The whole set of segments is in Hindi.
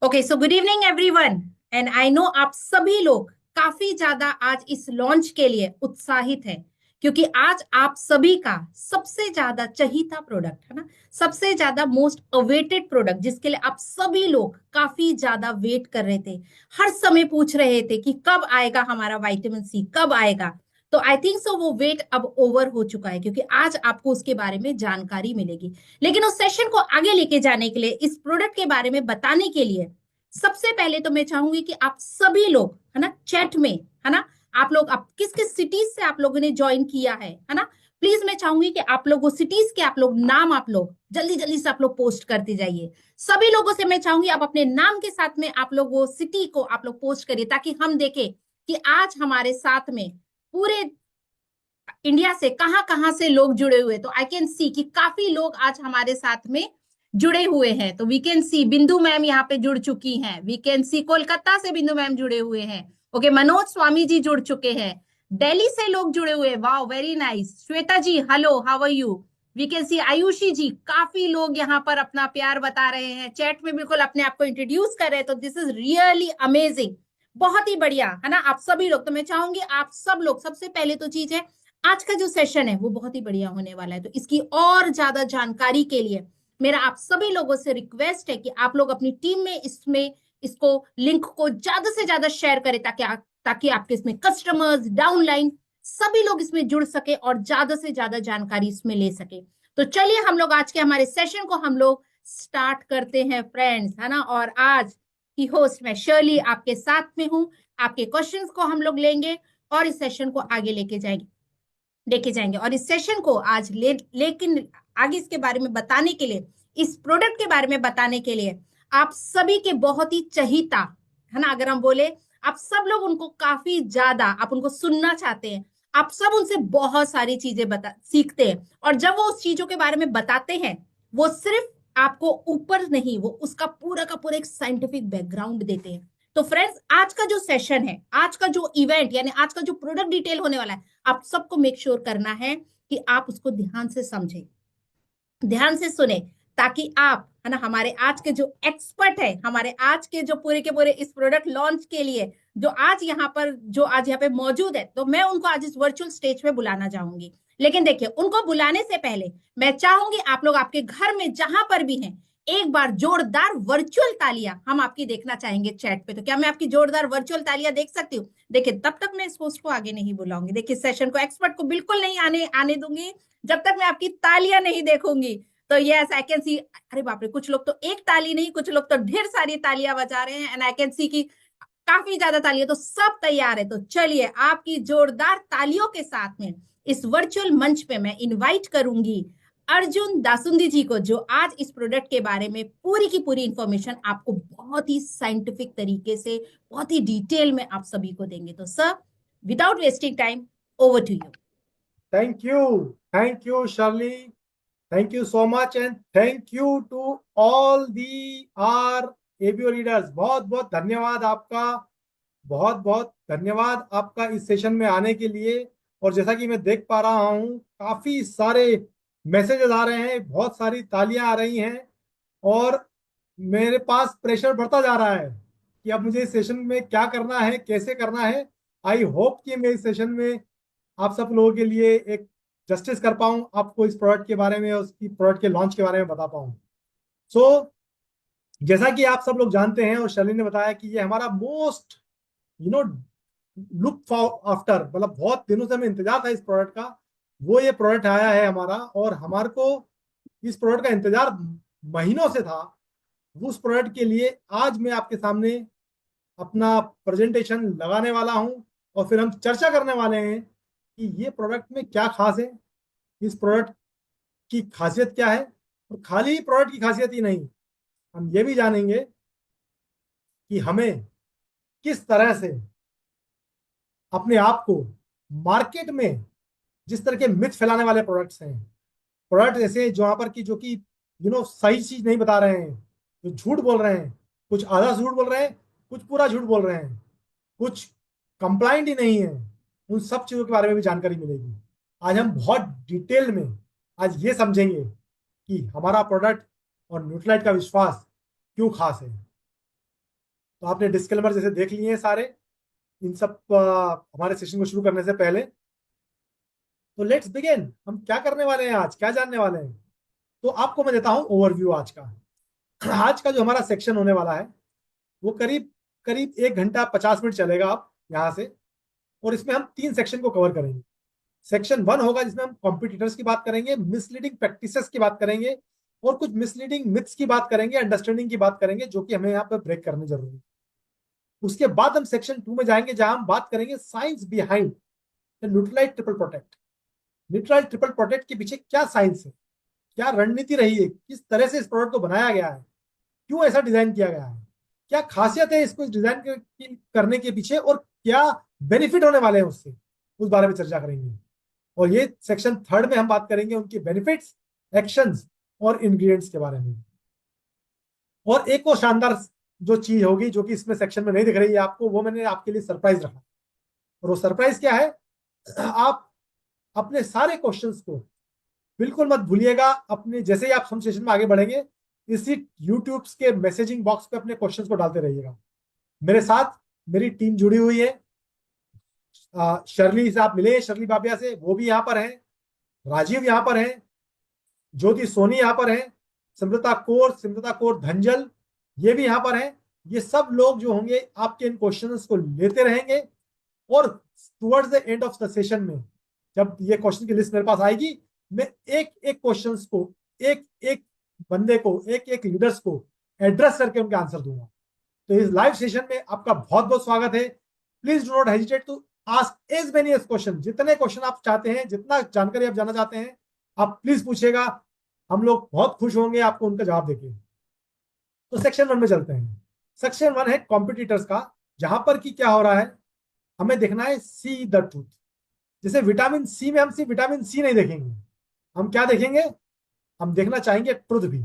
Okay, so good evening everyone. And I know आप सभी लोग काफी ज्यादा आज इस लॉन्च के लिए उत्साहित हैं, क्योंकि आज आप सभी का सबसे ज्यादा चहीता प्रोडक्ट है ना, सबसे ज्यादा मोस्ट अवेटेड प्रोडक्ट जिसके लिए आप सभी लोग काफी ज्यादा वेट कर रहे थे, हर समय पूछ रहे थे कि कब आएगा हमारा विटामिन सी, कब आएगा। तो आई थिंक सो वो वेट अब ओवर हो चुका है, क्योंकि आज आपको उसके बारे में जानकारी मिलेगी। लेकिन उस सेशन को आगे लेके जाने के लिए, इस प्रोडक्ट के बारे में बताने के लिए, सबसे पहले तो मैं चाहूंगी कि आप सभी लोग है ना चैट में, है ना, आप किस किस सिटीज से आप लोगों ने ज्वाइन किया है ना, प्लीज मैं चाहूंगी कि आप लोग वो सिटीज के आप लोग नाम आप लोग जल्दी जल्दी से आप लोग पोस्ट करते जाइए। सभी लोगों से मैं चाहूंगी आप अपने नाम के साथ में आप लोग वो सिटी को आप लोग पोस्ट करिए, ताकि हम देखें कि आज हमारे साथ में पूरे इंडिया से कहां कहां से लोग जुड़े हुए। तो आई कैन सी कि काफी लोग आज हमारे साथ में जुड़े हुए हैं। तो वी कैन सी बिंदु मैम यहाँ पे जुड़ चुकी हैं, वी कैन सी कोलकाता से बिंदु मैम जुड़े हुए हैं। ओके, मनोज स्वामी जी जुड़ चुके हैं, दिल्ली से लोग जुड़े हुए, वाह very nice. Shweta ji hello, how are you. We can see Ayushi ji, काफी लोग यहाँ पर अपना प्यार बता रहे हैं, चैट में बिल्कुल अपने आप को इंट्रोड्यूस कर रहे हैं। तो दिस इज रियली अमेजिंग, बहुत ही बढ़िया है ना आप सभी लोग। तो मैं चाहूंगी आप सब लोग, सबसे पहले तो चीज है, आज का जो सेशन है वो बहुत ही बढ़िया होने वाला है। तो इसकी और ज्यादा जानकारी के लिए मेरा आप सभी लोगों से रिक्वेस्ट है कि आप लोग अपनी टीम में इसको लिंक को ज्यादा से ज्यादा शेयर करें, ताकि आपके इसमें कस्टमर्स डाउनलाइन सभी लोग इसमें जुड़ सके और ज्यादा से ज्यादा जानकारी इसमें ले सके। तो चलिए हम लोग आज के हमारे सेशन को हम लोग स्टार्ट करते हैं फ्रेंड्स, है ना। और आज की होस्ट मैं शर्ली आपके साथ में हूं, आपके क्वेश्चंस को हम लोग लेंगे और इस सेशन को आगे लेके जाएंगे। और इस सेशन को आज लेकिन आगे इसके बारे में बताने के लिए, इस प्रोडक्ट के बारे में बताने के लिए आप सभी के बहुत ही चहीता, है ना, अगर हम बोले आप सब लोग उनको काफी ज्यादा आप उनको सुनना चाहते हैं, आप सब उनसे बहुत सारी चीजें बता सीखते हैं। और जब वो उस चीजों के बारे में बताते हैं, वो सिर्फ आपको ऊपर नहीं, वो उसका पूरा का पूरा एक साइंटिफिक बैकग्राउंड देते हैं। तो फ्रेंड्स, आज का जो सेशन है, आज का जो इवेंट यानी आज का जो प्रोडक्ट डिटेल होने वाला है, आप सबको मेक श्योर करना है कि आप उसको ध्यान से समझें, ध्यान से सुने, ताकि आप, है ना, हमारे आज के जो एक्सपर्ट है, हमारे आज के जो पूरे के पूरे इस प्रोडक्ट लॉन्च के लिए जो आज यहाँ पे मौजूद है, तो मैं उनको आज इस वर्चुअल स्टेज पे बुलाना चाहूंगी। लेकिन देखिए, उनको बुलाने से पहले मैं चाहूंगी आप लोग आपके घर में जहां पर भी हैं, एक बार जोरदार वर्चुअल तालियां हम आपकी देखना चाहेंगे चैट पे। तो क्या मैं आपकी जोरदार वर्चुअल तालियां देख सकती हूँ? देखिए, तब तक मैं इस होस्ट को आगे नहीं बुलाऊंगी, देखिए सेशन को एक्सपर्ट को बिल्कुल नहीं आने आने दूंगी जब तक मैं आपकी तालियां नहीं देखूंगी। तो यस, आई कैन सी, अरे बाप रे, कुछ लोग तो एक ताली नहीं, कुछ लोग तो ढेर सारी तालियां बजा रहे हैं, एंड आई कैन सी की काफी ज्यादा तालियां। तो सब तैयार है, तो चलिए आपकी जोरदार तालियों के साथ में इस वर्चुअल मंच पे मैं इनवाइट करूंगी अर्जुन दासुंदी जी को, जो आज इस प्रोडक्ट के बारे में पूरी की पूरी इंफॉर्मेशन आपको बहुत ही साइंटिफिक तरीके से, बहुत ही डिटेल में आप सभी को देंगे। तो sir, without wasting time, over to you. Thank you, Shirley. Thank you so much, and thank you to all the our ABO readers. बहुत बहुत धन्यवाद आपका, बहुत बहुत धन्यवाद आपका इस सेशन में आने के लिए। और जैसा कि मैं देख पा रहा हूँ, काफी सारे मैसेजेस आ रहे हैं, बहुत सारी तालियां आ रही हैं, और मेरे पास प्रेशर बढ़ता जा रहा है कि अब मुझे इस सेशन में क्या करना है, कैसे करना है। आई होप कि मैं इस सेशन में आप सब लोगों के लिए एक जस्टिस कर पाऊं, आपको इस प्रोडक्ट के बारे में, उसकी प्रोडक्ट के लॉन्च के बारे में बता पाऊं। सो जैसा कि आप सब लोग जानते हैं, और शर्ली ने बताया कि ये हमारा most you know look after, मतलब बहुत दिनों से हमें इंतजार था इस प्रोडक्ट का, वो ये प्रोडक्ट आया है हमारा। और हमारे को इस प्रोडक्ट का इंतजार महीनों से था। उस प्रोडक्ट के लिए आज मैं आपके सामने अपना प्रेजेंटेशन लगाने वाला हूं, और फिर हम चर्चा करने वाले हैं कि ये प्रोडक्ट में क्या खास है, इस प्रोडक्ट की खासियत क्या है। और खाली प्रोडक्ट की खासियत ही नहीं, हम ये भी जानेंगे कि हमें किस तरह से अपने आप को मार्केट में, जिस तरह के मिथ फैलाने वाले प्रोडक्ट्स हैं, प्रोडक्ट ऐसे जो यहाँ पर की जो कि सही चीज नहीं बता रहे हैं, जो झूठ बोल रहे हैं, कुछ आधा झूठ बोल रहे हैं, कुछ पूरा झूठ बोल रहे हैं, कुछ कंप्लाइंट ही नहीं है, उन सब चीजों के बारे में भी जानकारी मिलेगी। आज हम बहुत डिटेल में आज ये समझेंगे कि हमारा प्रोडक्ट और न्यूट्रीलाइट का विश्वास क्यों खास है। तो आपने डिस्क्लेमर जैसे देख लिए हैं सारे इन सब हमारे सेशन को शुरू करने से पहले। तो लेट्स बिगिन, हम क्या करने वाले हैं आज, क्या जानने वाले हैं। तो आपको मैं देता हूं ओवरव्यू आज का। आज का जो हमारा सेक्शन होने वाला है वो करीब करीब 1 घंटा 50 मिनट चलेगा आप यहाँ से। और इसमें हम 3 सेक्शन को कवर करेंगे। सेक्शन 1 होगा जिसमें हम कॉम्पिटिटर्स की बात करेंगे, मिसलीडिंग प्रैक्टिसेस की बात करेंगे, और कुछ मिसलीडिंग मिथ्स की बात करेंगे, अंडरस्टैंडिंग की बात करेंगे, जो कि हमें यहाँ पे ब्रेक करनी जरूरी है। उसके बाद हम सेक्शन 2 में जाएंगे जहां हम बात करेंगे science behind the Nutrilite triple protect. Nutrilite triple protect के पीछे क्या साइंस है, क्या रणनीति रही है, किस तरह से इस प्रोडक्ट को बनाया गया है, क्यों ऐसा डिजाइन किया गया है, क्या खासियत है इसको डिजाइन करने के पीछे, और क्या बेनिफिट होने वाले हैं उससे, उस बारे में चर्चा करेंगे। और ये सेक्शन 3 में हम बात करेंगे उनके बेनिफिट्स, एक्शंस और इंग्रेडिएंट्स के बारे में। और एक और शानदार जो चीज होगी जो कि इसमें सेक्शन में नहीं दिख रही है आपको, वो मैंने आपके लिए सरप्राइज रखा। और वो सरप्राइज क्या है, आप अपने सारे क्वेश्चंस को बिल्कुल मत भूलिएगा। अपने जैसे ही आप हम सेशन में आगे बढ़ेंगे, इसी यूट्यूब के मैसेजिंग बॉक्स पे अपने क्वेश्चंस को डालते रहिएगा। मेरे साथ मेरी टीम जुड़ी हुई है। शर्ली से आप मिले, शर्ली बाबिया से, वो भी यहाँ पर हैं। राजीव यहाँ पर हैं, ज्योति सोनी यहाँ पर हैं, सिमृता कौर धंजल ये भी यहाँ पर हैं। ये सब लोग जो होंगे आपके इन क्वेश्चंस को लेते रहेंगे। और towards the end of the session में जब ये क्वेश्चन की लिस्ट मेरे पास आएगी, मैं एक एक क्वेश्चंस को, एक एक बंदे को, एक एक लीडर्स को एड्रेस करके उनके आंसर दूंगा। तो इस लाइव सेशन में आपका बहुत बहुत स्वागत है। Please do not hesitate to ask as many as question. जितने क्वेश्चन आप चाहते हैं, जितना जानकारी आप जानना चाहते हैं, आप प्लीज पूछिएगा। हम लोग बहुत खुश होंगे आपको उनका जवाब देके। तो सेक्शन 1 में चलते हैं। सेक्शन 1 है कॉम्पिटिटर्स का, जहां पर कि क्या हो रहा है, हमें देखना है सी द ट्रूथ। जैसे विटामिन सी में हम सिर्फ विटामिन सी नहीं देखेंगे, हम क्या देखेंगे, हम देखना चाहेंगे ट्रुथ भी।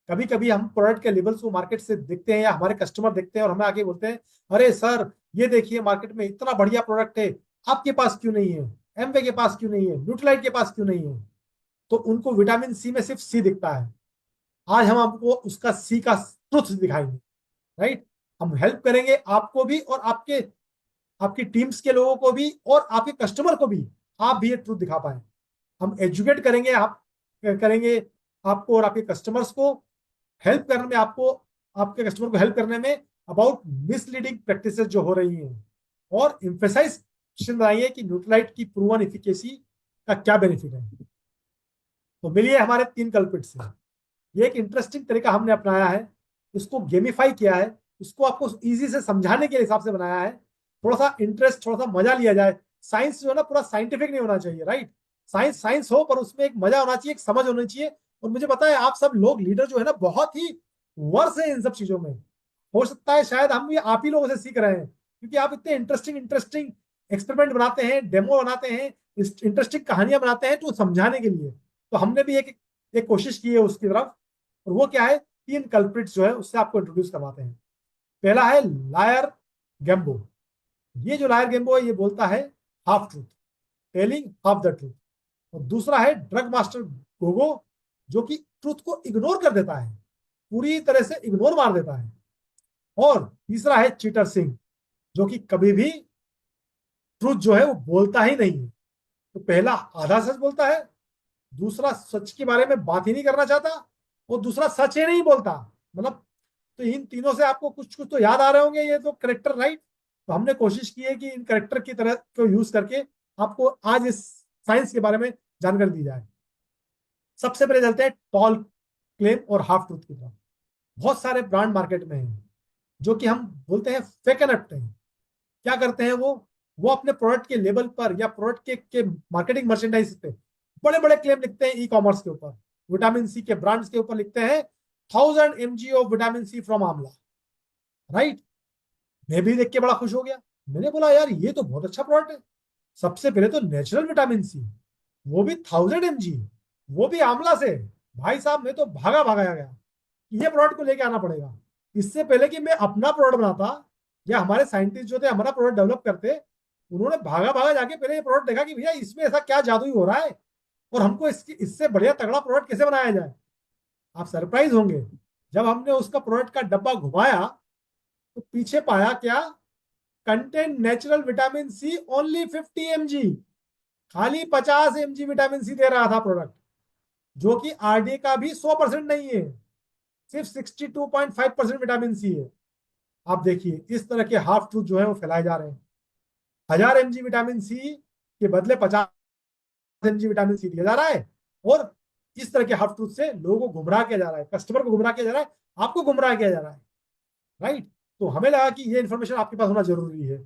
कभी कभी हम प्रोडक्ट के लेबल्स को मार्केट से देखते हैं या हमारे कस्टमर देखते हैं और हमें आके बोलते हैं, अरे सर ये देखिए मार्केट में इतना बढ़िया प्रोडक्ट है, आपके पास क्यों नहीं है, एमवे के पास क्यों नहीं है, न्यूट्रलाइट के पास क्यों नहीं है। तो उनको विटामिन सी में सिर्फ सी दिखता है। आज हम आपको उसका सी का ट्रुथ दिखाएंगे। राइट, हम हेल्प करेंगे आपको भी और आपके आपकी टीम्स के लोगों को भी और आपके कस्टमर को भी, आप भी ये ट्रूथ दिखा पाए। हम एजुकेट करेंगे, आप करेंगे आपको और आपके कस्टमर्स को हेल्प करने में, आपको आपके कस्टमर को हेल्प करने में अबाउट मिसलीडिंग प्रैक्टिसेस जो हो रही हैं, और एम्फेसाइज बनाइए कि न्यूट्रलाइट की प्रूवन एफिकेसी का क्या बेनिफिट है। तो मिलिए हमारे 3 कल्प्रिट से। ये एक इंटरेस्टिंग तरीका हमने अपनाया है, इसको गेमिफाई किया है, इसको आपको इजी से समझाने के हिसाब से बनाया है। थोड़ा सा इंटरेस्ट, थोड़ा सा मजा लिया जाए। साइंस जो है ना पूरा साइंटिफिक नहीं होना चाहिए, राइट। साइंस साइंस हो पर उसमें एक मजा होना चाहिए, एक समझ होनी चाहिए। और मुझे पता है आप सब लोग लीडर जो है ना बहुत ही वर्ष है इन सब चीजों में। हो सकता है शायद हम भी आप ही लोगों से सीख रहे हैं, क्योंकि आप इतने इंटरेस्टिंग इंटरेस्टिंग एक्सपेरिमेंट बनाते हैं, डेमो बनाते हैं, इंटरेस्टिंग कहानियां बनाते हैं तो समझाने के लिए। तो हमने भी एक कोशिश की है उसकी तरफ। और वो क्या है, 3 कल्प्रिट्स जो है उससे आपको इंट्रोड्यूस करवाते हैं। पहला है लायर गेम्बो। ये जो लायर गेम्बो है ये बोलता है half truth, telling half the truth. और दूसरा है ड्रग मास्टर गोगो, जो कि ट्रूथ को इग्नोर कर देता है, पूरी तरह से इग्नोर मार देता है। और तीसरा है चीटर सिंह, जो कि कभी भी ट्रूथ जो है वो बोलता ही नहीं है। तो पहला आधा सच बोलता है, दूसरा सच के बारे में बात ही नहीं करना चाहता, और दूसरा सच ही नहीं बोलता। मतलब तो इन तीनों से आपको कुछ कुछ तो याद आ रहे होंगे, ये तो करेक्टर, राइट। तो हमने कोशिश की है कि इन करेक्टर की तरह को यूज करके आपको आज इस साइंस के बारे में जानकारी दी जाए। सबसे पहले चलते हैं टॉल क्लेम और हाफ ट्रूथ की तरफ। बहुत सारे ब्रांड मार्केट में हैं जो कि हम बोलते हैं फेक एंड हैं। क्या करते हैं वो अपने प्रोडक्ट के लेबल पर या प्रोडक्ट के मार्केटिंग मर्चेंडाइज पे बड़े बड़े क्लेम लिखते हैं। ई कॉमर्स के ऊपर विटामिन सी के ब्रांड्स के ऊपर लिखते हैं 1000 mg of vitamin C from amla, right. मैं भी देख के बड़ा खुश हो गया। मैंने बोला यार ये तो बहुत अच्छा प्रोडक्ट है। सबसे पहले तो नेचुरल विटामिन सी, वो भी 1000 mg, वो भी आमला से। भाई साहब मैं तो भागा भागा गया, ये प्रोडक्ट को लेके आना पड़ेगा। इससे पहले कि मैं अपना प्रोडक्ट बनाता या हमारे साइंटिस्ट जो थे हमारा प्रोडक्ट डेवलप करते, उन्होंने भागा भागा जाके पहले ये प्रोडक्ट देखा कि भैया इसमें ऐसा क्या जादू ही हो रहा है और हमको इससे बढ़िया तगड़ा प्रोडक्ट कैसे बनाया जाए। आप सरप्राइज होंगे, जब हमने उसका प्रोडक्ट का डब्बा घुमाया तो पीछे पाया क्या, content natural vitamin C only 50 mg, खाली 50 mg विटामिन सी दे रहा था प्रोडक्ट, जो कि आरडीए का भी 100% नहीं है, सिर्फ 62.5% विटामिन सी है। आप देखिए इस तरह के हाफ ट्रूथ जो है वो फैलाए जा रहे हैं। 1000 mg विटामिन सी के बदले 50 mg विटामिन सी दिया जा रहा है, और इस तरह के हाफ ट्रूथ से लोगों को गुमराह किया जा रहा है, कस्टमर को गुमराह किया जा रहा है, आपको गुमराह किया जा रहा है। राइट। तो हमें लगा कि ये इन्फॉर्मेशन आपके पास होना जरूरी है,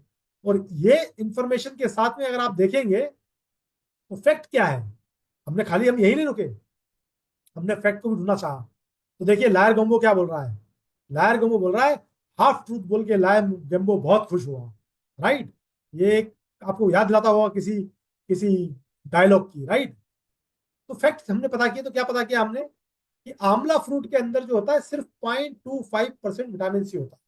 और ये इन्फॉर्मेशन के साथ में अगर आप देखेंगे तो फैक्ट क्या है, हम यही नहीं रुके, हमने फैक्ट को भी ढूंढना चाहा। तो देखिए लायर गम्बो क्या बोल रहा है, लायर गम्बो बोल रहा है, हाफ ट्रूथ बोल के लायर गम्बो बहुत खुश हुआ। राइट। ये एक आपको याद दिलाता होगा किसी किसी डायलॉग की। राइट। तो फैक्ट हमने पता किया, तो क्या पता किया हमने कि आंवला फ्रूट के अंदर जो होता है सिर्फ 0.25% विटामिन सी होता है।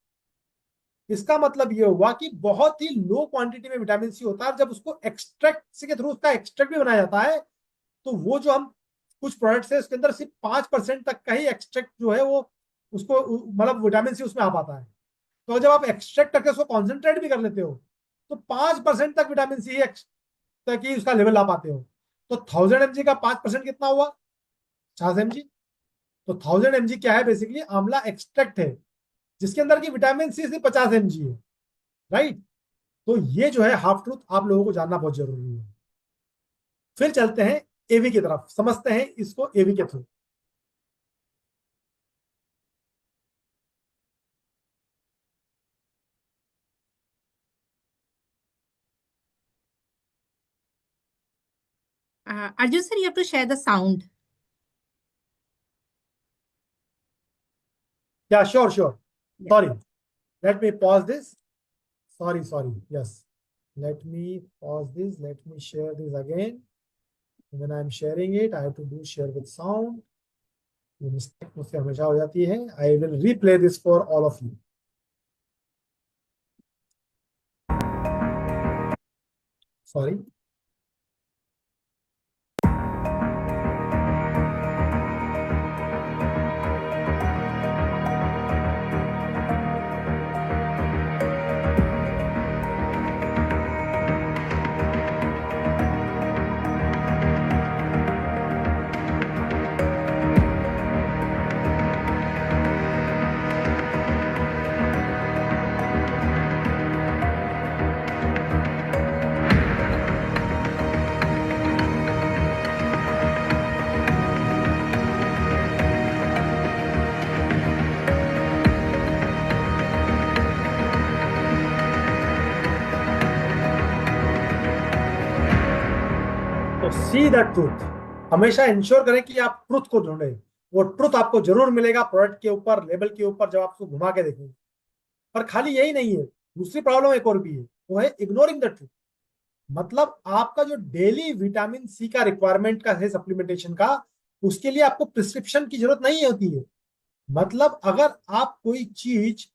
इसका मतलब ये हुआ कि बहुत ही लो क्वांटिटी में विटामिन सी होता है, और जब उसको एक्सट्रैक्ट के थ्रू उसका एक्सट्रैक्ट भी बनाया जाता है, तो वो जो हम कुछ प्रोडक्ट्स है उसके अंदर सिर्फ 5% तक का ही एक्सट्रैक्ट जो है वो उसको मतलब विटामिन सी उसमें आ पाता है। तो जब आप एक्सट्रैक्ट करके उसको कॉन्सेंट्रेट भी कर लेते हो, तो 5% तक विटामिन सी तक ही उसका लेवल ला पाते हो। तो 1000 mg का 5% कितना हुआ, 50 mg। तो 1000 mg क्या है, बेसिकली आंवला एक्सट्रैक्ट है, जिसके अंदर की विटामिन सी सिर्फ 50 mg है। राइट। तो ये जो है हाफ ट्रूथ आप लोगों को जानना बहुत जरूरी है। फिर चलते हैं एवी की तरफ, समझते हैं इसको एवी के through. Arjun sir, you have to share the sound. Yeah, sure, sure. Yeah. Sorry. Let me pause this. Sorry. Yes. Let me pause this. Let me share this again. When I'm sharing it, I have to do share with sound. ये मिस्टेक मुझसे हमेशा हो जाती है। I will replay this for all of you. Sorry. तो सी द ट्रूथ, हमेशा इंश्योर करें कि आप ट्रुथ को ढूंढें। वो ट्रुथ आपको जरूर मिलेगा प्रोडक्ट के ऊपर, लेबल के ऊपर, जब आप उसको घुमा के देखेंगे। पर खाली यही नहीं है, दूसरी प्रॉब्लम एक और भी है, वो है इग्नोरिंग द ट्रूथ। मतलब आपका जो डेली विटामिन सी का रिक्वायरमेंट का है सप्लीमेंटेशन का, उसके लिए आपको प्रिस्क्रिप्शन की जरूरत नहीं होती है। मतलब अगर आप कोई चीज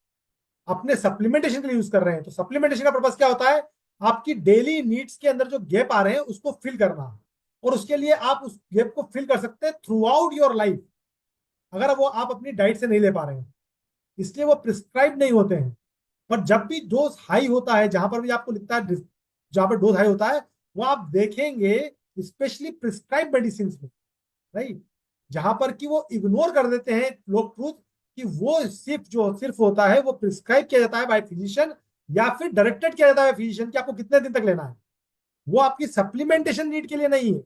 अपने सप्लीमेंटेशन के लिए यूज कर रहे हैं, तो सप्लीमेंटेशन का पर्पस क्या होता है, आपकी डेली नीड्स के अंदर जो गैप आ रहे हैं उसको फिल करना। और उसके लिए आप उस गैप को फिल कर सकते हैं थ्रू आउट योर लाइफ, अगर वो आप अपनी डाइट से नहीं ले पा रहे हैं, इसलिए वो प्रिस्क्राइब नहीं होते हैं। पर जब भी डोज हाई होता है, जहां पर भी आपको लिखता है जहां पर डोज हाई होता है, वो आप देखेंगे स्पेशली प्रिस्क्राइब मेडिसिन में। राइट। जहां पर कि वो इग्नोर कर देते हैं लोग ट्रूथ, कि वो सिर्फ होता है वो प्रिस्क्राइब किया जाता है बाय फिजिशियन, या फिर डायरेक्टेड किया जाता है फिजिशियन कि आपको कितने दिन तक लेना है। वो आपकी सप्लीमेंटेशन नीड के लिए नहीं है,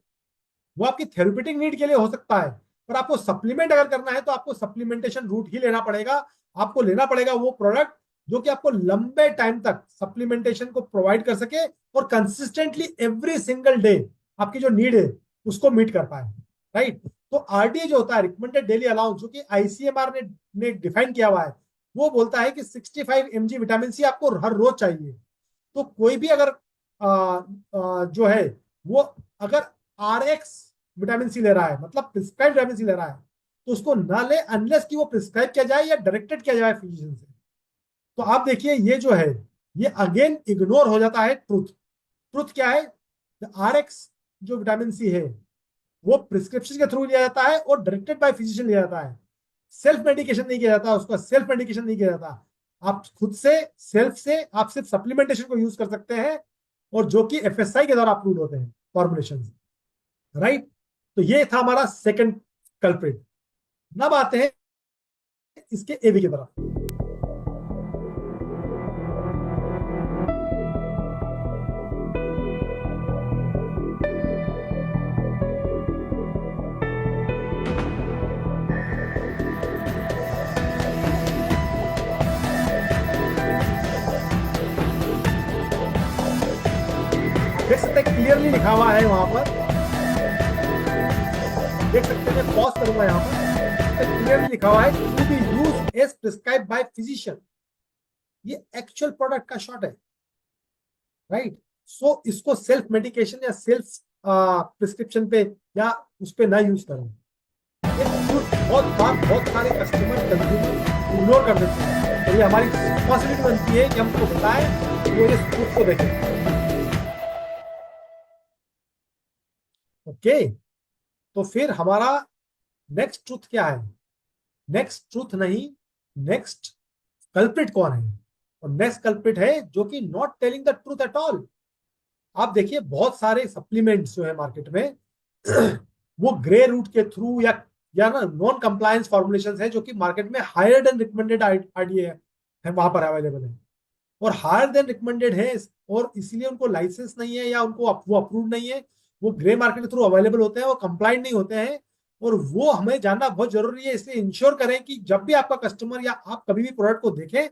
वो आपकी थेरेप्यूटिक नीड के लिए हो सकता है। पर आपको सप्लीमेंट अगर करना है तो आपको सप्लीमेंटेशन रूट ही लेना पड़ेगा। आपको लेना पड़ेगा वो प्रोडक्ट जो कि आपको लंबे टाइम तक सप्लीमेंटेशन को प्रोवाइड कर सके, और कंसिस्टेंटली एवरी सिंगल डे आपकी जो नीड है उसको मीट कर पाए। राइट। तो आरडीए जो होता है, रिकमेंडेड डेली अलाउंस, जो कि आईसीएमआर ने डिफाइन किया हुआ है, वो बोलता है कि 65 mg विटामिन सी आपको हर रोज चाहिए। तो कोई भी अगर जो है वो अगर आरएक्स विटामिन सी ले रहा है, मतलब प्रिस्क्राइब विटामिन सी ले रहा है, तो उसको ना ले अनलेस कि वो प्रिस्क्राइब किया जाए या डायरेक्टेड किया जाए फिजिशियन से। तो आप देखिए ये जो है, ये अगेन इग्नोर हो जाता है ट्रुथ। ट्रुथ क्या है, आरएक्स जो विटामिन सी है वो प्रिस्क्रिप्शन के थ्रू लिया जाता है और डायरेक्टेड बाय फिजिशियन लिया जाता है। सेल्फ मेडिकेशन नहीं किया जाता, उसका सेल्फ मेडिकेशन नहीं किया जाता। आप खुद से सेल्फ से आप सिर्फ सप्लीमेंटेशन को यूज कर सकते हैं, और जो कि एफएसआई के द्वारा अप्रूव होते हैं फॉर्मुलेशन, राइट। तो ये था हमारा सेकंड कल्प्रिट। अब आते हैं इसके एवी की तरफ। देख सकते हैं क्लियरली लिखा हुआ है वहां पर, देख सकते हैं, मैं पॉज करूंगा यहाँ पर, क्लियरली लिखा हुआ है to be use as prescribe by physician. ये एक्चुअल प्रोडक्ट का शॉट है, राइट। सो इसको सेल्फ मेडिकेशन या सेल्फ प्रिस्क्रिप्शन पे या उस पे ना यूज करें। बहुत बार बहुत सारे कस्टमर कंज्यूमर इग्नोर कर देते हैं, और ये हमारी रिस्पॉन्सिबिलिटी बनती है कि हम उसको बताएं कि वो इस प्रूफ को देखें। ओके, तो फिर हमारा नेक्स्ट ट्रूथ क्या है? नेक्स्ट ट्रूथ नहीं, नेक्स्ट कल्प्रिट कौन है? और नेक्स्ट कल्प्रिट है जो कि not telling the truth at all. आप देखिए बहुत सारे सप्लीमेंट्स जो है मार्केट में वो ग्रे रूट के थ्रू या ना नॉन कंप्लायंस फॉर्मुलेशन है, जो कि मार्केट में हायर देन रिकमेंडेड आईडीए है वहां पर अवेलेबल है, और हायर देन रिकमेंडेड है, और इसीलिए उनको लाइसेंस नहीं है या उनको वो अप्रूव नहीं है। वो ग्रे मार्केट के थ्रू अवेलेबल होते हैं, वो कंप्लाइंट नहीं होते हैं, और वो हमें जानना बहुत जरूरी है। इसलिए इंश्योर करें कि जब भी आपका कस्टमर या आप कभी भी प्रोडक्ट को देखें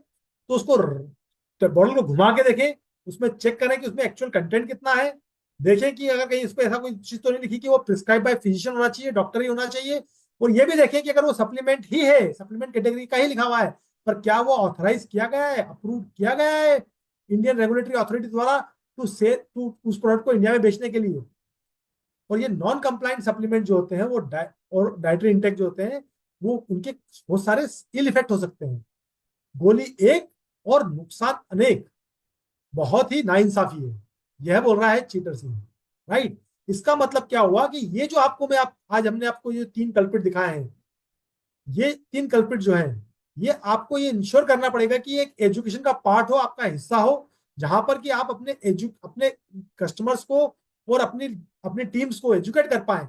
तो उसको बॉटल को घुमा के देखें, उसमें चेक करें कि उसमें एक्चुअल कंटेंट कितना है। देखें कि अगर कहीं इस पर ऐसा कोई चीज तो नहीं लिखी कि वो प्रिस्क्राइब बाय फिजिशियन होना चाहिए, डॉक्टर ही होना चाहिए। और ये भी देखें कि अगर वो सप्लीमेंट ही है, सप्लीमेंट कैटेगरी का ही लिखा हुआ है, पर क्या वो ऑथराइज किया गया है, अप्रूव किया गया है इंडियन रेगुलेटरी अथॉरिटी द्वारा टू उस प्रोडक्ट को इंडिया में बेचने के लिए। और ये नॉन कंप्लाइंट सप्लीमेंट जो होते हैं वो और डाइटरी इंटेक जो होते हैं, वो उनके बहुत सारे इल इफेक्ट हो सकते हैं। गोली एक और नुकसान अनेक, बहुत ही नाइंसाफी है, यह बोल रहा है चीटर सिंह, राइट। इसका मतलब क्या हुआ कि ये जो आपको आज हमने आपको ये 3 कल्प्रिट दिखाए हैं, ये 3 कल्प्रिट जो हैं, ये आपको ये इंश्योर करना पड़ेगा कि एक एजुकेशन का पार्ट हो, आपका हिस्सा हो, जहां पर कि आप अपने कस्टमर्स को और अपनी अपनी टीम्स को एजुकेट कर पाए,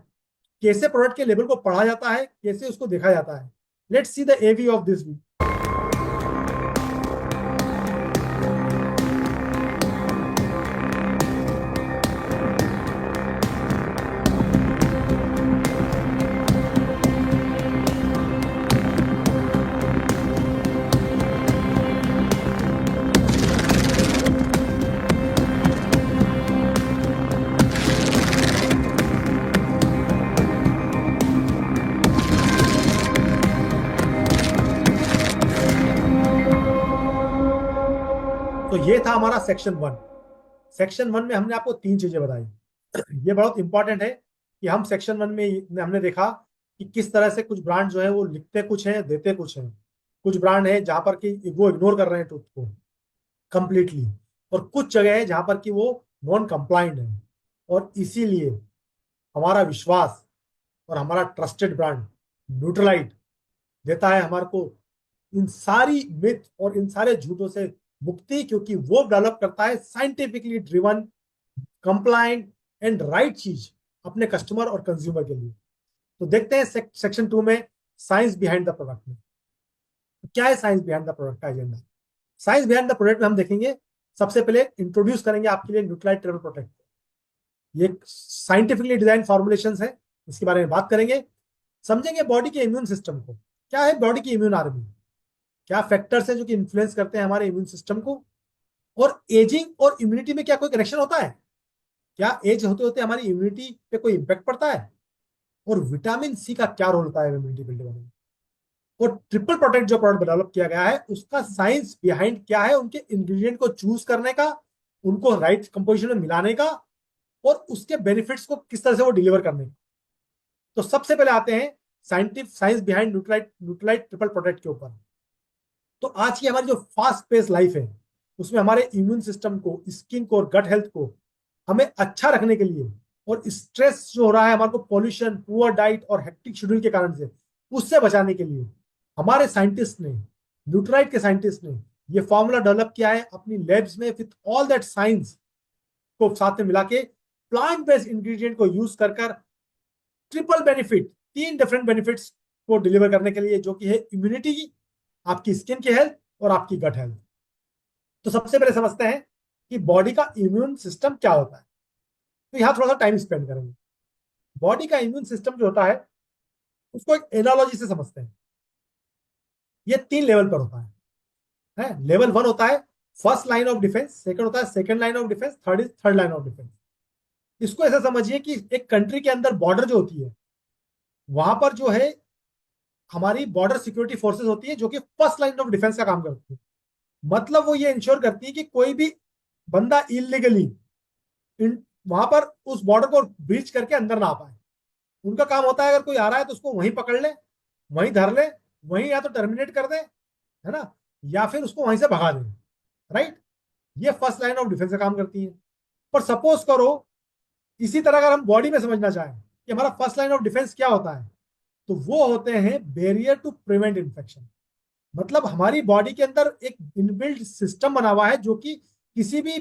कैसे प्रोडक्ट के लेवल को पढ़ा जाता है, कैसे उसको देखा जाता है। Let's see the AV of this week. तो ये था हमारा सेक्शन 1। सेक्शन 1 में हमने आपको 3 चीजें बताई। ये बहुत इंपॉर्टेंट है कि हम सेक्शन 1 में हमने देखा कि किस तरह से कुछ ब्रांड जो है वो लिखते कुछ हैं, देते कुछ हैं। कुछ ब्रांड है जहां पर कि वो इग्नोर कर रहे हैं ट्रुथ को कंप्लीटली, और कुछ जगह है जहां पर कि वो नॉन कंप्लाइंट है। और इसीलिए हमारा विश्वास और हमारा ट्रस्टेड ब्रांड न्यूट्रलाइट देता है हमारे को इन सारी मिथ और इन सारे झूठों से मुक्ति, क्योंकि वो डेवलप करता है scientifically driven, compliant and right चीज अपने कस्टमर और कंज्यूमर के लिए। तो देखते हैं सेक्शन 2 में साइंस बिहाइंड द प्रोडक्ट में क्या है। साइंस बिहाइंड द प्रोडक्ट का agenda, science behind the product में हम देखेंगे, सबसे पहले इंट्रोड्यूस करेंगे आपके लिए न्यूट्रलाइट ट्रिपल प्रोटेक्ट। ये साइंटिफिकली डिजाइन फॉर्मुलेशन है, इसके बारे में बात करेंगे। समझेंगे बॉडी के इम्यून सिस्टम को, क्या है बॉडी की इम्यून आर्मी, क्या फैक्टर्स हैं जो कि इन्फ्लुएंस करते हैं हमारे इम्यून सिस्टम को, और एजिंग और इम्यूनिटी में क्या कोई कनेक्शन होता है, क्या एज होते होते हमारी इम्यूनिटी पे कोई इंपैक्ट पड़ता है, और विटामिन सी का क्या रोल होता है इम्यूनिटी बिल्डिंग में, और ट्रिपल प्रोटेक्ट जो प्रोडक्ट डेवलप किया गया है उसका साइंस बिहाइंड क्या है, उनके इंग्रेडिएंट को चूज करने का, उनको राइट कंपोजिशन में मिलाने का, और उसके बेनिफिट्स को किस तरह से वो डिलीवर करने का। तो सबसे पहले आते हैं science behind Nutrilite triple protect के ऊपर। तो आज की हमारी जो फास्ट पेस लाइफ है उसमें हमारे इम्यून सिस्टम को, स्किन को और गट हेल्थ को हमें अच्छा रखने के लिए, और स्ट्रेस जो हो रहा है हमारे को पॉल्यूशन, पुअर डाइट और हेक्टिक शेड्यूल के कारण से, उससे बचाने के लिए हमारे साइंटिस्ट ने, न्यूट्राइट के साइंटिस्ट ने ये फॉर्मूला डेवलप किया है अपनी लैब्स में विथ ऑल दैट साइंस को साथ में मिला के, प्लांट बेस्ड इंग्रेडिएंट को यूज कर कर ट्रिपल बेनिफिट, 3 डिफरेंट बेनिफिट्स को डिलीवर करने के लिए, जो कि है इम्यूनिटी की, आपकी स्किन की हेल्थ और आपकी गट हेल्थ। तो सबसे पहले समझते हैं कि बॉडी का इम्यून सिस्टम क्या होता है। तो यहां थोड़ा सा टाइम स्पेंड करेंगे। बॉडी का इम्यून सिस्टम जो होता है उसको एक एनालॉजी से समझते हैं। ये 3 लेवल पर होता है। लेवल 1 होता है first line of defence, second होता है second line of defence, third is third line of defence. इसको ऐसा समझिए कि एक कंट्री के अंदर बॉर्डर जो होती है, वहां पर जो है हमारी बॉर्डर सिक्योरिटी फोर्सेस होती है, जो कि फर्स्ट लाइन ऑफ डिफेंस का काम करती है। मतलब वो ये इंश्योर करती है कि कोई भी बंदा इलीगली वहां पर उस बॉर्डर को ब्रीच करके अंदर ना आ पाए। उनका काम होता है अगर कोई आ रहा है तो उसको वहीं पकड़ ले, वहीं धर ले, वहीं या तो टर्मिनेट कर दे, है ना, या फिर उसको वहीं से भगा दे। राइट, ये फर्स्ट लाइन ऑफ डिफेंस का काम करती है। पर सपोज करो इसी तरह अगर हम बॉडी में समझना चाहें कि हमारा फर्स्ट लाइन ऑफ डिफेंस क्या होता है, तो वो होते हैं बैरियर टू प्रिवेंट इन्फेक्शन। मतलब हमारी बॉडी के अंदर एक इनबिल्ट सिस्टम बना हुआ है जो कि किसी भी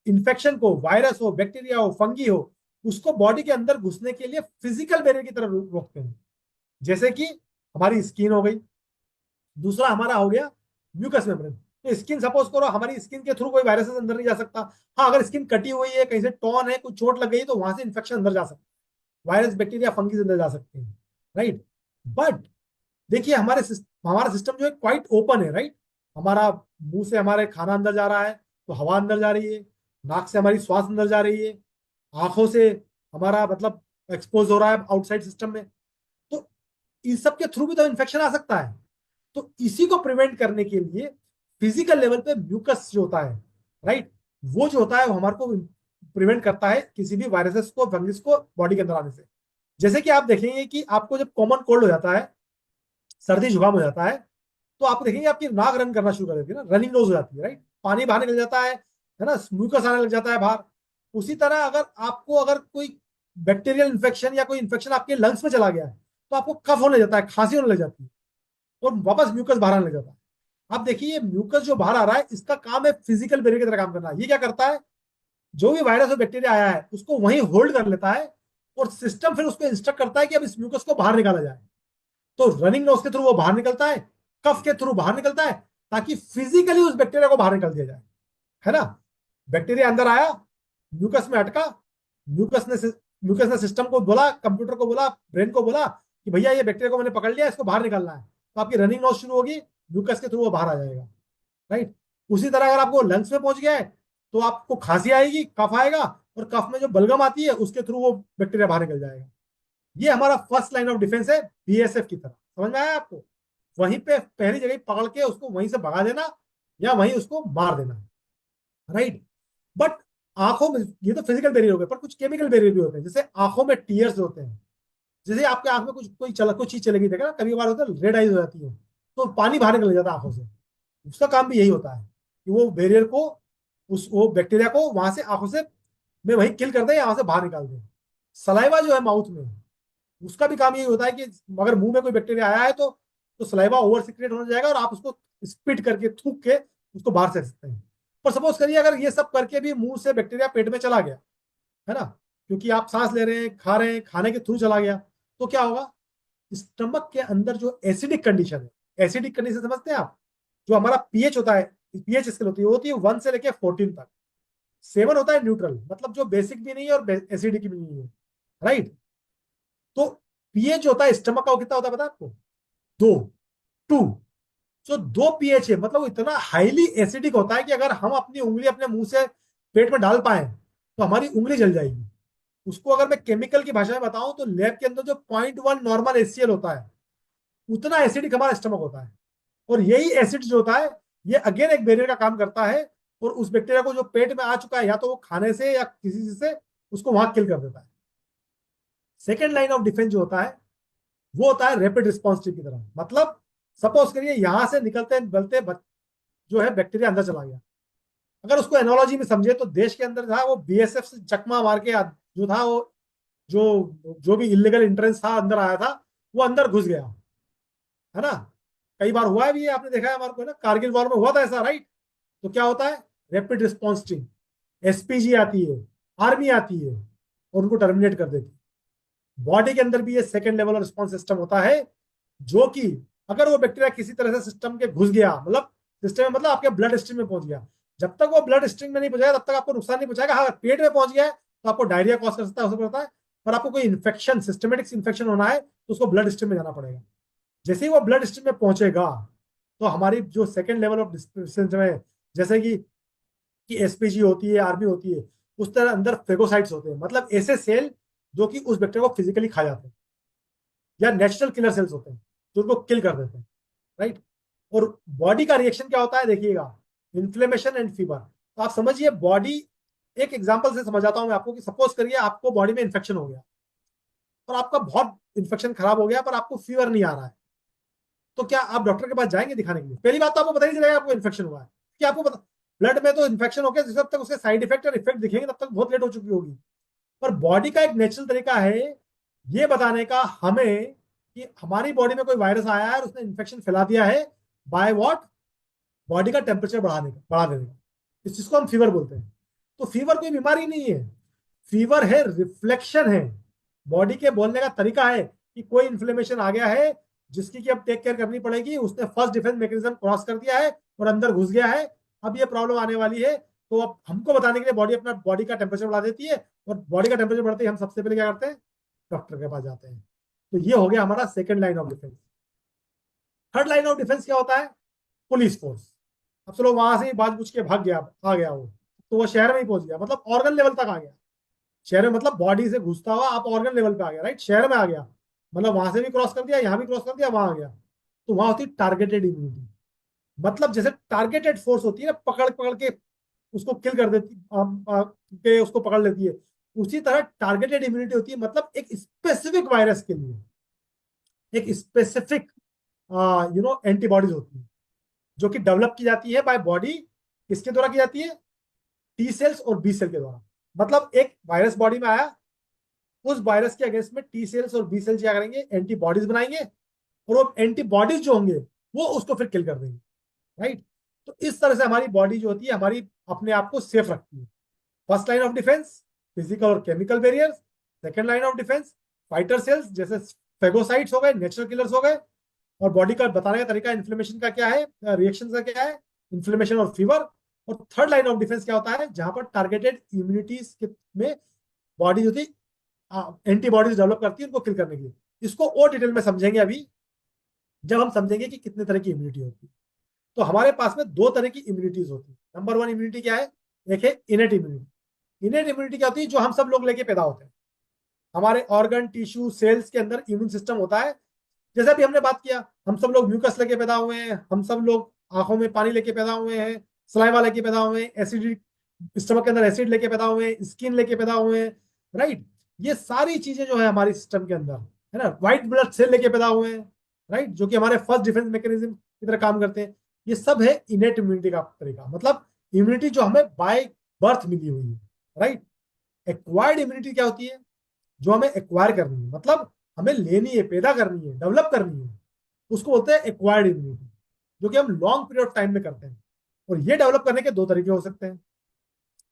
इंफेक्शन को, वायरस हो, बैक्टीरिया हो, फंगी हो, उसको बॉडी के अंदर घुसने के लिए फिजिकल बैरियर की तरह रोकते हैं। जैसे कि हमारी स्किन हो गई, दूसरा हमारा हो गया म्यूकस मेम्ब्रेन। तो स्किन, सपोज करो हमारी स्किन के थ्रू कोई वायरस अंदर नहीं जा सकता। हाँ, अगर स्किन कटी हुई है, कहीं से टॉन है, कुछ चोट लग गई, तो वहां से इन्फेक्शन अंदर जा सकता है, वायरस, बैक्टीरिया, फंगी अंदर जा सकते हैं। राइट, बट देखिए हमारा सिस्टम जो है क्वाइट ओपन है। राइट, हमारा मुंह से हमारे खाना अंदर जा रहा है तो हवा अंदर जा रही है, नाक से हमारी श्वास अंदर जा रही है, आंखों से हमारा मतलब एक्सपोज हो रहा है आउटसाइड सिस्टम में। तो इन सब के थ्रू भी तो इन्फेक्शन आ सकता है। तो इसी को प्रिवेंट करने के लिए फिजिकल लेवल पे म्यूकस जो होता है, राइट, वो जो होता है वो हमारे को प्रिवेंट करता है किसी भी वायरसेस को, फंगिस को बॉडी के अंदर आने से। जैसे कि आप देखेंगे कि आपको जब कॉमन कोल्ड हो जाता है, सर्दी जुकाम हो जाता है, तो आप देखेंगे आपकी नाक रन करना शुरू कर देती है ना, रनिंग नोज हो जाती है। राइट, पानी बाहर निकल जाता है ना, म्यूकस आने लग जाता है बाहर। उसी तरह अगर कोई बैक्टीरियल इन्फेक्शन या कोई इन्फेक्शन आपके लंग्स में चला गया है, तो आपको कफ होने जाता है, खांसी होने लग जाती है, और वापस म्यूकस बाहर आने लग जाता है। अब देखिए ये म्यूकस जो बाहर आ रहा है, इसका काम है फिजिकल बैरियर की तरह काम करना। ये क्या करता है, जो भी वायरस और बैक्टीरिया आया है उसको वहीं होल्ड कर लेता है, और सिस्टम फिर उसको इंस्ट्रक्ट करता है कि अब इस म्यूकस को बाहर निकाला जाए। तो रनिंग नोज के थ्रू वो बाहर निकलता है, कफ के थ्रू बाहर निकलता है, ताकि फिजिकली उस बैक्टीरिया को बाहर निकाल दिया जाए। है ना, बैक्टीरिया अंदर आया, म्यूकस में अटका, म्यूकस ने म्यूकस ने सिस्टम को बोला, कंप्यूटर को बोला, ब्रेन को बोला कि भैया ये बैक्टीरिया को मैंने पकड़ लिया, इसको बाहर निकालना है। तो आपकी रनिंग नोज शुरू होगी, म्यूकस के थ्रू वो बाहर आ जाएगा। राइट, उसी तरह अगर आपको लंग्स में पहुंच गया है तो आपको खांसी आएगी, कफ आएगा, और कफ में जो बलगम आती है उसके थ्रू वो बैक्टीरिया बाहर निकल जाएगा। ये हमारा फर्स्ट लाइन ऑफ डिफेंस है, बीएसएफ की तरह। समझ में आया आपको? वहीं पे पहली जगह पकड़ के उसको वहीं से भगा देना या वहीं उसको मार देना। राइट, बट आंखों में ये तो फिजिकल बैरियर हो गए, पर कुछ केमिकल बैरियर भी होते हैं। जैसे आंखों में टीयर्स होते हैं, जैसे आपके आंख में कुछ चीज चलेगी, देखा ना, कभी कभार होता है रेड आइज हो जाती है, तो पानी बाहर निकल जाता है आंखों से। उसका काम भी यही होता है कि वो बैरियर को, वो बैक्टीरिया को वहां से आंखों से में वहीं किल कर दे या वहां से बाहर निकाल दे। सलाइवा जो है माउथ में, उसका भी काम यही होता है कि अगर मुंह में कोई बैक्टीरिया आया है तो सलाइवा ओवर सिक्रेट होने जाएगा और आप उसको स्पिट करके, थूक के उसको बाहर फेंक सकते हैं। पर सपोज करिए अगर ये सब करके भी मुंह से बैक्टीरिया पेट में चला गया, है ना, क्योंकि आप सांस ले रहे हैं, खाने के थ्रू चला गया, तो क्या होगा? स्टमक के अंदर जो एसिडिक कंडीशन है, एसिडिक कंडीशन समझते हैं आप? जो हमारा पीएच होता है, पीएच स्केल होती है 1 से लेके 14 तक। 7 होता है न्यूट्रल, मतलब जो बेसिक भी नहीं है और एसिडिक भी नहीं है। राइट, तो पीएच होता है स्टमक का, वो कितना होता है पता है आपको? 2, 2। जो 2 पीएच है, मतलब वो इतना हाईली एसिडिक होता है कि अगर हम अपनी उंगली अपने मुंह से पेट में डाल पाए तो हमारी उंगली जल जाएगी। उसको अगर मैं केमिकल की भाषा में बताऊं तो लैब के अंदर जो 0.1 नॉर्मल एचसीएल होता है, उतना एसिडिक हमारा स्टमक होता है। और यही एसिड जो होता है, ये अगेन एक बैरियर का काम करता है, और उस बैक्टीरिया को जो पेट में आ चुका है, या तो वो खाने से या किसी चीज से, उसको वहां किल कर देता है। सेकेंड लाइन ऑफ डिफेंस जो होता है वो होता है रैपिड रिस्पॉन्स टीम की तरह। मतलब सपोज करिए यहां से निकलते निकलते जो है बैक्टीरिया अंदर चला गया। अगर उसको एनोलॉजी में समझे तो देश के अंदर था वो बीएसएफ से चकमा मार के जो था वो, जो भी इलीगल एंट्रेंस था अंदर आया था, वो अंदर घुस गया। है ना, कई बार हुआ है भी, आपने देखा है हमारे को, ना, कारगिल वॉर में हुआ था ऐसा। राइट, तो क्या होता है, रैपिड रिस्पॉन्स टीम, एसपीजी आती है, आर्मी आती है और उनको टर्मिनेट कर देती है। बॉडी के अंदर भी ये second level of response system होता है, जो कि अगर वो बैक्टीरिया किसी तरह से सिस्टम के घुस गया, मतलब सिस्टम में मतलब आपके ब्लड स्ट्रीम में पहुंच गया, जब तक वो ब्लड स्ट्रीम में नहीं पहुंचाएगा तब तक आपको नुकसान नहीं पहुंचाएगा। हाँ, पेट में पहुंच गया है तो आपको डायरिया कॉज कर सकता है, हो सकता है। पर आपको कोई इन्फेक्शन, सिस्टमेटिक इन्फेक्शन होना है तो उसको ब्लड स्ट्रीम में जाना पड़ेगा। जैसे ही वो ब्लड स्ट्रीम में पहुंचेगा तो हमारी जो सेकेंड लेवल ऑफ सिस्टम है, जैसे कि एसपीजी होती है, आर्मी होती है, उस तरह अंदर फेगोसाइट्स होते हैं, मतलब ऐसे सेल जो कि उस बैक्टीरिया को फिजिकली खा जाते हैं, या नेचुरल किलर सेल्स होते हैं जो उनको किल कर देते हैं, राइट। और बॉडी का रिएक्शन क्या होता है देखिएगा, इन्फ्लेमेशन एंड फीवर। तो आप समझिए बॉडी, एक एग्जांपल से समझाता हूं मैं आपको, कि सपोज करिए आपको बॉडी में इन्फेक्शन हो गया और आपका बहुत इन्फेक्शन खराब हो गया पर आपको फीवर नहीं आ रहा है, तो क्या आप डॉक्टर के पास जाएंगे दिखाने के लिए? पहली बात तो आपको पता ही नहीं चलेगा आपको इन्फेक्शन हुआ है, कि आपको पता, ब्लड में तो इन्फेक्शन हो गया, जब तक उसके साइड इफेक्ट और इफेक्ट दिखेंगे तब तक बहुत लेट हो चुकी होगी। पर बॉडी का एक नेचुरल तरीका है ये बताने का हमें कि हमारी बॉडी में कोई वायरस आया है और उसने इन्फेक्शन फैला दिया है, बाय व्हाट, बॉडी का टेम्परेचर बढ़ा देने का। इस चीज को हम फीवर बोलते हैं। तो फीवर कोई बीमारी नहीं है, फीवर है रिफ्लेक्शन है, बॉडी के बोलने का तरीका है कि कोई इन्फ्लेमेशन आ गया है जिसकी कि अब टेक केयर करनी पड़ेगी, उसने फर्स्ट डिफेंस मैकेनिज्म क्रॉस कर दिया है और अंदर घुस गया है, अब ये प्रॉब्लम आने वाली है। तो अब हमको बताने के लिए बॉडी अपना बॉडी का टेम्परेचर बढ़ा देती है, और बॉडी का टेम्परेचर बढ़ते ही हम सबसे पहले क्या करते हैं, डॉक्टर के पास जाते हैं। तो ये हो गया हमारा second line of defence. Third line of defence क्या होता है, पुलिस फोर्स। अब चलो वहां से ही बाज बुझ के भाग गया, आ गया वो, तो वो शहर में ही पहुंच गया, मतलब ऑर्गन लेवल तक आ गया। शहर में मतलब बॉडी से घुसता हुआ आप ऑर्गन लेवल पे आ गया, राइट, शहर में आ गया, मतलब वहां से भी क्रॉस कर दिया, यहाँ भी क्रॉस कर दिया, वहां आ गया। तो वहां होती टारगेटेड इम्यूनिटी, मतलब जैसे टारगेटेड फोर्स होती है ना, पकड़ पकड़ के उसको किल कर देती, के उसको पकड़ लेती है, उसी तरह टारगेटेड इम्यूनिटी होती है, मतलब एक स्पेसिफिक वायरस के लिए एक स्पेसिफिक एंटीबॉडीज होती है, जो कि डेवलप की जाती है बाय बॉडी। किसके द्वारा की जाती है, टी सेल्स और बी सेल के द्वारा। मतलब एक वायरस बॉडी में आया, उस वायरस के अगेंस्ट में टी सेल्स और बी सेल्स क्या करेंगे, एंटीबॉडीज बनाएंगे, और वो एंटीबॉडीज जो होंगे वो उसको फिर किल कर देंगे, राइट। तो इस तरह से हमारी बॉडी जो होती है हमारी अपने आप को सेफ रखती है। First line of defence physical और chemical barriers, second line of defence fighter cells जैसे फेगोसाइट्स हो गए, नेचुरल किलर्स हो गए, और बॉडी का बताने का तरीका इन्फ्लेमेशन का क्या है, रिएक्शन का क्या है, इन्फ्लेमेशन और फीवर। और थर्ड लाइन ऑफ डिफेंस क्या होता है, जहां पर टारगेटेड इम्यूनिटीज में बॉडी जो थी एंटीबॉडीज डेवलप करती है उनको किल करने के लिए। इसको और डिटेल में समझेंगे अभी, जब हम समझेंगे कि कितने तरह की इम्यूनिटी होती है। तो हमारे पास में दो तरह की इम्यूनिटीज होती है। नंबर वन इम्यूनिटी क्या है, एक है इनेट इम्यूनिटी। इनेट इम्यूनिटी क्या होती है, जो हम सब लोग लेके पैदा होते हैं, हमारे ऑर्गन टिश्यू सेल्स के अंदर इम्यून सिस्टम होता है। जैसे अभी हमने बात किया, हम सब लोग म्यूकस लेके पैदा हुए हैं, हम सब लोग आंखों में पानी लेके पैदा हुए हैं, सलाइवा लेके पैदा हुए हैं, एसिड स्टमक के अंदर एसिड लेके पैदा हुए हैं, स्किन लेके पैदा हुए हैं, राइट। ये सारी चीजें जो है हमारी सिस्टम के अंदर है ना, व्हाइट ब्लड सेल लेके पैदा हुए हैं, राइट, जो कि हमारे फर्स्ट डिफेंस मैकेनिज्म की तरह काम करते हैं। ये सब है इनेट इम्यूनिटी का तरीका, मतलब इम्यूनिटी जो हमें बाय बर्थ मिली हुई है, राइट। एक्वायर्ड इम्यूनिटी क्या होती है, जो हमें एक्वायर करनी है, मतलब हमें लेनी है, पैदा करनी है, डेवलप करनी है, उसको बोलते हैं एक्वायर्ड इम्यूनिटी, जो कि हम लॉन्ग पीरियड ऑफ टाइम में करते हैं। और ये डेवलप करने के दो तरीके हो सकते हैं।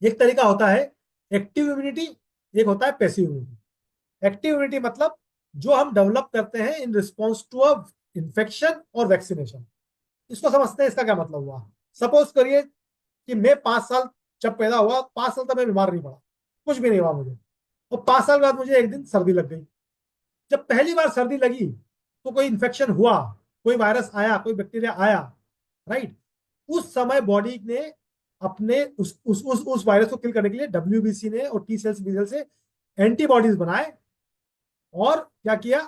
एक तरीका होता है एक्टिव इम्यूनिटी, एक होता है पैसिव इम्यूनिटी। एक्टिव इम्यूनिटी मतलब जो हम डेवलप करते हैं in response to a infection और वैक्सीनेशन। इसको समझते हैं, इसका क्या मतलब हुआ। सपोज करिए कि मैं 5 साल, जब पैदा हुआ 5 साल तक मैं बीमार नहीं पड़ा, कुछ भी नहीं हुआ मुझे, और 5 साल बाद मुझे एक दिन सर्दी लग गई। जब पहली बार सर्दी लगी तो कोई इन्फेक्शन हुआ, कोई वायरस आया, कोई बैक्टीरिया आया, राइट। उस समय बॉडी ने अपने उस वायरस को किल करने के लिए डब्ल्यूबीसी ने और टी सेल्स बी सेल से एंटीबॉडीज बनाए, और क्या किया,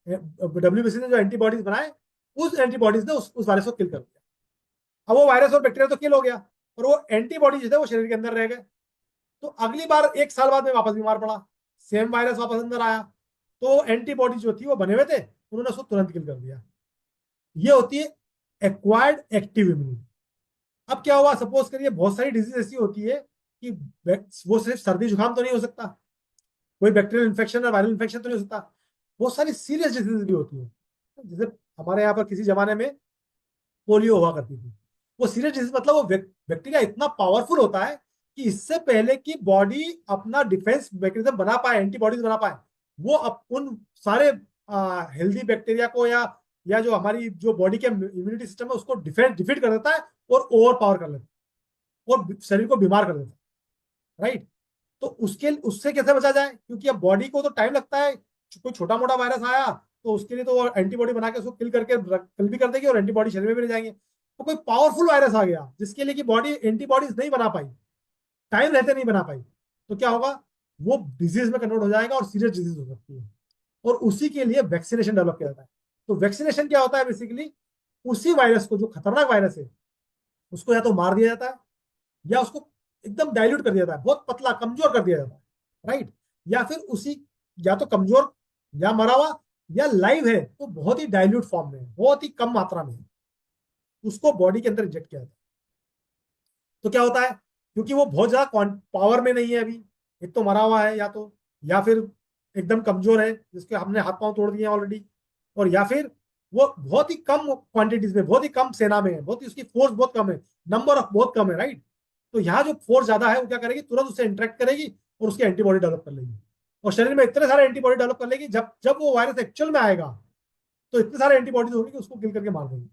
डब्ल्यूबीसी ने जो एंटीबॉडीज बनाए, उस एंटीबॉडीज ने उस वायरस को किल कर दिया। अब वो वायरस और बैक्टीरिया तो किल हो गया, और वो एंटीबॉडी जो थे वो शरीर के अंदर रह गए। तो अगली बार 1 साल बाद में वापस बीमार पड़ा, सेम वायरस वापस अंदर आया, तो एंटीबॉडी जो थी वो बने हुए थे, उन्होंने उसको तुरंत किल कर दिया। ये होती है एक्वायर्ड एक्टिव इम्यूनिटी। अब क्या हुआ, सपोज करिए बहुत सारी डिजीज ऐसी होती है कि वो सिर्फ सर्दी जुकाम तो नहीं हो सकता, कोई बैक्टीरियल इन्फेक्शन और वायरल इन्फेक्शन तो नहीं हो सकता, बहुत सारी सीरियस डिजीज भी होती है। जैसे हमारे यहाँ पर किसी जमाने में पोलियो हुआ करती थी, वो सीरियस डिजीज मतलब वो बैक्टीरिया इतना पावरफुल होता है कि इससे पहले कि बॉडी अपना डिफेंस मैकेनिज्म बना पाए, एंटीबॉडीज बना पाए, वो उन सारे हेल्दी बैक्टीरिया को या जो हमारी जो बॉडी के इम्यूनिटी सिस्टम है उसको डिफीट कर देता है और ओवर पावर कर लेता है और शरीर को बीमार कर देता है, राइट। तो उससे कैसे बचा जाए, क्योंकि अब बॉडी को तो टाइम लगता है, कोई छोटा मोटा वायरस आया तो उसके लिए तो वो एंटीबॉडी बना के उसको किल भी कर देगी और एंटीबॉडी शरीर में भी नहीं जाएंगे। तो कोई पावरफुल वायरस आ गया जिसके लिए कि बॉडी एंटीबॉडीज नहीं बना पाई, टाइम रहते नहीं बना पाई, तो क्या होगा, वो डिजीज में कन्वर्ट हो जाएगा और सीरियस डिजीज हो सकती है। और उसी के लिए वैक्सीनेशन डेवलप किया जाता है। तो वैक्सीनेशन क्या होता है, बेसिकली उसी वायरस को, जो खतरनाक वायरस है, उसको या तो मार दिया जाता है या उसको एकदम डाइल्यूट कर दिया जाता है, बहुत पतला कमजोर कर दिया जाता है, राइट। या फिर उसी, या तो कमजोर या मरा हुआ, या लाइव है तो बहुत ही डाइल्यूट फॉर्म में है, बहुत ही कम मात्रा में है, उसको बॉडी के अंदर इंजेक्ट किया जाता है। तो क्या होता है, क्योंकि वो बहुत ज्यादा पावर में नहीं है अभी, एक तो मरा हुआ है, या फिर एकदम कमजोर है जिसके हमने हाथ पांव तोड़ दिए ऑलरेडी, और या फिर वो बहुत ही कम क्वांटिटीज में, बहुत ही कम सेना में है, बहुत ही उसकी फोर्स बहुत कम है, नंबर ऑफ बहुत कम है, राइट। तो यहाँ जो फोर्स ज्यादा है वो क्या करेगी, तुरंत उससे इंटरेक्ट करेगी और उसकी एंटीबॉडी डेवलप कर लेगी, और शरीर में इतने सारे एंटीबॉडी डेवलप कर लेगी, जब जब वो वायरस एक्चुअल में आएगा तो इतने सारे एंटीबॉडीज होंगे कि उसको किल करके मार देंगे।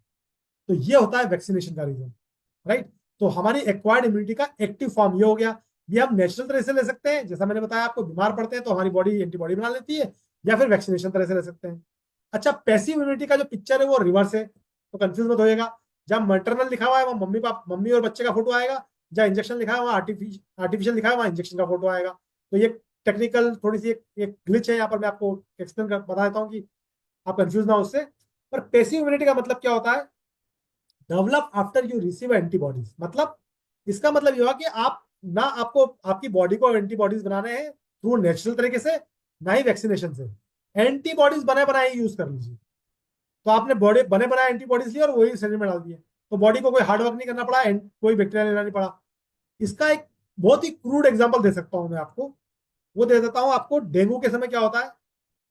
तो ये होता है वैक्सीनेशन का रीजन, राइट। तो हमारी एक्वायर्ड इम्यूनिटी का एक्टिव फॉर्म ये हो गया। ये हम नेचुरल तरह से ले सकते हैं, जैसा मैंने बताया आपको, बीमार पड़ते हैं तो हमारी बॉडी एंटीबॉडी बना लेती है, या फिर वैक्सीनेशन तरह से ले सकते हैं। अच्छा, पैसिव इम्यूनिटी का जो पिक्चर है वो रिवर्स है, तो कंफ्यूज मत होइएगा। जब मैटरनल लिखा हुआ है वहाँ मम्मी और बच्चे का फोटो आएगा, जहाँ इंजेक्शन लिखा है वहाँ आर्टिफिशियल लिखा है वहाँ इंजेक्शन का फोटो आएगा। तो ये टेक्निकल थोड़ी सी एक ग्लिच है यहाँ पर, मैं आपको एक्सप्लेन कर बता देता हूँ कि आप कंफ्यूज ना हो उससे। पर पैसिव इम्यूनिटी का मतलब क्या होता है, develop after you receive antibodies. मतलब इसका मतलब ये हुआ कि आप ना, आपको आपकी बॉडी को एंटीबॉडीज बनाने हैं थ्रू नेचुरल तरीके से, ना ही वैक्सीनेशन से। एंटीबॉडीज बने बनाए यूज कर लीजिए। तो आपने बॉडी बने बनाए एंटीबॉडीज लिए और वही शरीर में डाल दिए, तो बॉडी को कोई हार्ड वर्क नहीं करना पड़ा, कोई बैक्टीरिया लेना नहीं पड़ा। इसका एक बहुत ही क्रूड एग्जाम्पल दे सकता हूं मैं आपको, वो दे देता हूं आपको। डेंगू के समय क्या होता है,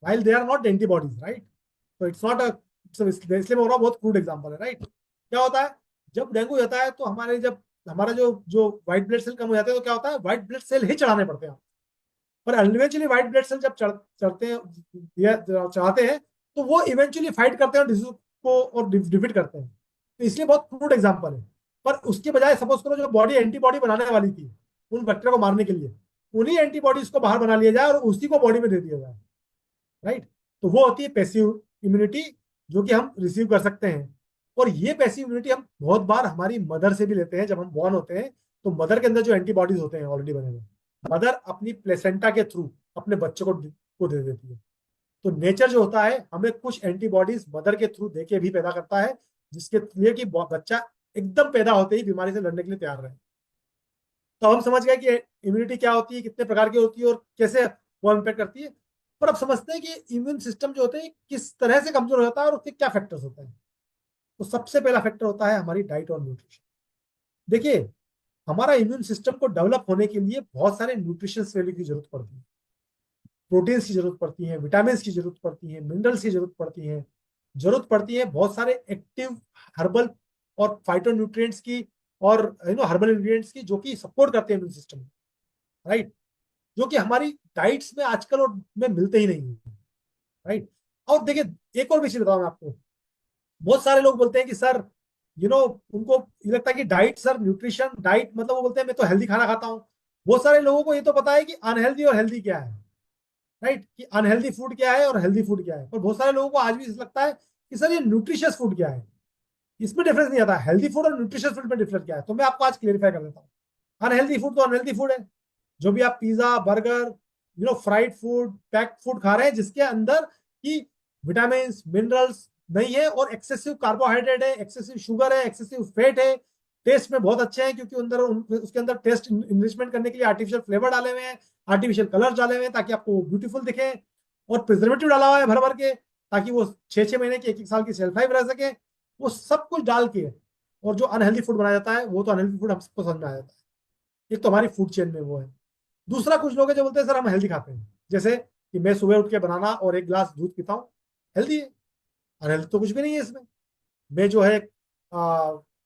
while they are not antibodies, right, तो इट्स नॉट इसलिए मैं बोल रहा हूं, बहुत क्रूड एग्जाम्पल है, राइट। क्या होता है, जब डेंगू होता है तो जब हमारा जो जो व्हाइट ब्लड सेल कम हो जाते हैं तो क्या होता है, व्हाइट ब्लड सेल ही चढ़ाने पड़ते हैं। पर इवेंचुअली व्हाइट ब्लड सेल जब चढ़ते हैं या चढ़ाते हैं तो वो इवेंचुअली फाइट करते हैं और डिजीज को और डिफीट करते हैं। तो इसलिए बहुत क्रूड एग्जांपल है। पर उसके बजाय सपोज करो जो बॉडी एंटीबॉडी बनाने वाली थी उन बैक्टीरिया को मारने के लिए, उन्हीं एंटीबॉडीज को बाहर बना लिया जाए और उसी को बॉडी में दे दिया जाए, राइट। तो वो होती है पैसिव इम्यूनिटी, जो कि हम रिसीव कर सकते हैं। और ये पैसिव इम्यूनिटी हम बहुत बार हमारी मदर से भी लेते हैं। जब हम बॉर्न होते हैं तो मदर के अंदर जो एंटीबॉडीज होते हैं ऑलरेडी बने हुए, मदर अपनी प्लेसेंटा के थ्रू अपने बच्चे को दे देती है। तो नेचर जो होता है हमें कुछ एंटीबॉडीज मदर के थ्रू देके भी पैदा करता है, जिसके लिए कि बच्चा एकदम पैदा होते ही बीमारी से लड़ने के लिए तैयार रहे। तो हम समझ गए कि इम्यूनिटी क्या होती है, कितने प्रकार की होती है और कैसे वो इम्पेक्ट करती है। पर अब समझते हैं कि इम्यून सिस्टम जो होते हैं किस तरह से कमजोर होता है और उसके क्या फैक्टर्स होते हैं। तो सबसे पहला फैक्टर होता है हमारी डाइट और न्यूट्रिशन। देखिए, हमारा इम्यून सिस्टम को डेवलप होने के लिए बहुत सारे न्यूट्रिशन वैल्यू की जरूरत पड़ती है, प्रोटीन्स की जरूरत पड़ती है, विटामिन की जरूरत पड़ती है, मिनरल्स की जरूरत पड़ती है बहुत सारे एक्टिव हर्बल और फाइटो न्यूट्रिएंट्स की, और हर्बल इंग्रेडिएंट्स की, जो कि सपोर्ट करते हैं इम्यून सिस्टम, राइट, जो कि हमारी डाइट्स में आजकल और में मिलते ही नहीं है, राइट। और देखिए एक और भी चीज बताऊं मैं आपको, बहुत सारे लोग बोलते हैं कि सर उनको ये लगता है कि डाइट, सर न्यूट्रिशन डाइट मतलब वो बोलते हैं मैं तो हेल्दी खाना खाता हूँ। बहुत सारे लोगों को ये तो पता है कि अनहेल्दी और हेल्दी क्या है, राइट, कि अनहेल्दी फूड क्या है और हेल्दी फूड क्या है। पर बहुत सारे लोगों को आज भी लगता है कि सर ये न्यूट्रिशियस फूड क्या है, इसमें डिफरेंस नहीं आता, हेल्दी फूड और न्यूट्रिशियस फूड में डिफरेंस क्या है। तो मैं आपको आज क्लियरिफाई कर देता हूँ। अनहेल्दी फूड तो अनहेल्दी फूड है, जो भी आप pizza burger fried food packed food खा रहे हैं, जिसके अंदर की विटामिन मिनरल्स नहीं है और एक्सेसिव कार्बोहाइड्रेट है, एक्सेसिव शुगर है, एक्सेसिव फैट है। टेस्ट में बहुत अच्छे हैं क्योंकि उसके अंदर टेस्ट इनरिचमेंट करने के लिए आर्टिफिशियल फ्लेवर डाले हुए हैं, आर्टिफिशियल कलर डाले हुए हैं ताकि आपको ब्यूटीफुल दिखे, और प्रिजर्वेटिव डाला हुआ है भर भर के ताकि वो 6-6 महीने की 1-1 साल की शेल्फ लाइफ रह सके। वो सब कुछ डाल के और जो अनहेल्दी फूड बनाया जाता है वो तो अनहेल्दी फूड हम सबको समझ में आ जाता है। एक तो हमारी फूड चेन में वो है। दूसरा, कुछ लोग हैं जो बोलते हैं सर हम हेल्दी खाते हैं, जैसे कि मैं सुबह उठ के बनाना और 1 गिलास दूध पीता हूँ, हेल्दी है। अनहेल्दी तो कुछ भी नहीं है इसमें। मैं जो है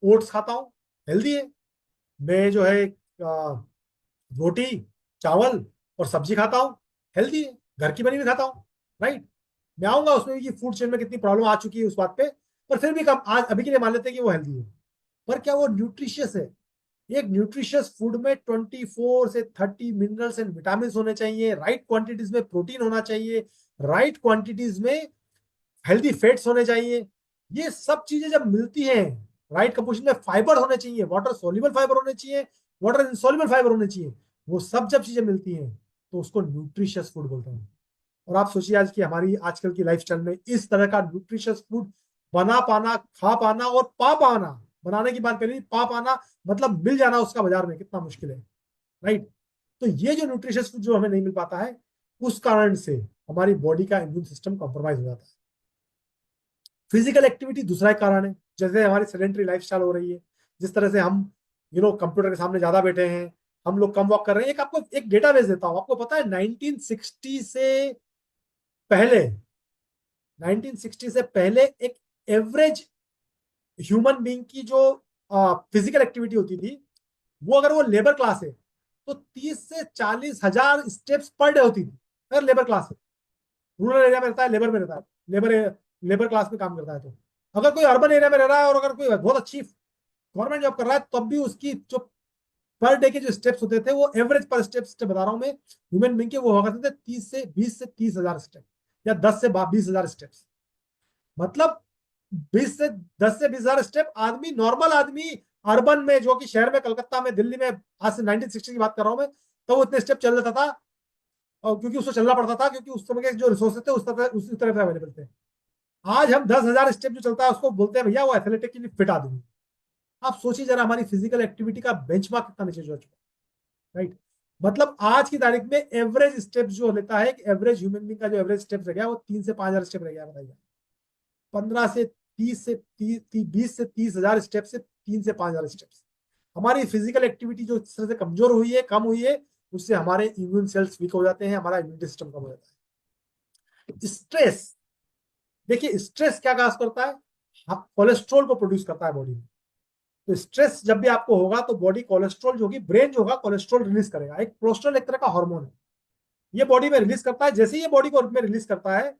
ओट्स खाता हूँ, हेल्दी है। मैं जो है रोटी, चावल और सब्जी खाता हूँ, हेल्दी है, घर की बनी हुई खाता हूँ, राइट। मैं आऊंगा उसमें कि फूड चेन में कितनी प्रॉब्लम आ चुकी है उस बात पे, पर फिर भी कम आज अभी के लिए मान लेते हैं कि वो हेल्दी है। पर क्या वो न्यूट्रिशियस है? एक न्यूट्रिशियस फूड में 24 से 30 मिनरल्स एंड विटामिन होने चाहिए, राइट क्वांटिटीज में प्रोटीन होना चाहिए, राइट क्वांटिटीज में हेल्दी फैट्स होने चाहिए। ये सब चीजें जब मिलती हैं, राइट कंपोजिशन में फाइबर होने चाहिए, वाटर सोल्यूबल फाइबर होने चाहिए, वाटर इनसोल्यूबल फाइबर होने चाहिए, वो सब जब चीजें मिलती हैं तो उसको न्यूट्रिशियस फूड बोलते हैं। और आप सोचिए आज की हमारी आजकल की लाइफस्टाइल में इस तरह का न्यूट्रिशियस फूड बना पाना, खा पाना और पा पाना, बनाने की बात करें, पा पाना मतलब मिल जाना उसका बाजार में कितना मुश्किल है, राइट। तो ये जो न्यूट्रिशियस फूड जो हमें नहीं मिल पाता है, उस कारण से हमारी बॉडी का इम्यून सिस्टम कॉम्प्रोमाइज हो जाता है। फिजिकल एक्टिविटी दूसरा एक कारण है। जैसे हमारी सेडेंटरी लाइफस्टाइल हो रही है, जिस तरह से हम कंप्यूटर के सामने ज्यादा बैठे हैं, हम लोग कम वॉक कर रहे हैं। एक आपको एक डेटाबेस देता हूं, आपको पता है 1960 से पहले, 1960 से पहले एक एवरेज ह्यूमन बीइंग की जो फिजिकल एक्टिविटी होती थी, वो अगर वो लेबर क्लास है तो 30 से 40 हजार स्टेप्स पर डे होती थी। अगर लेबर क्लास है, रूरल एरिया में रहता है, लेबर में रहता है, लेबर लेबर क्लास में काम करता है, तो अगर कोई अर्बन एरिया में रह रहा है और अगर कोई बहुत अच्छी गवर्नमेंट जॉब कर रहा है, तब भी उसकी जो पर डे के जो स्टेप्स होते थे, वो एवरेज पर स्टेप बता रहा हूं मैं, ह्यूमन बीइंग के, वो हुआ करते थे 20 से 30 हजार स्टेप या 10 से 20 हजार स्टेप्स। मतलब 10 से 20 हजार स्टेप आदमी, नॉर्मल आदमी अर्बन में, जो कि शहर में, कलकत्ता में, दिल्ली में, आज से 1960 की बात कर रहा हूं मैं, तो वो इतने स्टेप चल लेता था। और क्योंकि उसको चलना पड़ता था, क्योंकि उस समय के जो रिसोर्सेज थे उसी तरह से अवेलेबल थे। आज हम 10 हजार स्टेप जो चलता है उसको बोलते हैं भैया वो एथलेटिकली फिट आदमी। आप सोचिए जरा हमारी फिजिकल एक्टिविटी का बेंचमार्क कितना नीचे जा चुका है, राइट। मतलब आज की तारीख में एवरेज स्टेप जो लेता है, एवरेज ह्यूमन बीइंग का जो एवरेज स्टेप रह गया वो 3 से 5 हजार स्टेप रह गया, बताइए। 15 से 20 से 30 हजार स्टेप से 3 से 5 हजार स्टेप्स। हमारी फिजिकल एक्टिविटी जो इस तरह से कमजोर हुई है, कम हुई है, उससे हमारे इम्यून सेल्स वीक हो जाते हैं, हमारा इम्यूनिटी सिस्टम कम हो जाता है। स्ट्रेस, देखिए स्ट्रेस क्या काज करता है, कोलेस्ट्रॉल को प्रोड्यूस करता है बॉडी में। तो स्ट्रेस जब भी आपको होगा तो बॉडी कोलेस्ट्रॉल जो होगी, ब्रेन जो होगा कोलेस्ट्रॉल रिलीज करेगा। एक कोलेस्ट्रॉल एक तरह का हार्मोन है, ये बॉडी में रिलीज करता है। जैसे ही ये बॉडी को में रिलीज करता है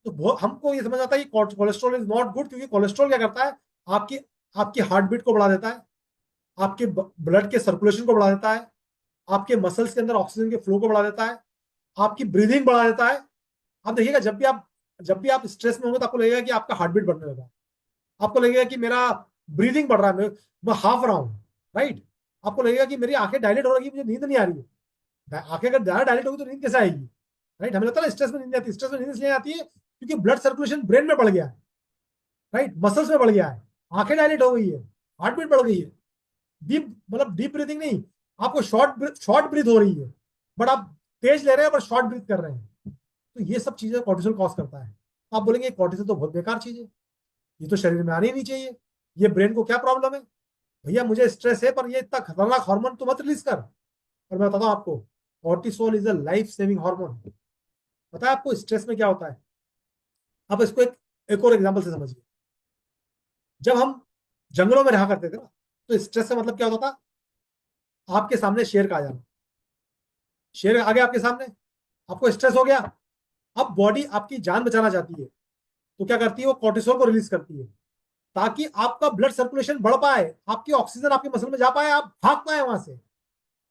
तो हमको ये समझ आता है कि कोलेस्ट्रॉल इज नॉट गुड, क्योंकि कोलेस्ट्रॉल क्या करता है, आपकी आपकी हार्ट बीट को बढ़ा देता है, आपके ब्लड के सर्कुलेशन को बढ़ा देता है, आपके मसल्स के अंदर ऑक्सीजन के फ्लो को बढ़ा देता है, आपकी ब्रीदिंग बढ़ा देता है। आप देखिएगा जब भी आप स्ट्रेस में होंगे तो आपको लगेगा कि आपका हार्ट बीट बढ़ने लगा, आपको लगेगा कि मेरा ब्रीदिंग बढ़ रहा है, मैं हाफ रहा हूँ, राइट। आपको लगेगा कि मेरी आंखें डायलेट हो रही है, मुझे नींद नहीं आ रही है। आंखें अगर ज्यादा डायलेट होगी तो नींद कैसे आएगी, राइट। हमें लगता है स्ट्रेस में नींद आती है, स्ट्रेस में नींद इसलिए आती है क्योंकि ब्लड सर्कुलेशन ब्रेन में बढ़ गया है, राइट, मसल्स में बढ़ गया है, आंखें डायलेट हो गई है, हार्ट बीट बढ़ गई है। डीप मतलब डीप ब्रीथिंग नहीं, आपको शॉर्ट ब्रीथ हो रही है, बट आप तेज ले रहे हैं पर शॉर्ट ब्रीथ कर रहे हैं। तो ये सब चीजें कॉर्टिसोल कॉज करता है। आप बोलेंगे कॉर्टिसोल तो बहुत बेकार चीज है, ये तो शरीर में आनी ही नहीं चाहिए, ये ब्रेन को क्या प्रॉब्लम है। भैया मुझे स्ट्रेस है, पर ये इतना खतरनाक हार्मोन तो मत रिलीज कर। और मैं बताता हूँ आपको, cortisol is a life saving hormone. पता है आपको स्ट्रेस में क्या होता है? आप इसको एक और एग्जांपल से समझिए। जब हम जंगलों में रहा करते थे ना, तो स्ट्रेस का मतलब क्या होता था, आपके सामने शेर का आ जाना, शेर आ गया आपके सामने, आपको स्ट्रेस हो गया। अब बॉडी आपकी जान बचाना चाहती है, तो क्या करती है, वो कॉर्टिसोल को रिलीज करती है, ताकि आपका ब्लड सर्कुलेशन बढ़ पाए, आपकी ऑक्सीजन आपके मसल में जा पाए, आप भाग पाए वहां से,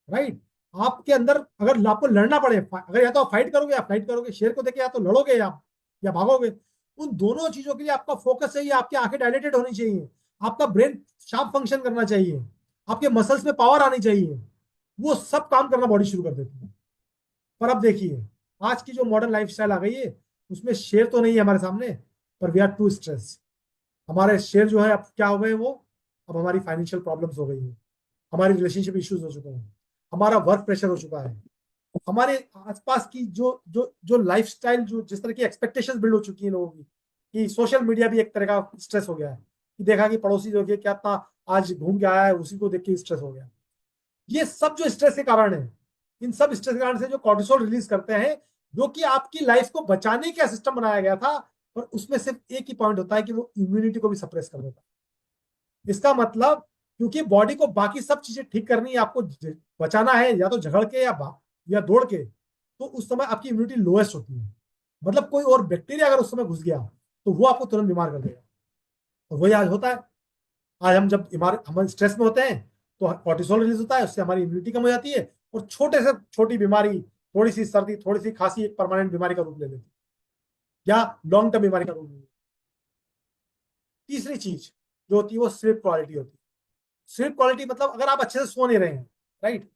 राइट। आपके अंदर अगर आपको लड़ना पड़े, अगर या तो आप फाइट करोगे या फाइट करोगे, शेर को देखे या तो लड़ोगे या भागोगे, उन दोनों चीजों के लिए आपका फोकस चाहिए, आपकी आंखें डायलेटेड होनी चाहिए, आपका ब्रेन शार्प फंक्शन करना चाहिए, आपके मसल्स में पावर आनी चाहिए, वो सब काम करना बॉडी शुरू कर देती है। पर अब देखिए आज की जो मॉडर्न लाइफस्टाइल आ गई है, उसमें शेर तो नहीं है हमारे सामने, पर वी आर टू स्ट्रेस। हमारे शेर जो है अब क्या हो गए वो, अब हमारी फाइनेंशियल प्रॉब्लम्स हो गई है, हमारी रिलेशनशिप इश्यूज हो चुके हैं, हमारा वर्क प्रेशर हो चुका है, हमारे आसपास की जो जो जो लाइफस्टाइल, जो जिस तरह की एक्सपेक्टेशंस बिल्ड हो चुकी है लोगों की, कि सोशल मीडिया भी एक तरह का स्ट्रेस हो गया है, कि देखा कि पड़ोसी जो कि क्या था, आज घूम के आया है, उसी को देख के स्ट्रेस हो गया। ये सब जो स्ट्रेस के कारण है, इन सब स्ट्रेस के कारण से जो कॉर्टिसोल रिलीज करते हैं, जो कि आपकी लाइफ को बचाने का सिस्टम बनाया गया था, और उसमें सिर्फ एक ही पॉइंट होता है कि वो इम्यूनिटी को भी सप्रेस कर देता है। इसका मतलब क्योंकि बॉडी को बाकी सब चीजें ठीक करनी है, आपको बचाना है या तो झगड़ के या दौड़ के, तो उस समय आपकी इम्यूनिटी लोएस्ट होती है। मतलब कोई और बैक्टीरिया अगर उस समय घुस गया तो वो आपको तुरंत बीमार कर देगा। और वही आज होता है। आज हम स्ट्रेस में होते हैं तो कॉर्टिसोल रिलीज होता है, उससे हमारी इम्यूनिटी कम हो जाती है, और छोटे से छोटी बीमारी, थोड़ी सी सर्दी, थोड़ी सी खांसी, एक परमानेंट बीमारी का रूप ले लेती है, या लॉन्ग टर्म बीमारी का रूप ले लेती है। तीसरी चीज जो होती है वो स्लीप क्वालिटी होती है। स्लीप क्वालिटी मतलब अगर आप अच्छे से सो नहीं रहे हैं, राइट,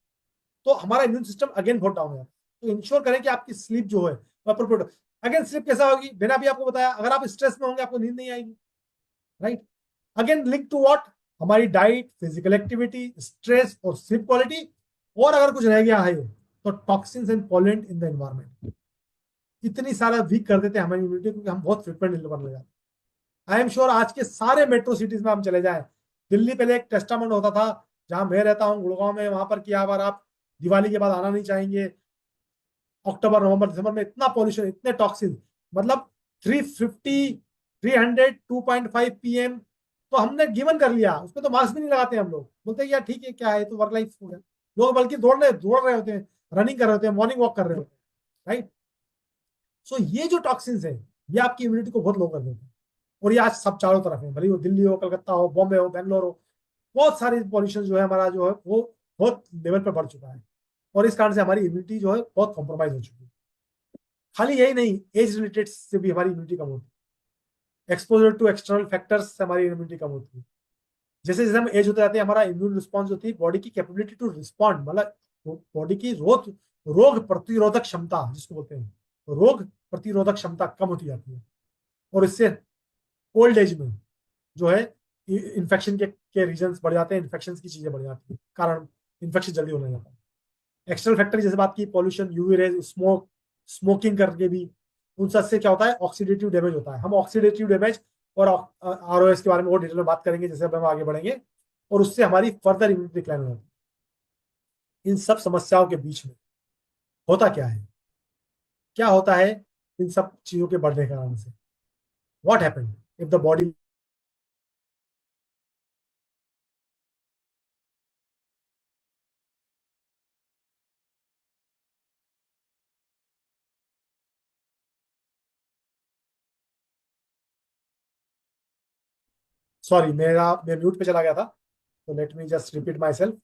तो हमारा इम्यून सिस्टम अगेन बहुत डाउन है। तो इंश्योर करें कि आपकी स्लीप जो है प्रॉपर। अगेन स्लीप कैसा होगी, मैंने अभी आपको बताया, अगर आप स्ट्रेस में होंगे आपको नींद नहीं आएगी, right. Again link to what, हमारी डाइट, फिजिकल एक्टिविटी, स्ट्रेस और स्लीप क्वालिटी। और अगर कुछ रह गया है तो toxins and pollutant in the environment, इतनी सारा वीक कर देते हैं हमारी इम्यूनिटी, क्योंकि हम बहुत फ्रिक्वेंट इल बनने जाते हैं। आई एम श्योर आज के सारे मेट्रो सिटीज में हम चले जाएं, दिल्ली पहले एक टेस्टामेंट होता था, जहां मैं रहता हूँ गुड़गांव में, वहां पर क्या बार आप दिवाली के बाद आना नहीं चाहेंगे। अक्टूबर, नवंबर, दिसंबर में इतना पॉल्यूशन, इतने टॉक्सिन, मतलब 350, 300, 2.5 पीएम, तो हमने गिवन कर लिया। उसमें तो मास्क भी नहीं लगाते हम लोग, बोलते हैं यार ठीक है, क्या है, तो वर्क लाइफ हो गया। लोग बल्कि दौड़ रहे होते हैं, रनिंग कर रहे होते हैं, मॉर्निंग वॉक कर रहे होते हैं, राइट। सो ये जो टॉक्सिन्स है ये आपकी इम्यूनिटी को बहुत लो कर देते हैं। और ये आज सब चारों तरफ है, भले वो दिल्ली हो, कलकत्ता हो, बॉम्बे हो, बैंगलोर हो, बहुत सारी पॉल्यूशन जो है हमारा जो है वो बहुत लेवल पर बढ़ चुका है। और इस कारण से हमारी इम्यूनिटी जो है बहुत कॉम्प्रोमाइज हो चुकी है। खाली यही नहीं, एज रिलेटेड से भी हमारी इम्यूनिटी कम होती है, एक्सपोजर टू एक्सटर्नल फैक्टर्स से हमारी इम्यूनिटी कम होती है। जैसे जैसे हम एज होते जाते हैं, हमारा इम्यून रिस्पॉन्स होती है, बॉडी की कैपेबिलिटी टू रिस्पॉन्ड, मतलब बॉडी की रोग प्रतिरोधक क्षमता जिसको बोलते हैं, रोग प्रतिरोधक क्षमता कम होती जाती है। और इससे ओल्ड एज में जो है इन्फेक्शन के रीजन बढ़ जाते हैं, इन्फेक्शन की चीजें बढ़ जाती है, कारण इन्फेक्शन जल्दी होने लगता है। एक्सटर्नल फैक्टर जैसे बात की, पॉल्यूशन, यूवी रेज, स्मोकिंग करके भी, उन सबसे क्या होता है, ऑक्सीडेटिव डैमेज होता है। हम ऑक्सीडेटिव डैमेज और आरओएस के बारे में और डिटेल में बात करेंगे जैसे अब हम आगे बढ़ेंगे। और उससे हमारी फर्दर इम्यूनिटी डिक्लाइन हो जाती है। इन सब समस्याओं के बीच में होता क्या है, क्या होता है इन सब चीजों के बढ़ने के कारण से, what happened if the body. Sorry, मैं म्यूट पे चला गया था, तो let me just repeat my self.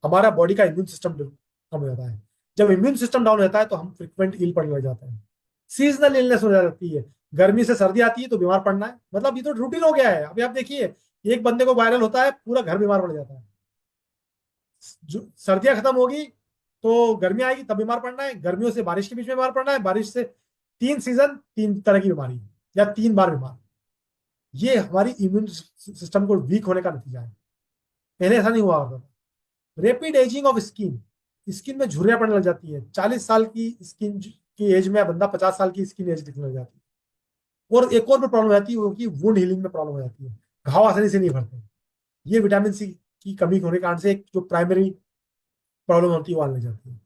हमारा बॉडी का इम्यून सिस्टम कम हो जाता है। जब इम्यून सिस्टम डाउन रहता है तो हम फ्रिक्वेंट इल पड़ने लग जाते हैं, सीजनल इलनेस हो जाती है। गर्मी से सर्दी आती है तो बीमार पड़ना है, मतलब ये तो रूटीन हो गया है। अभी आप देखिए, एक बंदे को वायरल होता है, पूरा घर बीमार पड़ जाता है। जो सर्दियां खत्म होगी तो गर्मी आएगी, तब बीमार पड़ना है। गर्मियों से बारिश के बीच में बीमार पड़ना है, बारिश से 3 सीजन, 3 तरह की बीमारी, या 3 बार बीमार। ये हमारी इम्यून सिस्टम को वीक होने का नतीजा है। पहले ऐसा नहीं हुआ करता था। Rapid ageing of skin, skin में झुर्रियां पड़ने लग जाती है। 40 साल की स्किन की एज में बंदा 50 साल की स्किन एज दिखने लग जाती है। और एक और भी प्रॉब्लम हो जाती है, वो कि वुंड हीलिंग में प्रॉब्लम हो जाती है, घाव आसानी से नहीं भरते। ये विटामिन सी की कमी होने के कारण से एक जो प्राइमरी प्रॉब्लम होती है वो आने लग जाती है।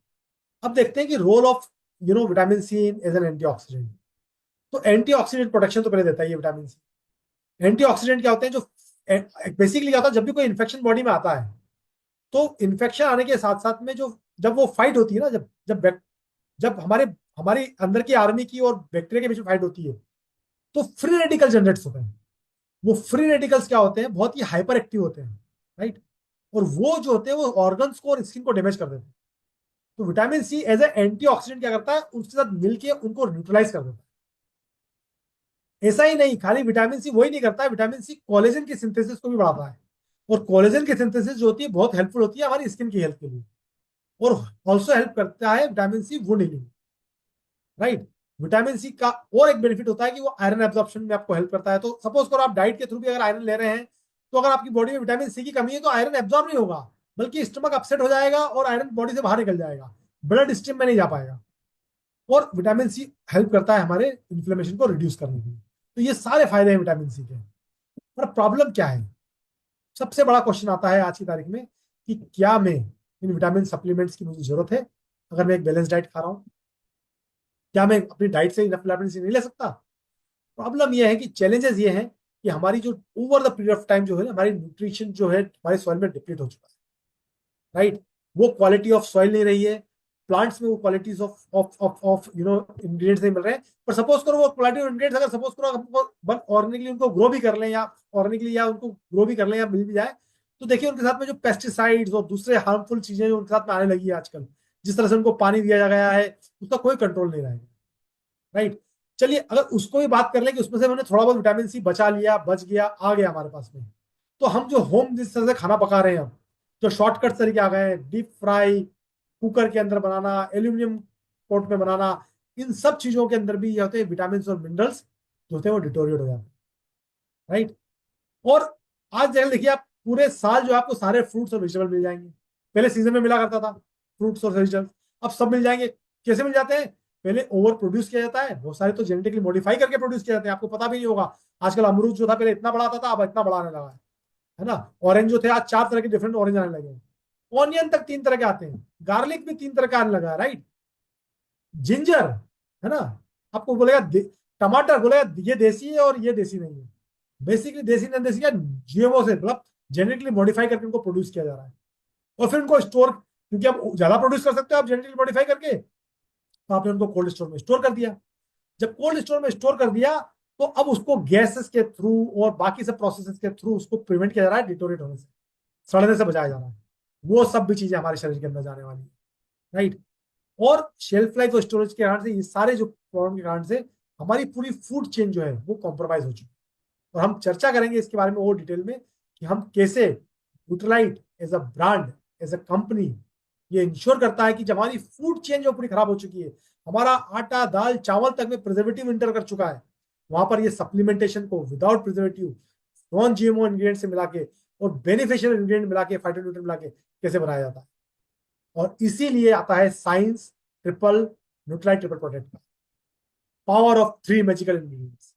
अब देखते हैं कि role of vitamin C as an antioxidant. तो एंटीऑक्सीडेंट प्रोटेक्शन तो पहले देता है ये विटामिन सी। एंटीऑक्सीडेंट क्या होते हैं, जो बेसिकली क्या होता है, जब भी कोई इन्फेक्शन बॉडी में आता है, तो इन्फेक्शन आने के साथ साथ में जो जब वो फाइट होती है ना, जब जब जब हमारे हमारी अंदर की आर्मी की और बैक्टीरिया के बीच में फाइट होती है, तो फ्री रेडिकल जनरेट होते हैं। वो फ्री रेडिकल्स क्या होते हैं, बहुत ही हाइपर एक्टिव होते हैं, राइट। और वो जो होते हैं वो ऑर्गन्स को और स्किन को डैमेज कर देते हैं। तो vitamin C as a antioxidant क्या करता है, उसके साथ मिलके उनको न्यूट्रलाइज कर देता है। ऐसा ही नहीं, खाली विटामिन सी वही नहीं करता है, विटामिन सी कोलेजन की सिंथेसिस को भी बढ़ाता है। और कोलेजन की सिंथेसिस जो होती है बहुत हेल्पफुल होती है हमारी स्किन की हेल्थ के लिए। और ऑल्सो हेल्प करता है vitamin C wound healing, right. Vitamin C का और एक बेनिफिट होता है कि वो आयरन एब्जॉर्प्शन में आपको हेल्प करता है। तो सपोज करो आप डाइट के थ्रू भी अगर आयरन ले रहे हैं, तो अगर आपकी बॉडी में विटामिन सी की कमी है तो आयरन एब्जॉर्ब नहीं होगा, बल्कि स्टमक अपसेट हो जाएगा और आयरन बॉडी से बाहर निकल जाएगा, ब्लड स्ट्रीम में नहीं जा पाएगा। और विटामिन सी हेल्प करता है हमारे इन्फ्लेमेशन को रिड्यूस करने के लिए। तो ये सारे फायदे हैं विटामिन सी के। पर प्रॉब्लम क्या है, सबसे बड़ा क्वेश्चन आता है आज की तारीख में कि क्या मैं इन विटामिन सप्लीमेंट्स की मुझे जरूरत है, अगर मैं एक बैलेंस डाइट खा रहा हूँ, क्या मैं अपनी डाइट से इनफ विटामिन सी नहीं ले सकता। प्रॉब्लम यह है कि चैलेंजेस ये हैं कि हमारी जो over the period of time जो है हमारी न्यूट्रिशन जो है हमारे सॉइल में डिप्लीट हो चुका है, राइट। वो क्वालिटी ऑफ सॉइल नहीं रही है, प्लांट्स में वो qualities of of of of ingredients नहीं मिल रहे हैं। पर सपोज करो वो क्वालिटी ऑफ इंग्रेडिएंट्स अगर सपोज करो हमको ऑर्गेनिकली उनको ग्रो भी कर लें या ऑर्गेनिकली या उनको ग्रो भी कर लें या मिल भी जाए, तो देखिए उनके साथ में जो पेस्टिसाइड्स और दूसरे हार्मफुल चीजें जो उनके साथ में आने लगी है आजकल, जिस तरह से उनको पानी दिया गया है उसका कोई कंट्रोल नहीं रहेगा, राइट। चलिए अगर उसको भी बात कर लें कि उसमें से हमने थोड़ा बहुत विटामिन सी बचा लिया, बच गया, आ गया हमारे पास में, तो हम जो होम जिस तरह से खाना पका रहे हैं, हम जो शॉर्टकट तरीके आ गए हैं, डीप फ्राई, कुकर के अंदर बनाना, एल्यूमिनियम पोर्ट में बनाना, इन सब चीजों के अंदर भी ये होते हैं विटामिन और मिनरल्स जो होते हैं वो डिटोरिएट हो जाते हैं, राइट। और आज देखिए आप पूरे साल जो आपको सारे फ्रूट्स और वेजिटेबल मिल जाएंगे। पहले सीजन में मिला करता था फ्रूट्स और वेजिटेबल, अब सब मिल जाएंगे। कैसे मिल जाते हैं? पहले ओवर प्रोड्यूस किया जाता है, बहुत सारे तो जेनेटिकली मॉडिफाई करके प्रोड्यूस किए जाते हैं, आपको पता भी नहीं होगा। आजकल अमरूद जो था पहले इतना बड़ा आता था, अब इतना बड़ा आने लगा है ना। ऑरेंज जो थे आज 4 तरह के डिफरेंट ऑरेंज आने लगे हैं। ऑनियन तक 3 तरह के आते हैं, गार्लिक भी 3 तरह का आने लगा है, राइट। जिंजर, है ना, आपको बोलेगा टमाटर, बोलेगा ये देसी है और ये देसी नहीं है। बेसिकली देसी नॉन देसी का जीएमओ से मतलब जेनेटिकली मॉडिफाई करके उनको प्रोड्यूस किया जा रहा है। और फिर उनको स्टोर, क्योंकि आप ज्यादा प्रोड्यूस कर सकते हो आप जेनेटिकली मॉडिफाई करके, तो आपने उनको कोल्ड स्टोर में स्टोर कर दिया। जब कोल्ड स्टोर में स्टोर कर दिया तो अब उसको गैसेस के थ्रू और बाकी सब प्रोसेसेस के थ्रू उसको प्रिवेंट किया जा रहा है डिटोरेट होने से, सड़ने से बचाया जा रहा है। वो सब भी चीजें हमारे शरीर के अंदर जाने वाली है, राइट। और शेल्फ लाइफ और स्टोरेज के कारण से ये सारे जो प्रॉब्लम के कारण से हमारी पूरी फूड चेन जो है वो कॉम्प्रोमाइज हो चुकी है। और हम चर्चा करेंगे इसके बारे में और डिटेल में कि हम कैसे Nutrilite as a brand, as a company, ये इंश्योर करता है कि जब हमारी फूड चेन जो पूरी खराब हो चुकी है, हमारा आटा दाल चावल तक में प्रिजर्वेटिव इंटर कर चुका है, वहां पर ये सप्लीमेंटेशन को without preservative non GMO ingredient से मिला के और बेनिफिशियल इंग्रेडिएंट मिला के, फाइटोन्यूट्रिएंट मिला के कैसे बनाया जाता है। और इसीलिए आता है science triple Nutrilite triple protect का power of 3 magical ingredients.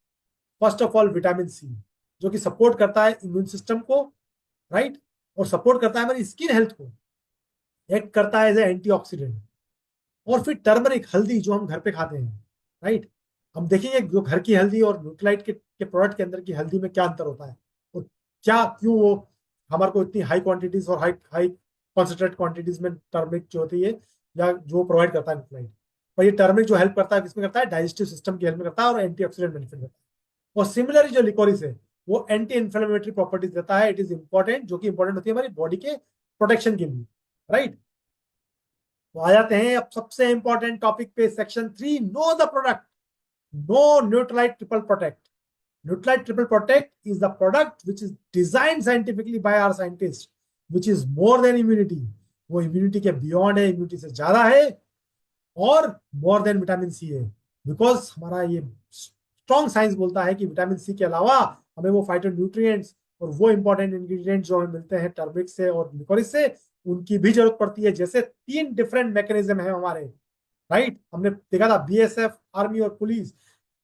First of all vitamin C, जो कि सपोर्ट करता है इम्यून सिस्टम को, राइट, और सपोर्ट करता है हमारी स्किन हेल्थ को, एक्ट करता है एज ए एंटीऑक्सीडेंट। और फिर टर्मरिक, हल्दी जो हम घर पे खाते हैं, राइट। हम देखेंगे जो घर की हल्दी और न्यूट्रीलाइट के प्रोडक्ट के अंदर की हल्दी में क्या अंतर होता है और क्या क्यों वो हमारे को इतनी हाई क्वांटिटीज और हाई हाई कॉन्सेंट्रेट क्वांटिटीज में टर्मरिक जो होती है या जो प्रोवाइड करता है न्यूट्रीलाइट। और ये टर्मरिक जो हेल्प करता है किसमें करता है? डाइजेस्टिव सिस्टम की हेल्प में करता है और एंटीऑक्सीडेंट बेनिफिट देता है। और सिमिलरली जो लिकोरिस है वो एंटी इन्फ्लेमेटरी प्रॉपर्टीज देता है। इट इज इंपॉर्टेंट, जो कि इंपॉर्टेंट होती है हमारी बॉडी के प्रोटेक्शन के लिए, राइट। तो आ जाते हैं अब सबसे इंपॉर्टेंट टॉपिक पे, section 3, know the product. Know Nutrilite triple protect. Nutrilite triple protect is the product which is design scientifically by our scientist, which is more than immunity. वो इम्यूनिटी के बियॉन्ड है, इम्यूनिटी से ज्यादा है, और मोर देन विटामिन सी है। बिकॉज हमारा ये स्ट्रॉन्ग साइंस बोलता है कि विटामिन सी के अलावा हमें वो फाइटोन्यूट्रिएंट्स और वो इंपॉर्टेंट इंग्रेडिएंट्स जो हमें मिलते हैं टर्मरिक से और लिकोरिस से, उनकी भी जरूरत पड़ती है। जैसे 3 डिफरेंट मैकेनिज्म है हमारे, राइट। हमने देखा था बीएसएफ, आर्मी और police,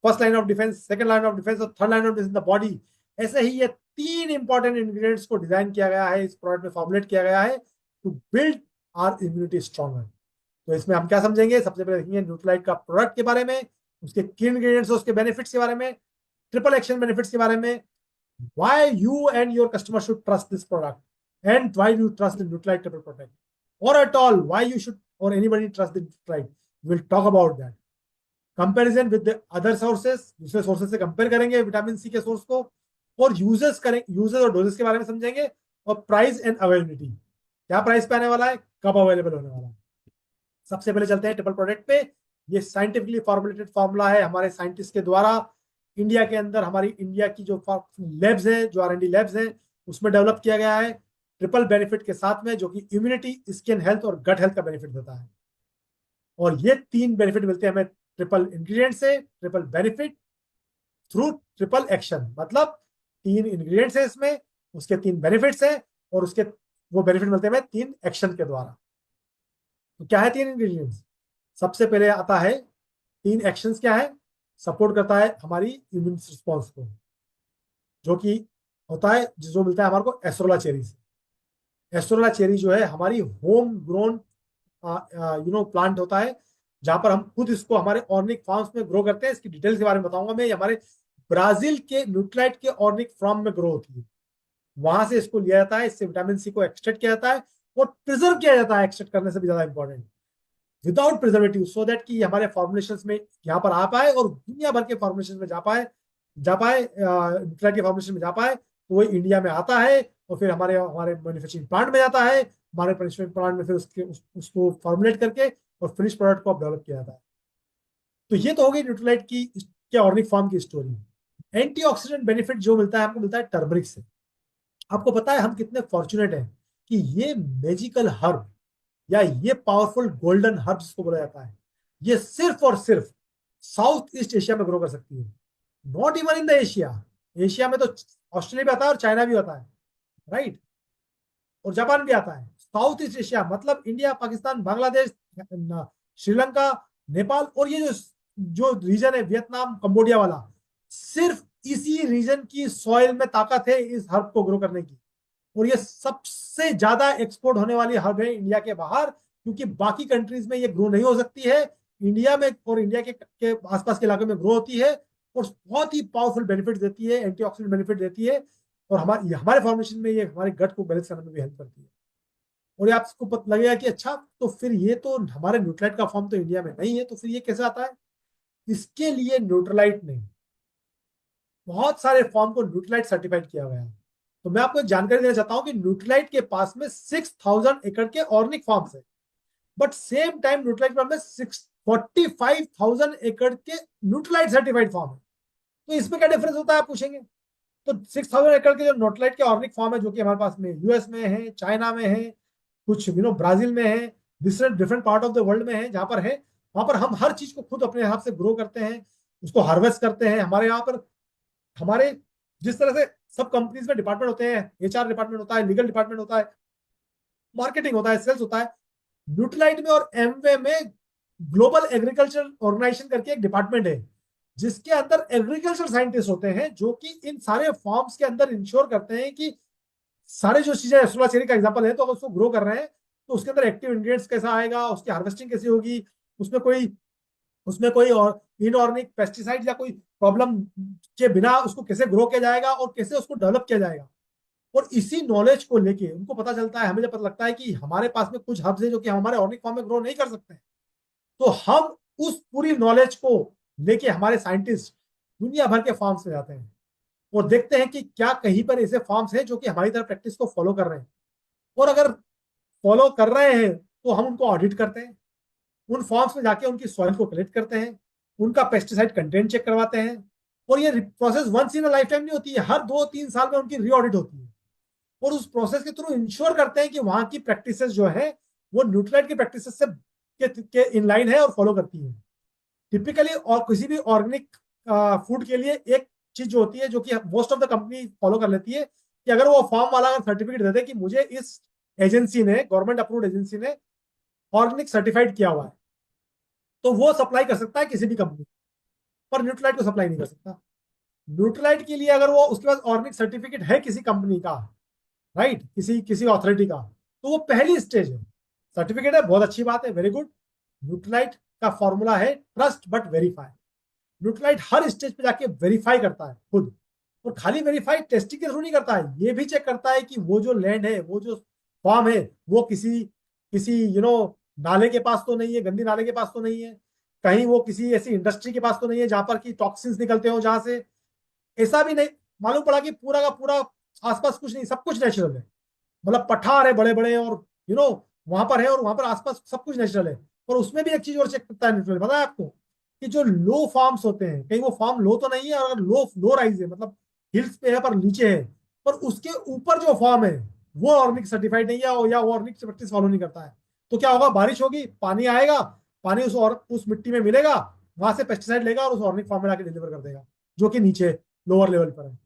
first line of defence, second line of defence और third line of defence in the body. ऐसे ही ये 3 इंपॉर्टेंट इंग्रेडिएंट्स को डिजाइन किया गया है, इस प्रोडक्ट में फॉर्मुलेट किया गया है to build our immunity stronger. तो इसमें हम क्या समझेंगे? सबसे पहले देखेंगे न्यूट्रीलाइट का प्रोडक्ट के बारे में, उसके की इंग्रेडिएंट्स, उसके बेनिफिट्स के बारे में, ट्रिपल एक्शन बेनिफिट्स के बारे में, why you and your customer should trust this product and why you trust the Nutralite Triple Protect, or at all why you should or anybody trust the Nutralite. We will talk about that. Comparison with the other sources, दूसरे सोर्सेज से कंपेयर करेंगे विटामिन सी के सोर्स को, और यूजेस करेंगे, यूजेस और डोजेस के बारे में समझेंगे, और प्राइस एंड अवेलेबिलिटी, क्या प्राइस पे आने वाला है, कब अवेलेबल होने वाला है। सबसे पहले चलते हैं ट्रिपल प्रोडक्ट पे। ये साइंटिफिकली फॉर्मुलेटेड फॉर्मूला है हमारे साइंटिस्ट के द्वारा, इंडिया के अंदर हमारी इंडिया की जो लैब्स हैं, जो R&D लैब्स हैं, उसमें डेवलप किया गया है ट्रिपल बेनिफिट के साथ में, जो कि इम्यूनिटी, स्किन हेल्थ और गट हेल्थ का बेनिफिट देता है। और ये 3 बेनिफिट मिलते हैं हमें ट्रिपल इंग्रेडिएंट से, triple benefit through triple action. मतलब 3 इंग्रेडिएंट्स है इसमें, उसके 3 बेनिफिट्स है, और उसके वो बेनिफिट मिलते हैं हमें 3 एक्शन के द्वारा। तो क्या है 3 इंग्रेडिएंट्स? सबसे पहले आता है 3 एक्शंस क्या है? सपोर्ट करता है हमारी इम्यून रिस्पॉन्स को, जो कि होता है, जो मिलता है हमारे को एस्ट्रोला चेरी से। एस्ट्रोला चेरी जो है हमारी होम ग्रोन प्लांट होता है, जहां पर हम खुद इसको हमारे ऑर्गेनिक फार्म्स में ग्रो करते हैं। इसकी डिटेल्स के बारे में बताऊंगा मैं। हमारे ब्राजील के न्यूट्राइट के ऑर्गेनिक फॉर्म में ग्रो होती है, वहां से इसको लिया जाता है, इससे विटामिन सी को एक्सट्रैक्ट किया जाता है और प्रिजर्व किया जाता है, एक्सट्रैक्ट करने से भी ज्यादा important, without preservative, so that कि हमारे फॉर्मुलेशन में यहाँ पर आ पाए और दुनिया भर के फॉर्मुलेशन में जा पाए न्यूट्राइट के फॉर्मुलेशन में जा पाए, तो वो इंडिया में आता है और फिर हमारे हमारे मैन्युफैक्चरिंग प्लांट में जाता है, हमारे मैन्युफैक्चरिंग प्लांट में फिर उसको फॉर्मुलेट करके और फिनिश प्रोडक्ट को डेवलप किया जाता है। तो ये तो हो गई न्यूट्रालाइट की के ऑर्गेनिक फॉर्म की स्टोरी। एंटीऑक्सीडेंट बेनिफिट जो मिलता है, हमको मिलता है टर्मरिक से। आपको पता है हम कितने फॉर्चुनेट हैं कि ये मैजिकल हर्ब या ये पावरफुल गोल्डन हर्ब जिसको बोला जाता है, ये सिर्फ और सिर्फ साउथ ईस्ट एशिया में ग्रो कर सकती है, not even in the Asia. Asia में तो ऑस्ट्रेलिया भी आता है और चाइना भी आता है, राइट, और जापान भी आता है। साउथ ईस्ट एशिया मतलब इंडिया, पाकिस्तान, बांग्लादेश, श्रीलंका, नेपाल और ये जो जो रीजन है वियतनाम, कंबोडिया वाला, सिर्फ इसी रीजन की सॉइल में ताकत है इस हर्ब को ग्रो करने की। और ये सबसे ज्यादा एक्सपोर्ट होने वाली हर्ब है इंडिया के बाहर, क्योंकि बाकी कंट्रीज में ये ग्रो नहीं हो सकती है, इंडिया में और इंडिया के आसपास के इलाके में ग्रो होती है और बहुत ही पावरफुल बेनिफिट देती है, एंटीऑक्सीडेंट बेनिफिट देती है, और हमारे फॉर्मेशन में ये हमारे गट को बैलेंस करने में भी हेल्प करती है। और ये आपको पता लगेगा कि अच्छा, तो फिर ये तो हमारे न्यूट्राइट का फॉर्म तो इंडिया में नहीं है, तो फिर ये कैसे आता है? इसके लिए न्यूट्रलाइट ने बहुत सारे फॉर्म को न्यूट्रलाइट सर्टिफाइड किया गया है। तो मैं आपको एक जानकारी देना चाहता हूं कि न्यूट्रलाइट के पास में 6000 एकड़ के ऑर्गेनिक फार्म्स है, बट सेम टाइम न्यूट्रलाइट में 45,000 एकड़ के न्यूट्रलाइट सर्टिफाइड फार्म है। तो इसमें क्या डिफरेंस होता है आप पूछेंगे? तो 6000 एकड़ के जो न्यूट्रलाइट के ऑर्गेनिक फार्म है, जो कि हमारे पास में यूएस में है, चाइना में है, कुछ ब्राजील में है, different different part of the world में है, जहां पर है, वहां पर हम हर चीज को खुद अपने हाथ से ग्रो करते हैं, उसको हार्वेस्ट करते हैं। हमारे यहाँ पर हमारे जिस तरह से सब कंपनीज में डिपार्टमेंट होते हैं, एचआर डिपार्टमेंट होता है, लीगल डिपार्टमेंट होता है, मार्केटिंग होता है, सेल्स होता है, न्यूट्रलाइट में और एमवे में ग्लोबल एग्रीकल्चर ऑर्गेनाइजेशन करके एक डिपार्टमेंट है, जिसके अंदर एग्रीकल्चर साइंटिस्ट होते हैं, जो कि इन सारे फॉर्म्स के अंदर इंश्योर करते हैं कि सारे जो चीजें, सोलर चेरी का एग्जांपल है, तो अगर उसको ग्रो कर रहे हैं तो उसके अंदर एक्टिव इंग्रेडिएंट्स कैसा आएगा, उसकी हार्वेस्टिंग कैसी होगी, उसमें कोई और इनऑर्गेनिक पेस्टिसाइड या कोई प्रॉब्लम के बिना उसको कैसे ग्रो किया जाएगा और कैसे उसको डेवलप किया जाएगा। और इसी नॉलेज को लेके उनको पता चलता है, हमें जब पता लगता है कि हमारे पास में कुछ हब्स है जो कि हमारे ऑर्गेनिक फॉर्म में ग्रो नहीं कर सकते हैं, तो हम उस पूरी नॉलेज को लेके हमारे साइंटिस्ट दुनिया भर के फार्म्स में जाते हैं और देखते हैं कि क्या कहीं पर ऐसे फार्म्स हैं जो कि हमारी तरह प्रैक्टिस को फॉलो कर रहे हैं, और अगर फॉलो कर रहे हैं तो हम उनको ऑडिट करते हैं, उन फॉर्म्स में जाके उनकी सॉइल को कलेक्ट करते हैं, उनका पेस्टिसाइड कंटेंट चेक करवाते हैं। और ये process once in life time नहीं होती है, हर 2-3 साल में उनकी रीऑडिट होती है, और उस प्रोसेस के थ्रू इंश्योर करते हैं कि वहां की प्रैक्टिसेस जो है वो न्यूट्रलाइट की प्रैक्टिसेस से के इन लाइन है और फॉलो करती है। टिपिकली और किसी भी ऑर्गेनिक फूड के लिए एक चीज जो होती है, जो कि most of the company follow कर लेती है, कि अगर वो फार्म वाला अगर सर्टिफिकेट दे दे कि मुझे इस एजेंसी ने, गवर्नमेंट अप्रूव्ड एजेंसी ने ऑर्गेनिक सर्टिफाइड किया हुआ है, तो वो सप्लाई कर सकता है किसी भी कंपनी, पर न्यूट्रलाइट को सप्लाई नहीं कर सकता। न्यूट्रलाइट के लिए अगर वो उसके पास ऑर्गेनिक सर्टिफिकेट है किसी कंपनी का, राइट, किसी किसी अथॉरिटी का, तो वो पहली स्टेज है। सर्टिफिकेट है, बहुत अच्छी बात है, वेरी गुड। न्यूट्रलाइट का फॉर्मूला है trust but verify. Nutrilite her stage पे जाके वेरीफाई करता है खुद, और खाली वेरीफाई टेस्टिंग के थ्रू नहीं करता है, ये भी चेक करता है कि वो जो लैंड है, वो जो फार्म है, वो किसी किसी नाले के पास तो नहीं है, गंदी नाले के पास तो नहीं है, कहीं वो किसी ऐसी इंडस्ट्री के पास तो नहीं है जहां पर की टॉक्सिन्स निकलते हो, जहां से ऐसा भी नहीं मालूम पड़ा कि पूरा का पूरा आसपास कुछ नहीं, सब कुछ नेचुरल है, मतलब पठार है बड़े बड़े, और वहां पर है, और वहां पर आसपास सब कुछ नेचुरल है। और उसमें भी एक चीज और चेक करता है न्यूट्रल, पता है आपको, कि जो लो फार्म्स होते हैं, कहीं वो फार्म लो तो नहीं है, और लो लो राइज है, मतलब हिल्स पे है पर नीचे है, पर उसके ऊपर जो फार्म है वो ऑर्गेनिक सर्टिफाइड नहीं है, या वो ऑर्गेनिक प्रैक्टिस फॉलो नहीं करता है, तो क्या होगा? बारिश होगी, पानी आएगा, पानी उस मिट्टी में मिलेगा, वहां से पेस्टिसाइड लेगा और उस ऑर्गेनिक फार्म में लाके डिलीवर कर देगा, जो कि नीचे लोअर लेवल पर है।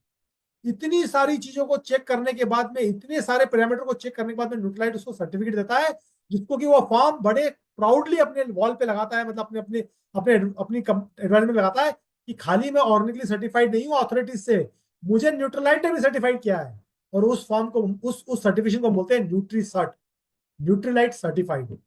इतनी सारी चीजों को चेक करने के बाद में, इतने सारे पैरामीटर को चेक करने के बाद में न्यूट्रलाइट उसको सर्टिफिकेट देता है, जिसको कि वो फार्म बड़े प्राउडली अपने वॉल पे लगाता है, मतलब अपने अपने अपने अपनी एडवर्टाइजमेंट में लगाता है कि खाली मैं ऑर्गेनिकली सर्टिफाइड नहीं हूँ अथॉरिटीज से, मुझे न्यूट्रलाइट ने भी सर्टिफाइड किया है। और उस फॉर्म को, उस सर्टिफिकेशन को बोलते हैं nutri cert, Nutrilite certified,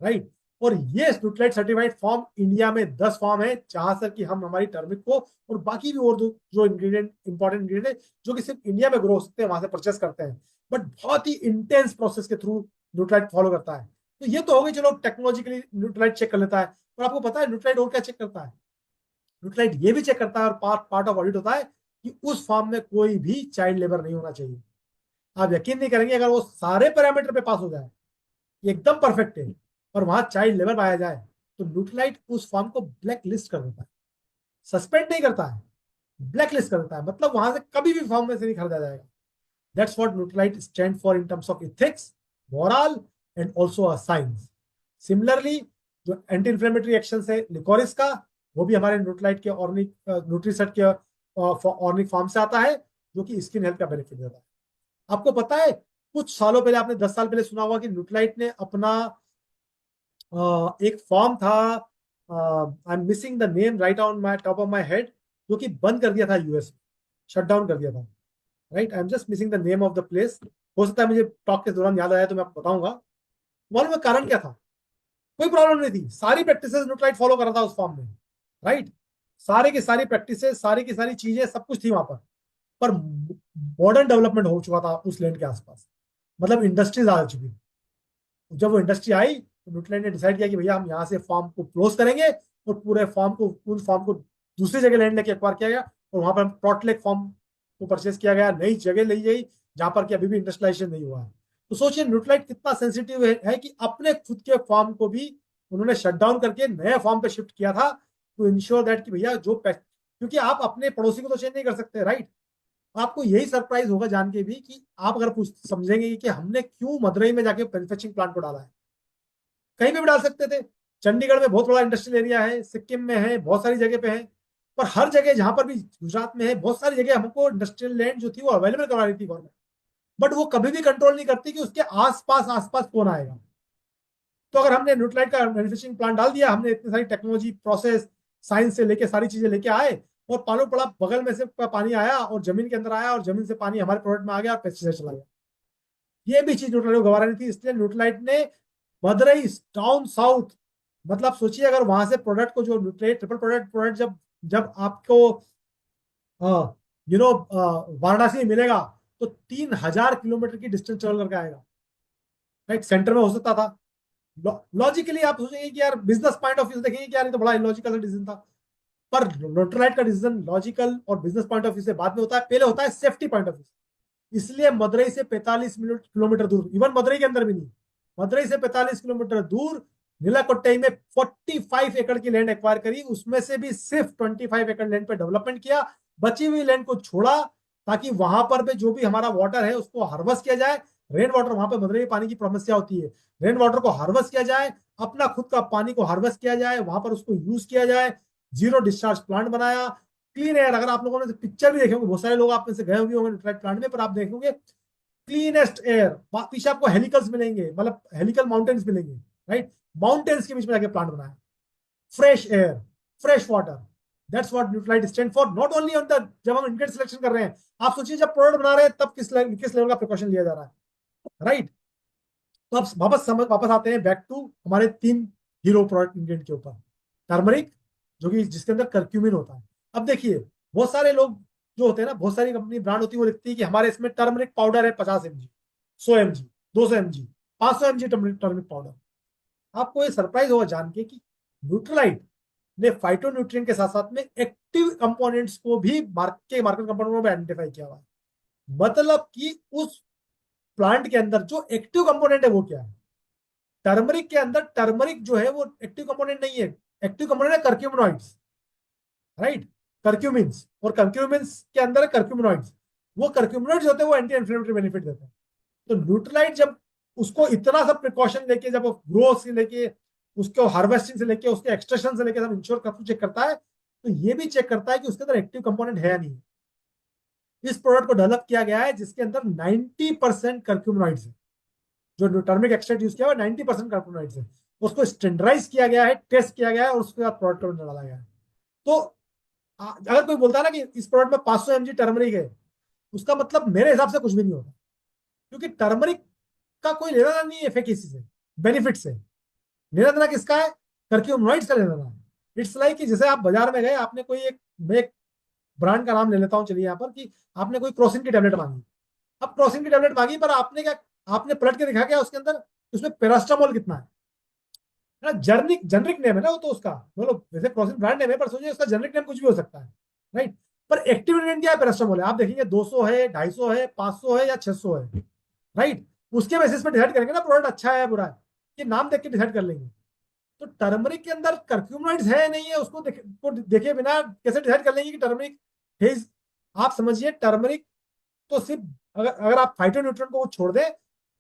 right. और ये न्यूट्राइट सर्टिफाइड फॉर्म इंडिया में 10 फॉर्म है, जहां से कि हम हमारी टर्मिक को और बाकी भी और जो इंग्रेडिएंट इंपॉर्टेंट इंग्रेडिएंट है जो कि सिर्फ इंडिया में ग्रो हो सकते हैं वहां से परचेस करते हैं, बट बहुत ही इंटेंस प्रोसेस के थ्रू न्यूट्राइट फॉलो करता है। तो ये तो हो गई, चलो टेक्नोलॉजिकली न्यूट्राइट चेक कर लेता है, और आपको पता है न्यूट्राइट और क्या चेक करता है? न्यूट्राइट ये भी चेक करता है और पार्ट पार्ट ऑफ ऑडिट होता है कि उस फार्म में कोई भी चाइल्ड लेबर नहीं होना चाहिए। आप यकीन नहीं करेंगे, अगर वो सारे पैरामीटर पे पास हो जाए, एकदम परफेक्ट है, और वहां चाइल्ड लेबर पाया जाए, तो न्यूट्राइट उस फार्म को ब्लैक लिस्ट कर देता है। सस्पेंड नहीं करता है, ब्लैक लिस्ट कर देता है, मतलब वहां से कभी भी फार्म में से नहीं खरीदा जाएगा। That's what Nutrilite stand for in terms of ethics, moral and also a science. Similarly जो एंटी इंफ्लेमेटरी एक्शन है लिकोरिस का, वो भी हमारे न्यूट्राइट के ऑर्निक न्यूट्रीसेट के ऑर्निक फार्म से आता है, जो कि स्किन हेल्थ का बेनिफिट देता है। आपको पता है कुछ सालों पहले, आपने 10 साल पहले सुना होगा कि न्यूट्राइट ने अपना एक फॉर्म था, I am missing the name right on my top of my head, जो कि बंद कर दिया था यूएस में, शट डाउन कर दिया था। Right, I am just missing the name of the place. हो सकता है मुझे टॉक के दौरान याद आया तो मैं आपको बताऊंगा। मालूम है कारण क्या था? कोई प्रॉब्लम नहीं थी, सारी प्रैक्टिसेस न्यूट्राइट फॉलो कर रहा था उस फॉर्म में। राइट, सारे की सारी प्रैक्टिसेस, सारी की सारी चीजें, सब कुछ थी वहां पर मॉडर्न डेवलपमेंट हो चुका था उस लैंड के आसपास, मतलब इंडस्ट्रीज आ चुकी। जब वो इंडस्ट्री आई तो न्यूट्राइट ने डिसाइड किया कि भैया हम यहाँ से फार्म को क्लोज करेंगे, और पूरे फार्म को दूसरी जगह लैंड लेके एक्वायर किया गया, और वहां पर प्लॉट फार्म को परचेस किया गया, नई जगह ली गई जहां पर कि अभी भी इंडस्ट्रियलाइजेशन नहीं हुआ है। तो सोचिए न्यूट्राइट कितना सेंसिटिव है कि अपने खुद के फार्म को भी उन्होंने शट डाउन करके नए फार्म पे शिफ्ट किया था, टू इंश्योर दैट कि भैया क्योंकि आप अपने पड़ोसी को तो चेंज नहीं कर सकते। राइट, आपको यही सरप्राइज होगा जान के भी कि आप अगर पूछ समझेंगे कि हमने क्यों मदुरई में जाके मैन्युफैक्चरिंग प्लांट को डाला है। कहीं भी डाल सकते थे, चंडीगढ़ में बहुत बड़ा इंडस्ट्रियल एरिया है, सिक्किम में है, बहुत सारी जगह पे है, पर हर जगह जहां पर भी गुजरात में है, बहुत सारी जगह हमको इंडस्ट्रियल लैंड जो थी वो अवेलेबल करवा रही थी गवर्नमेंट, बट वो कभी भी कंट्रोल नहीं करती कि उसके आसपास आसपास कौन आएगा। तो अगर हमने न्यूट्राइट का मैन्युफैक्चरिंग प्लांट डाल दिया, हमने इतनी सारी टेक्नोलॉजी, प्रोसेस, साइंस से लेके सारी चीजें लेके आए, और पालो पड़ा बगल में से पानी आया और जमीन के अंदर आया, और जमीन से पानी हमारे प्रोडक्ट में आ गया और पेस्टिसाइड चला गया। ये भी चीज न्यूट्राइट को गवारा नहीं थी, इसलिए न्यूट्राइट ने मदुरई डाउन साउथ, मतलब सोचिए अगर वहां से प्रोडक्ट को, जो न्यूट्राइट ट्रिपल प्रोडक्ट प्रोडक्ट जब जब आपको वाराणसी में मिलेगा, तो 3,000 किलोमीटर की डिस्टेंस ट्रेवल करके आएगा। राइट, सेंटर में हो सकता था। लॉजिकली आप सोचेंगे कि यार, बिजनेस पॉइंट ऑफ व्यू से देखेंगे कि यार ये तो बड़ा इलॉजिकल डिसीजन था, पर न्यूट्राइट का डिसीजन लॉजिकल और बिजनेस पॉइंट ऑफ व्यू से बाद में होता है, पहले होता है सेफ्टी पॉइंट ऑफ व्यू। इसलिए मदुरई से 45 किलोमीटर दूर, इवन मदुरई के अंदर भी नहीं, मदुरई से 45 किलोमीटर दूर नीलाकोट्टई में 45 एकड़ की लैंड एक्वायर करी, उसमें से भी सिर्फ 25 एकड़ लैंड पे डेवलपमेंट किया, बची हुई लैंड को छोड़ा, ताकि वहां पर भी जो भी हमारा वाटर है उसको हार्वेस्ट किया जाए। रेन वाटर, वहां पर मदुरई में पानी की समस्या होती है, रेन वाटर को हार्वेस्ट किया जाए, अपना खुद का पानी को हार्वेस्ट किया जाए, वहां पर उसको यूज किया जाए, जीरो डिस्चार्ज प्लांट बनाया, क्लीन एयर। अगर आप लोगों ने पिक्चर भी देखे होंगे, बहुत सारे लोग आप में से गए होंगे न्यूट्राइट प्लांट में, पर आप देखेंगे क्लीनेस्ट एयर, पीछे आपको हेलिकल्स मिलेंगे, मतलब हेलिकल माउंटेन्स मिलेंगे। राइट, माउंटेन्स के बीच में जाके प्लांट बनाया, fresh air, fresh water. That's what Nutrilite stand for, not only on the, जब हम इंग्रेडिएंट सिलेक्शन कर रहे हैं, आप सोचिए जब प्रोडक्ट बना रहे हैं तब किस लेवल का प्रिकॉशन लिया जा रहा है। राइट, तो अब वापस आते हैं बैक टू हमारे 3 हीरो प्रोडक्ट इंग्रेडिएंट के ऊपर। टर्मरिक, जो कि जिसके अंदर कर्क्यूमिन होता है। अब देखिए, बहुत सारे लोग जो होते हैं ना, बहुत सारी कंपनी ब्रांड होती है, वो लिखती है कि हमारे इसमें टर्मरिक पाउडर है 50 mg, 100 mg, 200 mg, 500 mg turmeric powder. आपको ये सरप्राइज होगा जान के कि न्यूट्रलाइट ने फाइटोन्यूट्रिएंट के साथ साथ में एक्टिव कंपोनेंट्स को भी मार्केट कंपोनेंट में आइडेंटिफाई किया हुआ है। मतलब कि उस प्लांट के अंदर जो एक्टिव कंपोनेंट है वो क्या है? टर्मरिक के अंदर, टर्मरिक जो है वो एक्टिव कंपोनेंट नहीं है, एक्टिव कंपोनेंट है कर्क्यूमिनॉइड्स। राइट, कर्क्यूमिन्स, और कर्क्यूमिन्स के अंदर है कर्क्यूमिनॉइड्स। वो कर्क्यूमिनॉइड्स होते हैं वो एंटी इन्फ्लेमेटरी बेनिफिट देते हैं। तो न्यूट्रलाइट जब उसको इतना सब प्रिकॉशन लेके, जब ग्रो से लेके, उसको हार्वेस्टिंग से लेके, उसके एक्सट्रैक्शन से लेके सब इंश्योर कर चेक करता है, तो ये भी चेक करता है कि उसके अंदर एक्टिव कंपोनेंट है या नहीं। इस प्रोडक्ट को डेवलप किया गया है जिसके अंदर 90% कर्क्यूमिनॉइड्स है। जो टर्मिक एक्सट्रैक्ट यूज किया हुआ 90% कर्क्यूमिनॉइड्स है। उसको स्टैंडर्डाइज किया गया है, टेस्ट किया गया है, और उसके बाद प्रोडक्ट में डाला गया है। तो अगर कोई बोलता है ना कि इस प्रोडक्ट में 500 mg टर्मरिक है, उसका मतलब मेरे हिसाब से कुछ भी नहीं होता, क्योंकि टर्मरिक का कोई लेना नहीं है एफिकेसी से, बेनिफिट से। लेना देना किसका है? कर्क्यूमिनॉइड्स का लेना देना है। इट्स लाइक कि जैसे आप बाजार में गए, आपने कोई एक, मैं एक ब्रांड का नाम ले लेता हूँ चलिए यहाँ पर, कि आपने कोई क्रोसिन की टेबलेट मांगी। अब क्रोसिन की टेबलेट मांगी, पर आपने क्या, आपने पलट के देखा क्या उसके अंदर, उसमें पेरास्टामोल कितना है ना, जेनरिक जेनरिक नेम है ना वो तो उसका, मतलब वैसे क्रोसिन ब्रांड नेम है, पर सोचिए उसका जेनरिक नेम कुछ भी हो सकता है, राइट। पर एक्टिव इंग्रेडिएंट क्या है? पेरास्टामोल है। आप देखेंगे 200 है, 250 है, 500 है या 600 है, राइट। उसके बेसिस पे डिसाइड करेंगे ना प्रोडक्ट अच्छा है या बुरा है, कि नाम देख के डिसाइड कर लेंगे। तो टर्मरिक के अंदर कर्क्यूमिनॉइड्स है नहीं है, उसको देखे बिना कैसे डिसाइड कर लेंगे कि टर्मरिक इज, आप समझिए टर्मरिक तो सिर्फ, अगर अगर आप फाइटोन्यूट्रिएंट को छोड़ दें,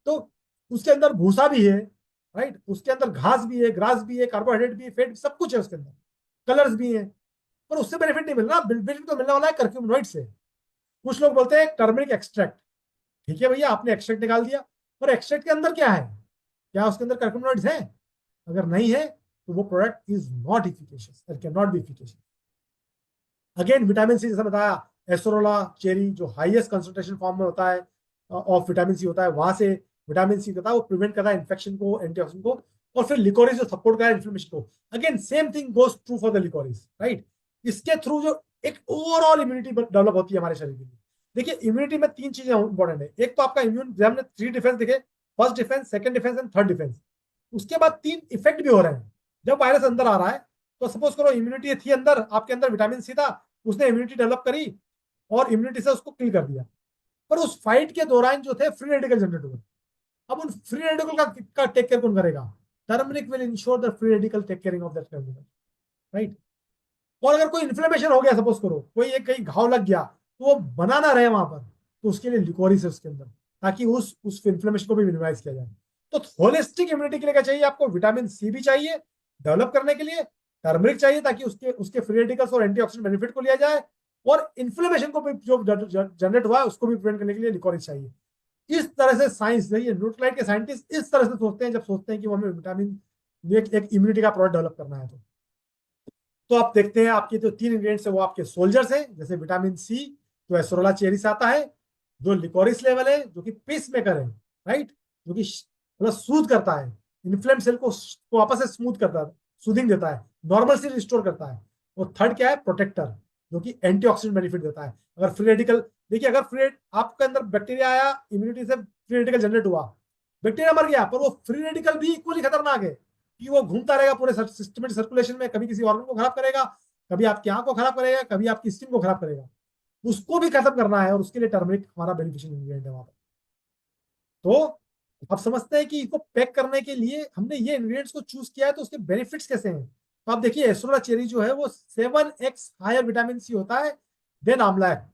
तो उसके अंदर भूसा भी है, राइट, उसके अंदर घास भी है, ग्रास भी है, कार्बोहाइड्रेट भी है, फेट, सब कुछ है उसके अंदर, कलर्स भी हैं। पर उससे बेनिफिट नहीं मिल रहा, बेनिफिट तो मिलने वाला है कर्क्यूमिनॉइड से। कुछ लोग बोलते हैं टर्मरिक एक्सट्रैक्ट, ठीक है भैया, आपने एक्सट्रैक्ट निकाल दिया, पर एक्सट्रैक्ट के अंदर क्या है? क्या उसके अंदर कर्क्यूमिनॉइड्स है? अगर नहीं है तो वो product is not efficacious, it can not be efficacious. Again vitamin C, जैसे बताया, एस्टरोला चेरी जो हाईएस्ट कंसंट्रेशन फॉर्म में होता है ऑफ विटामिन सी होता है, वहां से विटामिन सी होता है, वो प्रिवेंट करता है इन्फेक्शन को, एंटीऑक्सीडेंट को। और फिर लिकोरिस जो सपोर्ट करता है इन्फ्लेमेशन को। Again same thing goes true for the liquorice, right. इसके थ्रू जो एक ओवरऑल इम्यूनिटी डेवलप होती है हमारे शरीर के लिए। देखिए इम्यूनिटी में तीन चीजें इंपॉर्टेंट है। एक तो आपका इम्यून, हमने थ्री डिफेंस देखे, first defence, second defence and third defence. उसके बाद तीन इफेक्ट भी हो रहे हैं। जब वायरस अंदर आ रहा है, तो सपोज करो इम्यूनिटी थी अंदर, आपके अंदर विटामिन सी था, उसने इम्यूनिटी डेवलप करी और इम्यूनिटी से उसको किल कर दिया। पर उस फाइट के दौरान जो थे फ्री रेडिकल जनरेट हुए। अब उन फ्री रेडिकल का टेक केयर कौन करेगा? Turmeric will ensure the free radical take caring of that radical, right. और अगर कोई इन्फ्लेमेशन हो गया, सपोज करो कोई एक कहीं घाव लग गया, तो वो बना ना रहे वहां पर, तो उसके लिए लिकोरिस है उसके अंदर, ताकि उस इन्फ्लेमेशन को भी मिनिमाइज किया जाए। तो होलिस्टिक इम्यूनिटी के लिए क्या चाहिए आपको? विटामिन सी भी चाहिए डेवलप करने के लिए, टर्मरिक चाहिए ताकि उसके उसके फ्री रेडिकल्स और एंटीऑक्सीडेंट बेनिफिट को लिया जाए, और इन्फ्लेमेशन को भी जो जनरेट हुआ है उसको भी प्रिवेंट करने के लिए लिकोरिस चाहिए। इस तरह से साइंस, ये न्यूट्रलाइट के साइंटिस्ट इस तरह से सोचते हैं, जब सोचते हैं कि वो हमें विटामिन, एक इम्यूनिटी का प्रोडक्ट डेवलप करना है। तो आप देखते हैं आपके जो तीन इंग्रेडिएंट्स है वो आपके सोल्जर्स हैं, जैसे विटामिन सी जो एस्टरोला चेरी से आता है, जो लिकोरिस लेवल है जो कि पीस मेकर है, राइट, जो कि मतलब सूद करता है, इन्फ्लेम सेल को वापस से स्मूथ करता है, सूदिंग देता है, नॉर्मल से रिस्टोर करता है। और थर्ड क्या है? प्रोटेक्टर, जो कि एंटीऑक्सीडेंट बेनिफिट देता है। अगर फ्री रेडिकल, देखिए अगर फ्री, आपके अंदर बैक्टीरिया आया, इम्यूनिटी से फ्री रेडिकल जनरेट हुआ, बैक्टीरिया मर गया, पर वो फ्री रेडिकल भी इक्वली खतरनाक है, कि वो घूमता रहेगा पूरे सिस्टमेटिक सर्कुलेशन में, कभी किसी ऑर्गन को खराब करेगा, कभी आपकी आंख को खराब करेगा, कभी आपकी स्किन को खराब करेगा। उसको भी खत्म करना है, और उसके लिए टर्मरिक हमारा बेनिफिशियल इंग्रेडिएंट है वहां पर। तो आप समझते हैं कि इसको पैक करने के लिए हमने ये इंग्रेडिएंट्स को चूज किया है, तो उसके बेनिफिट्स कैसे हैं? तो आप देखिए एस्ट्रोला चेरी जो है वो 7x हायर विटामिन सी होता है देन आंवला है।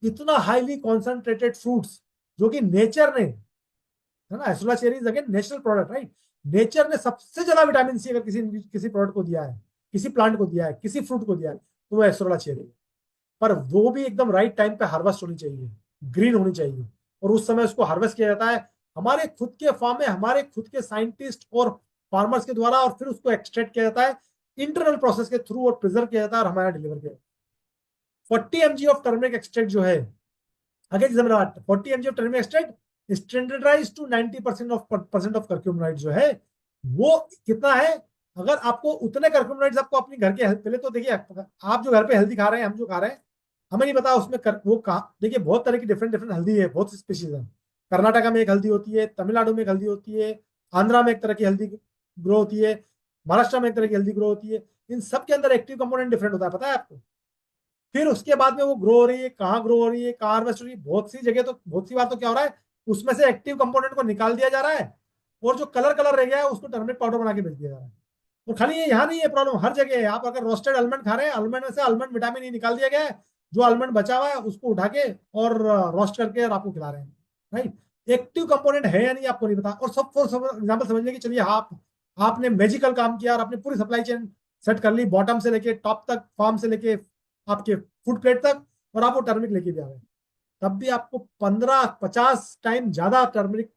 इतना हाईली कॉन्सेंट्रेटेड फ्रूट्स जो कि नेचर ने, है ना, acerola cherry is again natural product, right. Nature ने सबसे ज्यादा विटामिन सी अगर किसी किसी प्रोडक्ट को दिया है, किसी प्लांट को दिया है, किसी फ्रूट को दिया है, तो वो एस्ट्रोला चेरी है। पर वो भी एकदम राइट टाइम पे हार्वेस्ट होनी चाहिए, ग्रीन होनी चाहिए, और उस समय उसको हार्वेस्ट किया जाता है हमारे खुद के फार्म में, हमारे खुद के साइंटिस्ट और फार्मर्स के द्वारा, और फिर उसको एक्सट्रैक्ट किया जाता है इंटरनल प्रोसेस के थ्रू, और प्रिजर्व किया जाता है और हमारे यहाँ डिलीवर किया। 40 mg ऑफ टर्मरिक एक्सट्रैक्ट जो है, again 40 mg of turmeric extract standardise to 90% of curcuminoid जो है, वो कितना है? अगर आपको उतने कर्क्यूमिनॉइड्स आपको अपनी घर के पहले तो देखिए, आप जो घर पे हेल्दी खा रहे हैं, हम जो खा रहे हैं, हमें नहीं पता उसमें वो कहा, देखिए बहुत तरह की डिफरेंट डिफरेंट हल्दी है, बहुत सी स्पीशीज है। कर्नाटका में एक हल्दी होती है, तमिलनाडु में एक हल्दी होती है, आंध्रा में एक तरह की हल्दी ग्रो होती है, महाराष्ट्र में एक तरह की हल्दी ग्रो होती है। इन सब के अंदर एक्टिव कंपोनेंट डिफरेंट होता है, पता है आपको? फिर उसके बाद में वो ग्रो हो रही है, कहाँ ग्रो हो रही है, कहाँ हार्वेस्ट हो रही है, बहुत सी जगह, तो बहुत सी बार तो क्या हो रहा है, उसमें से एक्टिव कंपोनेंट को निकाल दिया जा रहा है, और जो कलर कलर रह गया है उसको टर्मरिक पाउडर बना के बेच दिया जा रहा है। और खाली ये यहाँ नहीं है प्रॉब्लम, हर जगह है। आप अगर रोस्टेड आलमंड खा रहे हैं, आलमंड में से आलमंड विटामिन ई निकाल दिया गया है, जो आलमंड बचा हुआ है उसको उठा के और रोस्ट करके और आपको खिला रहे हैं, राइट। एक्टिव कंपोनेंट है या नहीं आपको नहीं पता। और सब फॉर एग्जाम्पल समझ लें कि चलिए आपने मैजिकल काम किया और आपने पूरी सप्लाई चेन सेट कर ली, बॉटम से लेके टॉप तक, फार्म से लेके आपके फूड प्लेट तक, और आप वो टर्मरिक लेके भी आ गए, तब भी आपको 15-50 टाइम ज्यादा टर्मरिक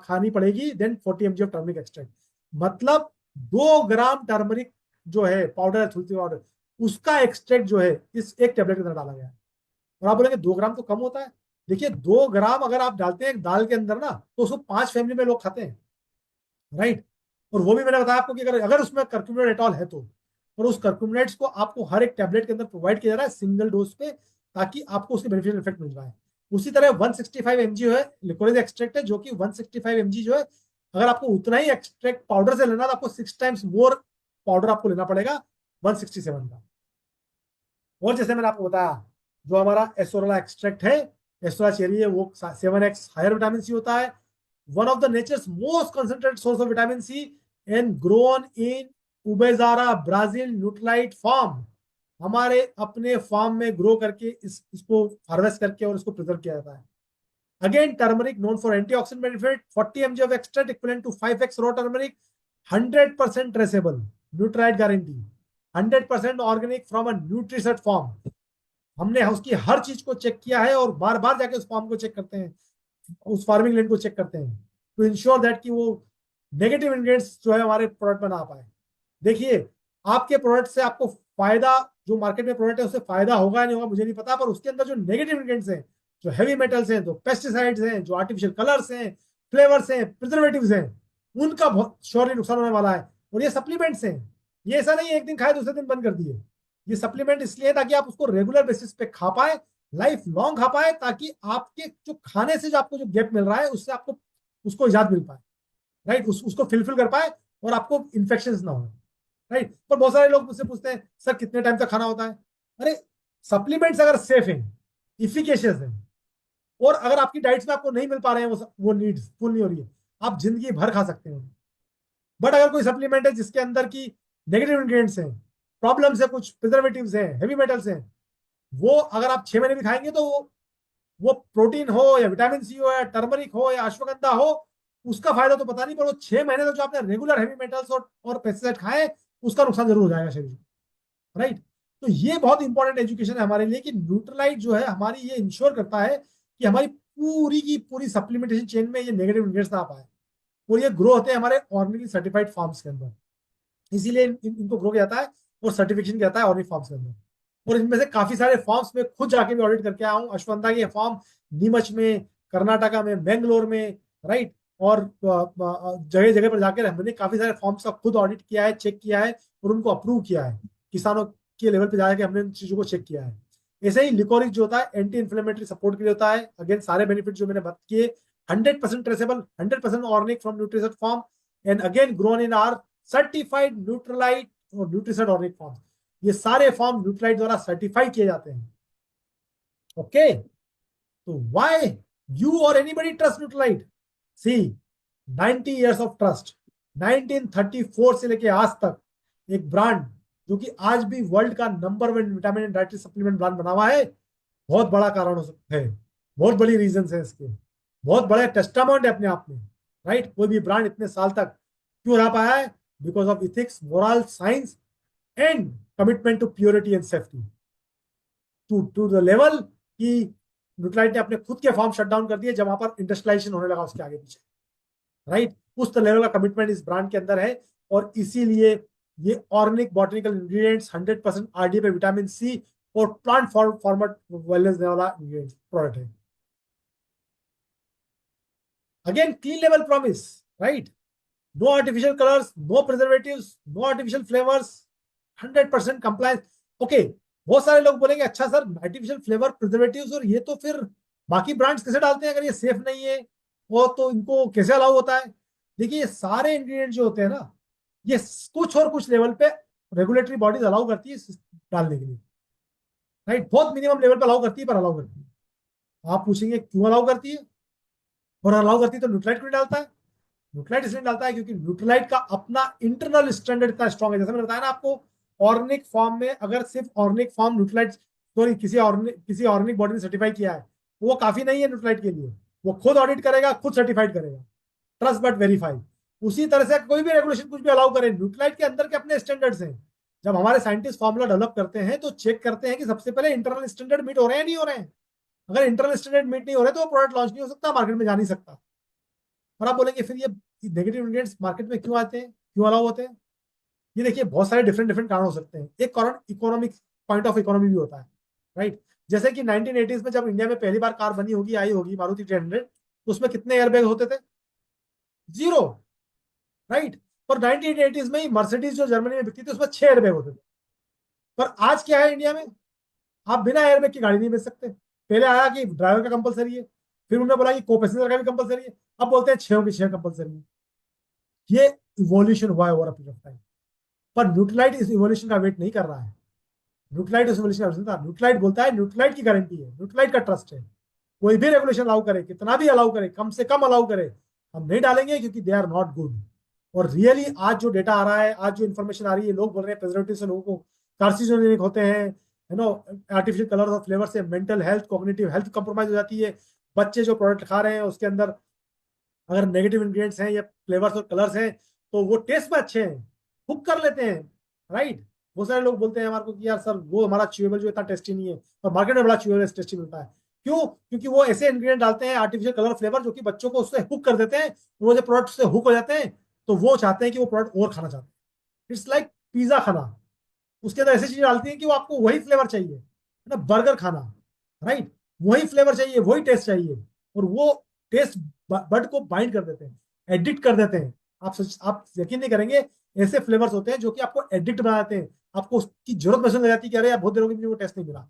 खानी पड़ेगी than 40 mg of turmeric extract. मतलब 2 ग्राम टर्मरिक जो है पाउडर है, तुलसी पाउडर, उसका एक्सट्रैक्ट जो है इस एक टेबलेट के अंदर डाला गया है। और आप बोलेंगे 2 ग्राम तो कम होता है। देखिए 2 ग्राम अगर आप डालते हैं दाल के अंदर ना, तो उसको 5 फैमिली में लोग खाते हैं, राइट। और वो भी मैंने बताया आपको कि अगर अगर उसमें कर्क्यूमिन एटॉल है तो, और उस कर्क्यूमिनेट्स को आपको हर एक टैबलेट के अंदर प्रोवाइड किया जा रहा है सिंगल डोज पे, ताकि आपको उसके बेनिफिशियल इफेक्ट मिल रहा है। उसी तरह 165 mg जो है लिकोरिस एक्सट्रैक्ट है, जो कि 165 mg जो है, अगर आपको उतना ही एक्सट्रैक्ट पाउडर से लेना तो आपको 6 टाइम्स मोर पाउडर आपको लेना पड़ेगा 167 का। और जैसे मैंने आपको बताया, जो हमारा एसोरला एक्सट्रैक्ट है, एसोरा चेरी है, वो 7x हायर विटामिन सी होता है, one of the nature's most concentrated source of vitamin C and grown in Ubajara Brazil Nutrilite farm. हमारे अपने फार्म में ग्रो करके इसको हार्वेस्ट करके और इसको प्रिजर्व किया जाता है। Again turmeric known for antioxidant benefit, 40 mg of extract equivalent to 5x raw turmeric, 100% traceable, Nutrilite guarantee, 100% organic from a Nutrilite farm. हमने उसकी हर चीज को चेक किया है और बार बार जाके उस फार्म को चेक करते हैं, उस फार्मिंग लैंड को चेक करते हैं, टू इंश्योर दैट कि वो नेगेटिव इंग्रेडिएंट्स जो है हमारे प्रोडक्ट में ना आ पाए। देखिए, आपके प्रोडक्ट से आपको फायदा, जो मार्केट में प्रोडक्ट है उससे फायदा होगा नहीं होगा मुझे नहीं पता, पर उसके अंदर जो नेगेटिव इंग्रेडिएंट्स हैं, जो हैवी मेटल्स हैं, जो पेस्टिसाइड्स हैं, जो आर्टिफिशियल कलर्स हैं, फ्लेवर्स हैं, प्रिजर्वेटिव्स हैं, उनका बहुत श्योरली नुकसान होने वाला है। और ये सप्लीमेंट्स हैं, ये ऐसा नहीं एक दिन खाए दूसरे दिन बंद कर दिए। ये सप्लीमेंट इसलिए है ताकि आप उसको रेगुलर बेसिस पे खा पाए, लाइफ लॉन्ग खा पाए, ताकि आपके जो खाने से जो आपको जो गैप मिल रहा है उससे आपको उसको इजाद मिल पाए, राइट, उसको फिलफिल कर पाए और आपको इन्फेक्शन ना हो, राइट। पर बहुत सारे लोग मुझसे पूछते हैं सर कितने टाइम तक खाना होता है। अरे, सप्लीमेंट्स अगर सेफ हैं, इफिकेशियस हैं, और अगर आपकी डाइट्स में आपको नहीं मिल पा रहे हैं वो नीड्स फुल नहीं हो रही है, आप जिंदगी भर खा सकते हैं। बट अगर कोई सप्लीमेंट है जिसके अंदर की नेगेटिव इंग्रेडिएंट्स हैं, प्रॉब्लम्स है, कुछ प्रिजर्वेटिव्स हैं, हेवी मेटल्स हैं, वो अगर आप 6 महीने भी खाएंगे तो वो प्रोटीन हो या विटामिन सी हो या टर्मरिक हो या अश्वगंधा हो, उसका फायदा तो पता नहीं, पर वो 6 महीने तक जो आपने रेगुलर हेवी मेटल्स और पेस्टिसाइड खाए, उसका नुकसान जरूर हो जाएगा शरीर को, राइट। तो ये बहुत इंपॉर्टेंट एजुकेशन है हमारे लिए कि न्यूट्रलाइट जो है हमारी ये इंश्योर करता है कि हमारी पूरी की पूरी सप्लीमेंटेशन चेन में ये नेगेटिव इंग्रेडिएंट्स ना आ पाए, और ये ग्रो होते हैं हमारे ऑर्गेनिकली सर्टिफाइड फार्म्स के अंदर, इसीलिए इनको ग्रो किया जाता है और सर्टिफिकेशन किया जाता है ऑर्गेनिक फार्म्स के अंदर। और इनमें से काफी सारे फार्म्स में खुद जाके भी ऑडिट करके आया हूँ। अश्वंथा की फार्म नीमच में, कर्नाटका में, बेंगलोर में, राइट, और जगह जगह पर जाकर हमने काफी सारे फार्म्स का खुद ऑडिट किया है, चेक किया है और उनको अप्रूव किया है। किसानों के लेवल पे जाकर हमने इन चीजों को चेक किया है। ऐसे ही लिकोरिक जो होता है एंटी इन्फ्लेमेटरी सपोर्ट के लिए होता है। अगेन सारे बेनिफिट जो मैंने बात किए, 100% traceable, 100% organic from Nutrilite farm, and again grown in our certified Nutrilite और न्यूट्रिसेट ऑर्गेनिक फार्म। ये सारे फॉर्म न्यूट्रलाइट द्वारा सर्टिफाई किए जाते हैं। ओके, तो why you or anybody trust Nutrilite? See, 90 years of trust, 1934 से लेके आज तक एक ब्रांड जो कि आज भी वर्ल्ड का number 1 vitamin and dietary supplement brand बना हुआ है, बहुत बड़ा कारण हो सकता है, बहुत बड़ी रीजन है इसके, बहुत बड़े टेस्टामेंट है अपने आप में, राइट। कोई भी ब्रांड इतने साल तक क्यों रह पाया है? Because of ethics, moral, science and commitment to purity and safety, to the level कि न्यूट्रलाइट ने अपने खुद के फार्म शट डाउन कर दिए जब वहां पर इंडस्ट्रियलाइजेशन होने लगा उसके आगे पीछे, राइट। उस लेवल का कमिटमेंट इस ब्रांड के अंदर है, और इसीलिए ये ऑर्गेनिक बॉटनिकल इंग्रेडिएंट्स 100% आरडी पे विटामिन सी और प्लांट फॉर्मेट वेलनेस देने वाला इंग्रेडिएंट प्रोडक्ट है। अगेन क्लीन लेवल promise, right, no artificial colours, no preservatives, no artificial flavours, 100% compliance. Okay, बहुत सारे लोग बोलेंगे अच्छा सर आर्टिफिशियल फ्लेवर, प्रिजर्वेटिव्स और ये तो फिर बाकी ब्रांड्स कैसे डालते हैं अगर ये सेफ नहीं है, वो तो इनको कैसे अलाउ होता है? देखिए, ये सारे इंग्रेडिएंट जो होते हैं ना, ये कुछ और कुछ लेवल पे रेगुलेटरी बॉडीज अलाउ करती है डालने के लिए, राइट। बहुत मिनिमम लेवल पे अलाउ करती है, पर अलाउ करती है। आप पूछेंगे क्यों अलाउ करती है, और अलाउ करती है तो न्यूट्रलाइट क्यों डालता है? न्यूट्रलाइट इसलिए डालता है क्योंकि न्यूट्रलाइट का अपना इंटरनल स्टैंडर्ड इतना स्ट्रॉन्ग है। जैसे मैंने बताया ना आपको, ऑर्गेनिक फॉर्म में अगर सिर्फ ऑर्गेनिक फॉर्म न्यूट्रलाइट, सॉरी, किसी ऑर्गेनिक बॉडी ने सर्टिफाई किया है, वो काफी नहीं है न्यूट्रलाइट के लिए। वो खुद ऑडिट करेगा, खुद सर्टिफाइड करेगा, ट्रस्ट बट वेरीफाई। उसी तरह से कोई भी रेगुलेशन कुछ भी अलाउ करे, न्यूट्रलाइट के अंदर के अपने स्टैंडर्ड्स हैं। जब हमारे साइंटिस्ट फॉर्मूला डेवलप करते हैं तो चेक करते हैं कि सबसे पहले इंटरनल स्टैंडर्ड मीट हो रहे हैं नहीं हो रहे हैं। अगर इंटरनल स्टैंडर्ड मीट नहीं हो रहे तो वो प्रोडक्ट लॉन्च नहीं हो सकता, मार्केट में जा नहीं सकता। और आप बोलेंगे फिर ये नेगेटिव इंग्रेडिएंट्स मार्केट में क्यों आते हैं, क्यों अलाउ होते हैं? ये देखिए, बहुत सारे डिफरेंट डिफरेंट कारण हो सकते हैं। एक कारण इकोनॉमिक पॉइंट ऑफ इकोनॉमी भी होता है, राइट। जैसे कि 1980s में जब इंडिया में पहली बार कार बनी होगी, आई होगी मारुति 300, तो उसमें कितने एयरबैग होते थे? 0, राइट। पर 1980s में ही मर्सिडीज जो जर्मनी में बिकती थी उसमें 6 एयरबैग होते थे। पर आज क्या है इंडिया में, आप बिना एयरबैग की गाड़ी नहीं बेच सकते। पहले आया कि ड्राइवर का कंपलसरी है, फिर उन्होंने बोला कि को पैसेंजर का भी कंपलसरी है, अब बोलते हैं 6 की 6 कंपलसरी है। ये इवोल्यूशन हुआ है over a period of time. पर न्यूट्रलाइट इस इवोल्यूशन का वेट नहीं कर रहा है। न्यूट्रलाइट इस इवोल्यूशन का था, न्यूट्रलाइट बोलता है न्यूट्रलाइट की गारंटी है, न्यूट्रलाइट का ट्रस्ट है। कोई भी रेगुलेशन अलाउ करे, कितना भी अलाउ करे, कम से कम अलाउ करे, हम नहीं डालेंगे, क्योंकि दे आर नॉट गुड। और रियली आज जो डेटा आ रहा है, आज जो इन्फॉर्मेशन आ रही है, लोग बोल रहे हैं प्रिजर्वेटिव से लोगों को कार्सिनोजेनिक होते हैं, आर्टिफिशियल कलर और फ्लेवर से mental health, cognitive health compromise हो जाती है। बच्चे जो प्रोडक्ट खा रहे हैं उसके अंदर अगर नेगेटिव इंग्रेडिएंट्स हैं या फ्लेवर्स और कलर्स हैं तो वो टेस्ट में अच्छे हैं, हुक कर लेते हैं, राइट। बहुत सारे लोग बोलते हैं हमारे को कि यार सर वो हमारा च्यूएबल जो इतना टेस्टी नहीं है, और मार्केट में बड़ा च्यूएबल टेस्टी मिलता है। क्यों? क्योंकि वो ऐसे इंग्रेडिएंट डालते हैं, आर्टिफिशियल कलर फ्लेवर, जो कि बच्चों को उससे हुक कर देते हैं। वो जो प्रोडक्ट से हुक हो जाते हैं तो वो चाहते हैं कि वो प्रोडक्ट और खाना चाहते हैं। इट्स लाइक पिज्जा खाना, उसके अंदर ऐसी चीजें डालती हैं कि वो आपको वही फ्लेवर चाहिए, है ना। बर्गर खाना, राइट, वही फ्लेवर चाहिए, वही टेस्ट चाहिए, और वो टेस्ट बड को बाइंड कर देते हैं, एडिक्ट कर देते हैं। आप यकीन नहीं करेंगे, ऐसे फ्लेवर्स होते हैं जो कि आपको एडिक्ट बना देते हैं। आपको उसकी जरूरत महसूस हो जाती है कि अरे यार बहुत देर हो गई मुझे वो टेस्ट नहीं मिला,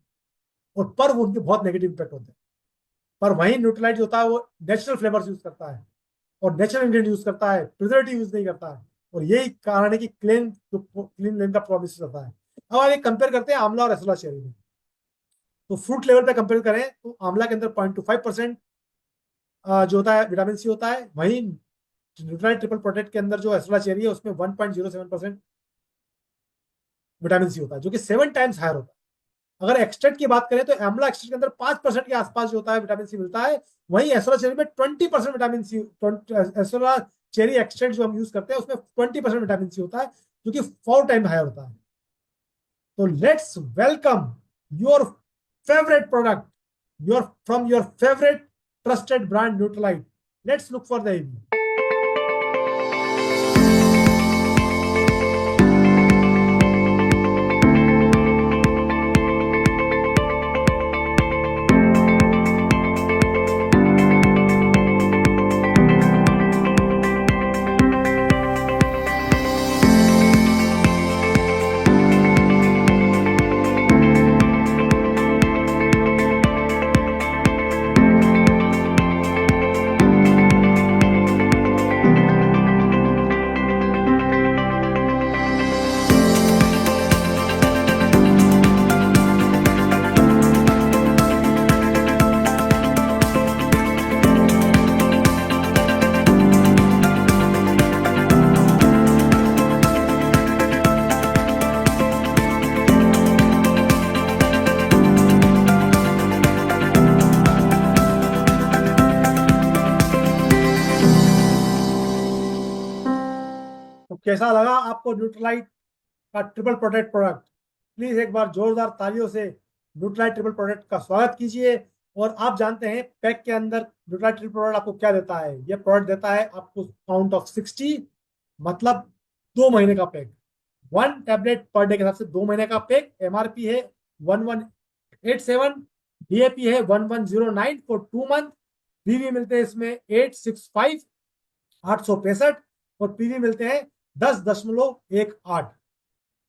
और पर वो उनके बहुत नेगेटिव इम्पैक्ट होते हैं। पर वही न्यूट्रलाइट जो होता है वो नेचुरल फ्लेवर्स यूज करता है, और नेचुरल इंग्रेडिएंट यूज करता है, प्रिजर्वेटिव यूज नहीं करता है। और यही कारण है कि क्लीन लेन का प्रॉमिस होता है। अब आप एक कंपेयर करते हैं आंवला और एसोला चेरी में। तो फ्रूट लेवल पे कंपेयर करें तो आंवला के अंदर 0.25% जो होता है विटामिन सी होता है, वहीं न्यूट्राइट ट्रिपल प्रोटेक्ट के अंदर जो एसोला चेरी है उसमें 1.07% विटामिन सी होता है, जो कि 7 टाइम्स हायर होता है। अगर एक्सट्रैक्ट की बात करें तो आंवला एक्सट्रैक्ट के अंदर 5% के आसपास जो होता है विटामिन सी मिलता है, वहीं एसोला चेरी में 20% विटामिन सी, एसोला चेरी एक्सट्रैक्ट जो हम यूज करते हैं उसमें 20% विटामिन सी होता है, जो कि 4 टाइम हायर होता है। तो let's welcome your favorite product, from your favorite trusted brand Nutrilite. Let's look for the review. तो कैसा लगा आपको न्यूट्रलाइट का ट्रिपल प्रोटेक्ट प्रोडक्ट? प्लीज एक बार जोरदार तालियों से न्यूट्रलाइट ट्रिपल प्रोटेक्ट का स्वागत कीजिए। और आप जानते हैं पैक के अंदर न्यूट्रलाइट ट्रिपल प्रोडक्ट आपको क्या देता है? ये प्रोडक्ट देता है आपको काउंट ऑफ 60, मतलब 2 महीने का पैक, 1 टैबलेट पर डे के हिसाब से 2 महीने का पैक। एमआरपी है 1187, डीएपी है 1109 फॉर 2 मंथ। पीवी मिलते हैं इसमें 865, 865, और पीवी मिलते हैं 10.18।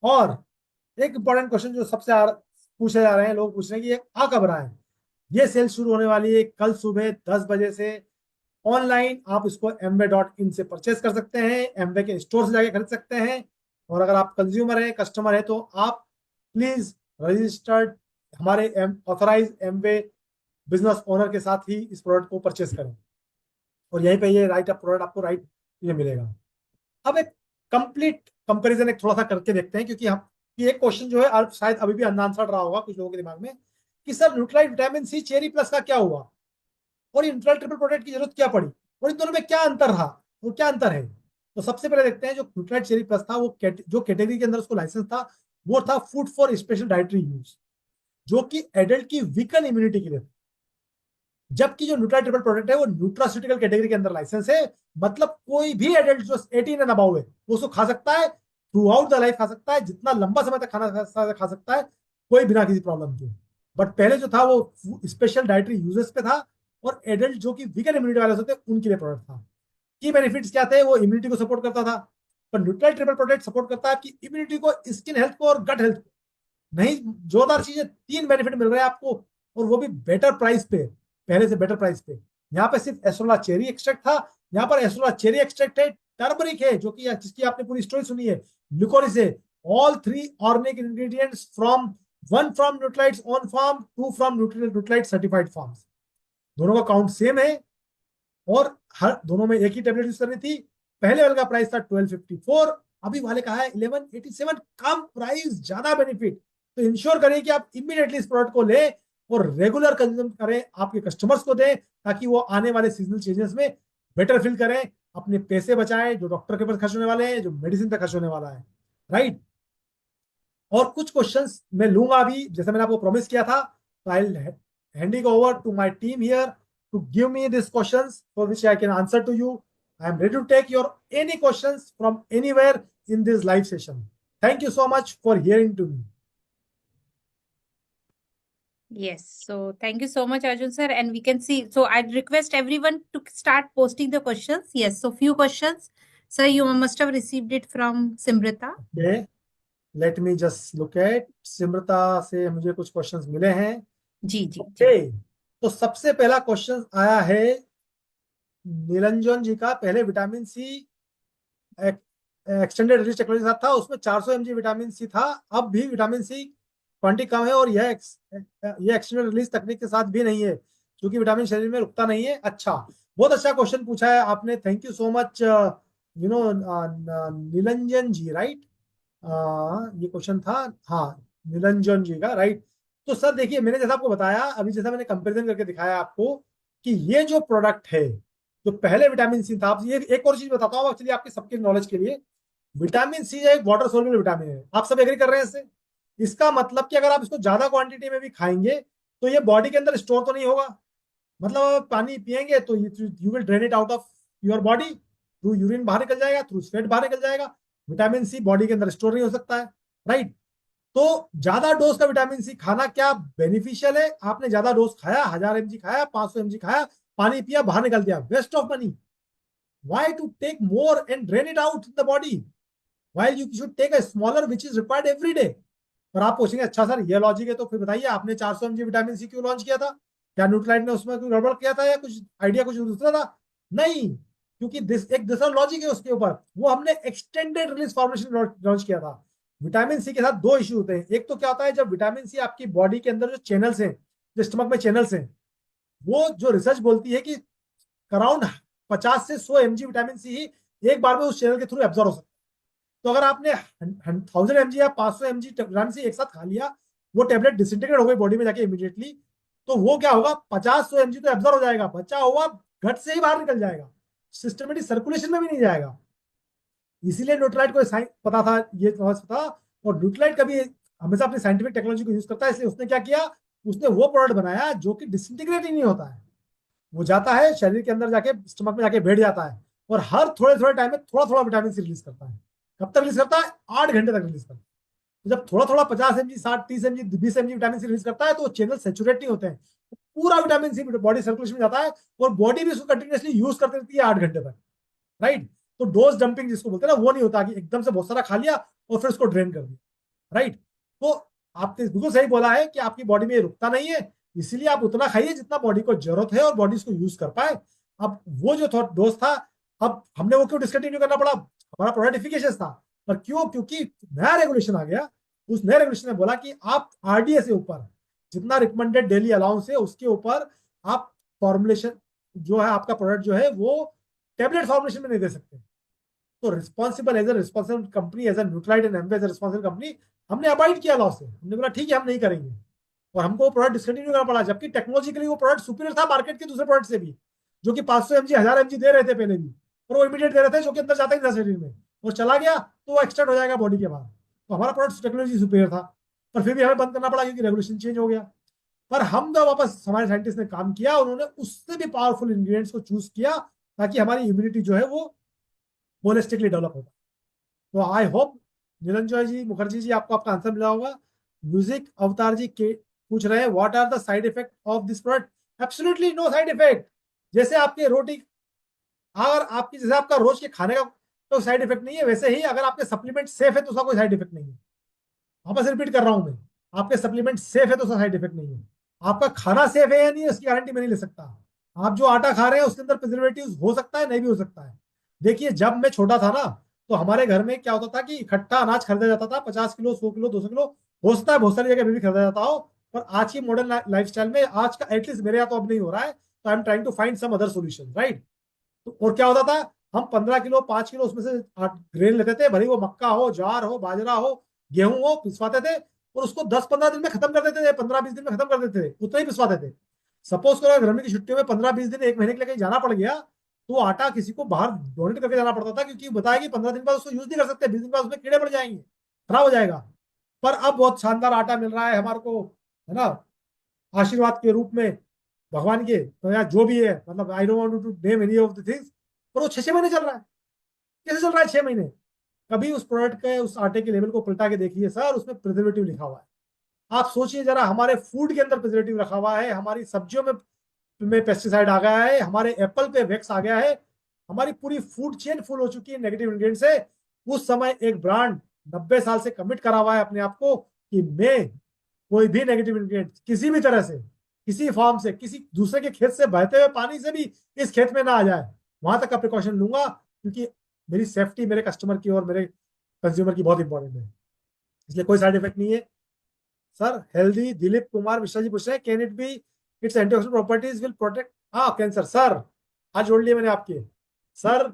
और एक इंपॉर्टेंट क्वेश्चन जो सबसे पूछे जा रहे हैं, लोग पूछ रहे हैं कि ये आ कब रहा है? ये सेल शुरू होने वाली है कल सुबह 10 बजे से। ऑनलाइन आप इसको amway.in से परचेस कर सकते हैं, एमवे के स्टोर से जाके खरीद सकते हैं। और अगर आप कंज्यूमर हैं, कस्टमर है, तो आप प्लीज रजिस्टर्ड हमारे ऑथराइज एमवे बिजनेस ओनर के साथ ही इस प्रोडक्ट को परचेस करें, और यहीं पे ये राइट अप प्रोडक्ट आपको राइट ये मिलेगा। अब एक कंप्लीट कंपैरिजन एक थोड़ा सा करके देखते हैं, क्योंकि हम ये एक क्वेश्चन जो है शायद अभी भी अनआंसर्ड रहा होगा कुछ लोगों के दिमाग में, कि sir Nutrilite vitamin C cherry plus का क्या हुआ, और न्यूट्राइट ट्रिपल प्रोटेक्ट की जरूरत क्या पड़ी, और इन दोनों में क्या अंतर रहा, और क्या अंतर है? तो सबसे पहले देखते हैं जो न्यूट्राइट चेरी प्लस था, वो जो कैटेगरी के अंदर उसको लाइसेंस था वो था food for special dietary use, जो कि एडल्ट की वीकन इम्यूनिटी के लिए। जबकि जो न्यूट्रा ट्रिपल प्रोडक्ट है वो न्यूट्रास्यूटिकल कैटेगरी के अंदर लाइसेंस है, मतलब कोई भी एडल्ट जो 18 एंड अबव है वो उसको खा सकता है, थ्रू आउट द लाइफ खा सकता है, जितना लंबा समय तक खाना खा सकता है, कोई बिना किसी प्रॉब्लम के। बट पहले जो था वो स्पेशल डाइटरी यूजेस पे था, और एडल्ट जो कि वीगन इम्यूनिटी वाले होते हैं उनके लिए प्रोडक्ट था। की बेनिफिट्स क्या थे? वो इम्यूनिटी को सपोर्ट करता था, पर न्यूट्राइट ट्रिपल प्रोटेक्ट सपोर्ट करता है आपकी इम्यूनिटी को, स्किन हेल्थ को और गट हेल्थ को। नहीं, जोरदार चीजें, 3 बेनिफिट मिल रहे हैं आपको, और वो भी बेटर प्राइस पे, पहले से बेटर प्राइस पे। यहाँ पे सिर्फ एस्ट्रोला चेरी एक्सट्रैक्ट था, यहाँ पर एस्ट्रोला चेरी एक्सट्रैक्ट है, टर्मरिक है जो कि जिसकी आपने पूरी स्टोरी सुनी है, लिकोरिस है, all 3 organic ingredients from, 1 from Nutrilite's own farm, 2 from Nutrilite certified farms. दोनों का काउंट सेम है, और हर दोनों में एक ही टेबलेट यूज करनी थी। पहले वाले का प्राइस था 1254, अभी वाले का है 1187, कम प्राइस ज्यादा बेनिफिट। तो इंश्योर करें कि आप इमीडिएटली इस प्रोडक्ट को लें और रेगुलर कंज्यूम करें, आपके कस्टमर्स को दें, ताकि वो आने वाले सीजनल चेंजेस में बेटर फील करें, अपने पैसे बचाएं जो डॉक्टर के पास खर्च होने वाले हैं, जो मेडिसिन पे खर्च होने वाला है, राइट। और कुछ क्वेश्चंस मैं लूंगा अभी, जैसे मैंने आपको प्रॉमिस किया था, तो I handing over to my team here to give me this questions for which I can answer to you. I am ready to take your any questions from anywhere in this live session. Thank you so much for hearing to me. Yes, so thank you so much, Arjun sir. And we can see, so I'd request everyone to start posting the questions. Yes, so few questions. Sir, you must have received it from Simrita. Okay, let me just look at, सिमरता से मुझे कुछ क्वेश्चंस मिले हैं। जी जी ओके, जी। तो सबसे पहला क्वेश्चन आया है नीलंजन जी का। पहले vitamin C extended release technology साथ था, उसमें 400 mg विटामिन सी था, अब भी विटामिन सी क्वांटिटी कम है, और यह ये एक्सटेंडेड रिलीज तकनीक के साथ भी नहीं है, क्योंकि विटामिन शरीर में रुकता नहीं है। अच्छा, बहुत अच्छा क्वेश्चन पूछा है आपने, thank you so much you know Nilanjan ji, right. ये क्वेश्चन था, हाँ, निरंजन जी का, राइट। तो सर देखिए, मैंने जैसा आपको बताया अभी, जैसा मैंने कंपैरिजन करके दिखाया आपको, कि ये जो प्रोडक्ट है, जो पहले विटामिन सी था, आप ये एक और चीज बताता हूँ एक्चुअली आपके सबके नॉलेज के लिए, विटामिन सी एक वाटर सोल्यूबल विटामिन है, आप सब एग्री कर रहे हैं इससे। इसका मतलब कि अगर आप इसको ज्यादा क्वांटिटी में भी खाएंगे तो ये बॉडी के अंदर स्टोर तो नहीं होगा, मतलब आप पानी पिएंगे तो you will drain it out of your body, through urine बाहर निकल जाएगा, थ्रू स्वेट बाहर निकल जाएगा, विटामिन सी बॉडी के अंदर स्टोर नहीं हो सकता है, राइट। तो ज्यादा डोज का विटामिन सी खाना क्या बेनिफिशियल है? आपने ज्यादा डोज खाया, 1000 mg खाया, 500 mg खाया, पानी पिया, बाहर निकल दिया, waste of money. Why to take more and drain it out in the body, while you should take a smaller which is required every day. पर आप पूछेंगे अच्छा सर ये लॉजिक है, तो फिर बताइए आपने 400 mg विटामिन सी क्यों लॉन्च किया था? क्या न्यूट्राइट ने उसमें कोई गड़बड़ किया था, या कुछ आइडिया कुछ दूसरा था? नहीं, क्योंकि एक दूसरा लॉजिक है उसके ऊपर, वो हमने एक्सटेंडेड रिलीज फॉर्मुलेशन लॉन्च किया था। विटामिन सी के साथ दो इश्यू होते हैं, एक तो क्या होता है, जब विटामिन सी आपकी बॉडी के अंदर जो चैनल्स हैं, जो स्टमक में चैनल्स हैं, वो जो रिसर्च बोलती है कि अराउंड 50 से 100 mg विटामिन सी ही एक बार में उस चैनल के थ्रू एब्जॉर्ब हो सकता है। तो अगर आपने 1000 mg या 500 mg विटामिन सी एक साथ खा लिया, वो टेबलेट डिसइंटीग्रेट हो गई बॉडी में जाके इमीडिएटली, तो वो क्या होगा, 50-100 mg तो एब्जॉर्ब हो जाएगा, बचा हुआ गट से ही बाहर निकल जाएगा, सिस्टमेटिक सर्कुलेशन में भी नहीं जाएगा। इसीलिए न्यूट्राइट को पता था, ये पता, और न्यूट्राइट कभी हमेशा अपनी साइंटिफिक टेक्नोलॉजी को यूज करता है, इसलिए उसने क्या किया, उसने वो प्रोडक्ट बनाया जो कि डिसइंटीग्रेट ही नहीं होता है, वो जाता है शरीर के अंदर जाके स्टमक में जाके बैठ जाता है, और हर थोड़े थोड़े टाइम में थोड़ा थोड़ा विटामिन सी रिलीज करता है। कब तक रिलीज करता है? 8 घंटे तक रिलीज करता है। तो जब थोड़ा थोड़ा 50 mg, 60, 30 mg, 20 mg vitamin C release करता है, तो चैनल सेचुरेट नहीं होते हैं, पूरा विटामिन सी बॉडी सर्कुलेशन में जाता है, और बॉडी भी उसको कंटिन्यूसली यूज करती रहती है 8 घंटे तक, राइट। तो डोज डंपिंग जिसको बोलते हैं ना, वो नहीं होता कि एकदम से बहुत सारा खा लिया और फिर उसको ड्रेन कर दिया, राइट। तो आपने बिल्कुल सही बोला है कि आपकी बॉडी में रुकता नहीं है, इसीलिए आप उतना खाइए जितना बॉडी को जरूरत है और बॉडी इसको यूज कर पाए। अब वो जो डोज था, अब हमने वो क्यों डिसकंटिन्यू करना पड़ा? हमारा प्रोडक्ट एफिकेशियस था, पर क्यों? क्योंकि नया रेगुलेशन आ गया, उस नए रेगुलेशन ने बोला कि आप आरडीए से ऊपर जितना रिकमेंडेड डेली अलाउंस है उसके ऊपर आप फॉर्मुलेशन जो है, आपका प्रोडक्ट जो है वो टेबलेट फॉर्मुलेशन में नहीं दे सकते। तो responsible as a responsible company, as a Nutrilite and Amway as a responsible company, हमने अवॉइड किया लॉ से, हमने बोला ठीक है हम नहीं करेंगे, और हमको वो प्रोडक्ट डिसकंटिन्यू करना पड़ा, जबकि टेक्नोलॉजिकली वो प्रोडक्ट सुपीरियर था मार्केट के दूसरे प्रोडक्ट से भी, जो कि 500 mg 1000 mg दे रहे थे पहले भी, और वो इमीडिएट दे रहे थे, जो कि अंदर जाता ही था शरीर में, और चला गया तो वो एक्सट्रैक्ट हो जाएगा बॉडी के बाहर। तो हमारा प्रोडक्ट टेक्नोलॉजी सुपीरियर था, पर फिर भी हमें बंद करना पड़ा क्योंकि रेगुलेशन चेंज हो गया। पर हम जब वापस हमारे साइंटिस्ट ने काम किया, उन्होंने उससे भी पावरफुल इंग्रेडिएंट्स को चूज किया, ताकि हमारी इम्यूनिटी जो है वो होलिस्टिकली डेवलप होगा। तो आई होप निरंजॉय जी, मुखर्जी जी, आपको आपका आंसर मिला होगा। म्यूजिक अवतार जी के पूछ रहे हैं what are the side effect of this product? Absolutely no side effect. जैसे आपकी रोटी, अगर आपकी, जैसे आपका रोज के खाने का तो साइड इफेक्ट नहीं है। वैसे ही अगर आपके सप्लीमेंट सेफ है तो उसका कोई साइड इफेक्ट नहीं है। वापस रिपीट कर रहा हूं मैं, आपके सप्लीमेंट सेफ है तो उसका साइड इफेक्ट नहीं है। आपका खाना सेफ है या नहीं है उसकी गारंटी मैं नहीं ले सकता। आप जो आटा खा रहे हैं उसके अंदर प्रिजर्वेटिव हो सकता है, नहीं भी हो सकता है। देखिए जब मैं छोटा था ना, तो हमारे घर में क्या होता था कि इकट्ठा अनाज खरीदा जाता था, 50 किलो, 100 किलो, 200 किलो। हो सकता है बहुत सारी जगह में भी खरीदा जाता हो, पर आज की मॉडर्न लाइफस्टाइल में आज का एटलीस्ट मेरे यहाँ तो अब नहीं हो रहा है। तो I am trying to find some other solution, right. तो और क्या होता था, हम 15 किलो, 5 किलो उसमें से ग्रेन लेते थे, भले वो मक्का हो, ज्वार हो, बाजरा हो, गेहूं हो, पिसवाते थे और उसको 10-15 दिन में खत्म कर देते थे, 15-20 दिन में खत्म कर देते थे, उतना ही पिसवाते थे। सपोज करो गर्मी की छुट्टियों में 15-20 दिन, 1 महीने के लिए कहीं जाना पड़ गया, तो वो आटा किसी को बाहर डोनेट करके जाना पड़ता था, क्योंकि बताया कि 15 दिन बाद उसको यूज नहीं कर सकते, 20 दिन बाद उसमें कीड़े पड़ जाएंगे, खराब हो जाएगा। पर अब बहुत शानदार आटा मिल रहा है हमारे को, है ना, आशीर्वाद के रूप में भगवान के। तो यार जो भी है, मतलब I don't want to name any of the things, पर वो 6-6 महीने चल रहा है। कैसे चल रहा है 6 महीने? कभी उस प्रोडक्ट के, उस आटे के लेबल को पलटा के देखिए सर, उसमें प्रिजर्वेटिव लिखा हुआ है। आप सोचिए जरा, हमारे फूड के अंदर प्रिजर्वेटिव रखा हुआ है, हमारी सब्जियों में पेस्टिसाइड आ गया है, हमारे एप्पल पे वैक्स आ गया है, हमारी पूरी फूड चेन फुल हो चुकी है नेगेटिव इंग्रेडिएंट से। उस समय एक ब्रांड 90 साल से कमिट करा हुआ है अपने आप को कि मैं कोई भी नेगेटिव इंग्रेडिएंट किसी भी तरह से, किसी फॉर्म से, किसी दूसरे के खेत से बहते हुए पानी से भी इस खेत में ना आ जाए, वहां तक का प्रिकॉशन लूंगा, क्योंकि मेरी सेफ्टी मेरे कस्टमर की और मेरे कंज्यूमर की बहुत इंपॉर्टेंट है। इसलिए कोई साइड इफेक्ट नहीं है सर। हेल्दी दिलीप कुमार मिश्रा जी पूछ रहे हैं, can it be it's antioxidant properties will protect, हाँ कैंसर सर, आज जोड़ लिए मैंने आपके। सर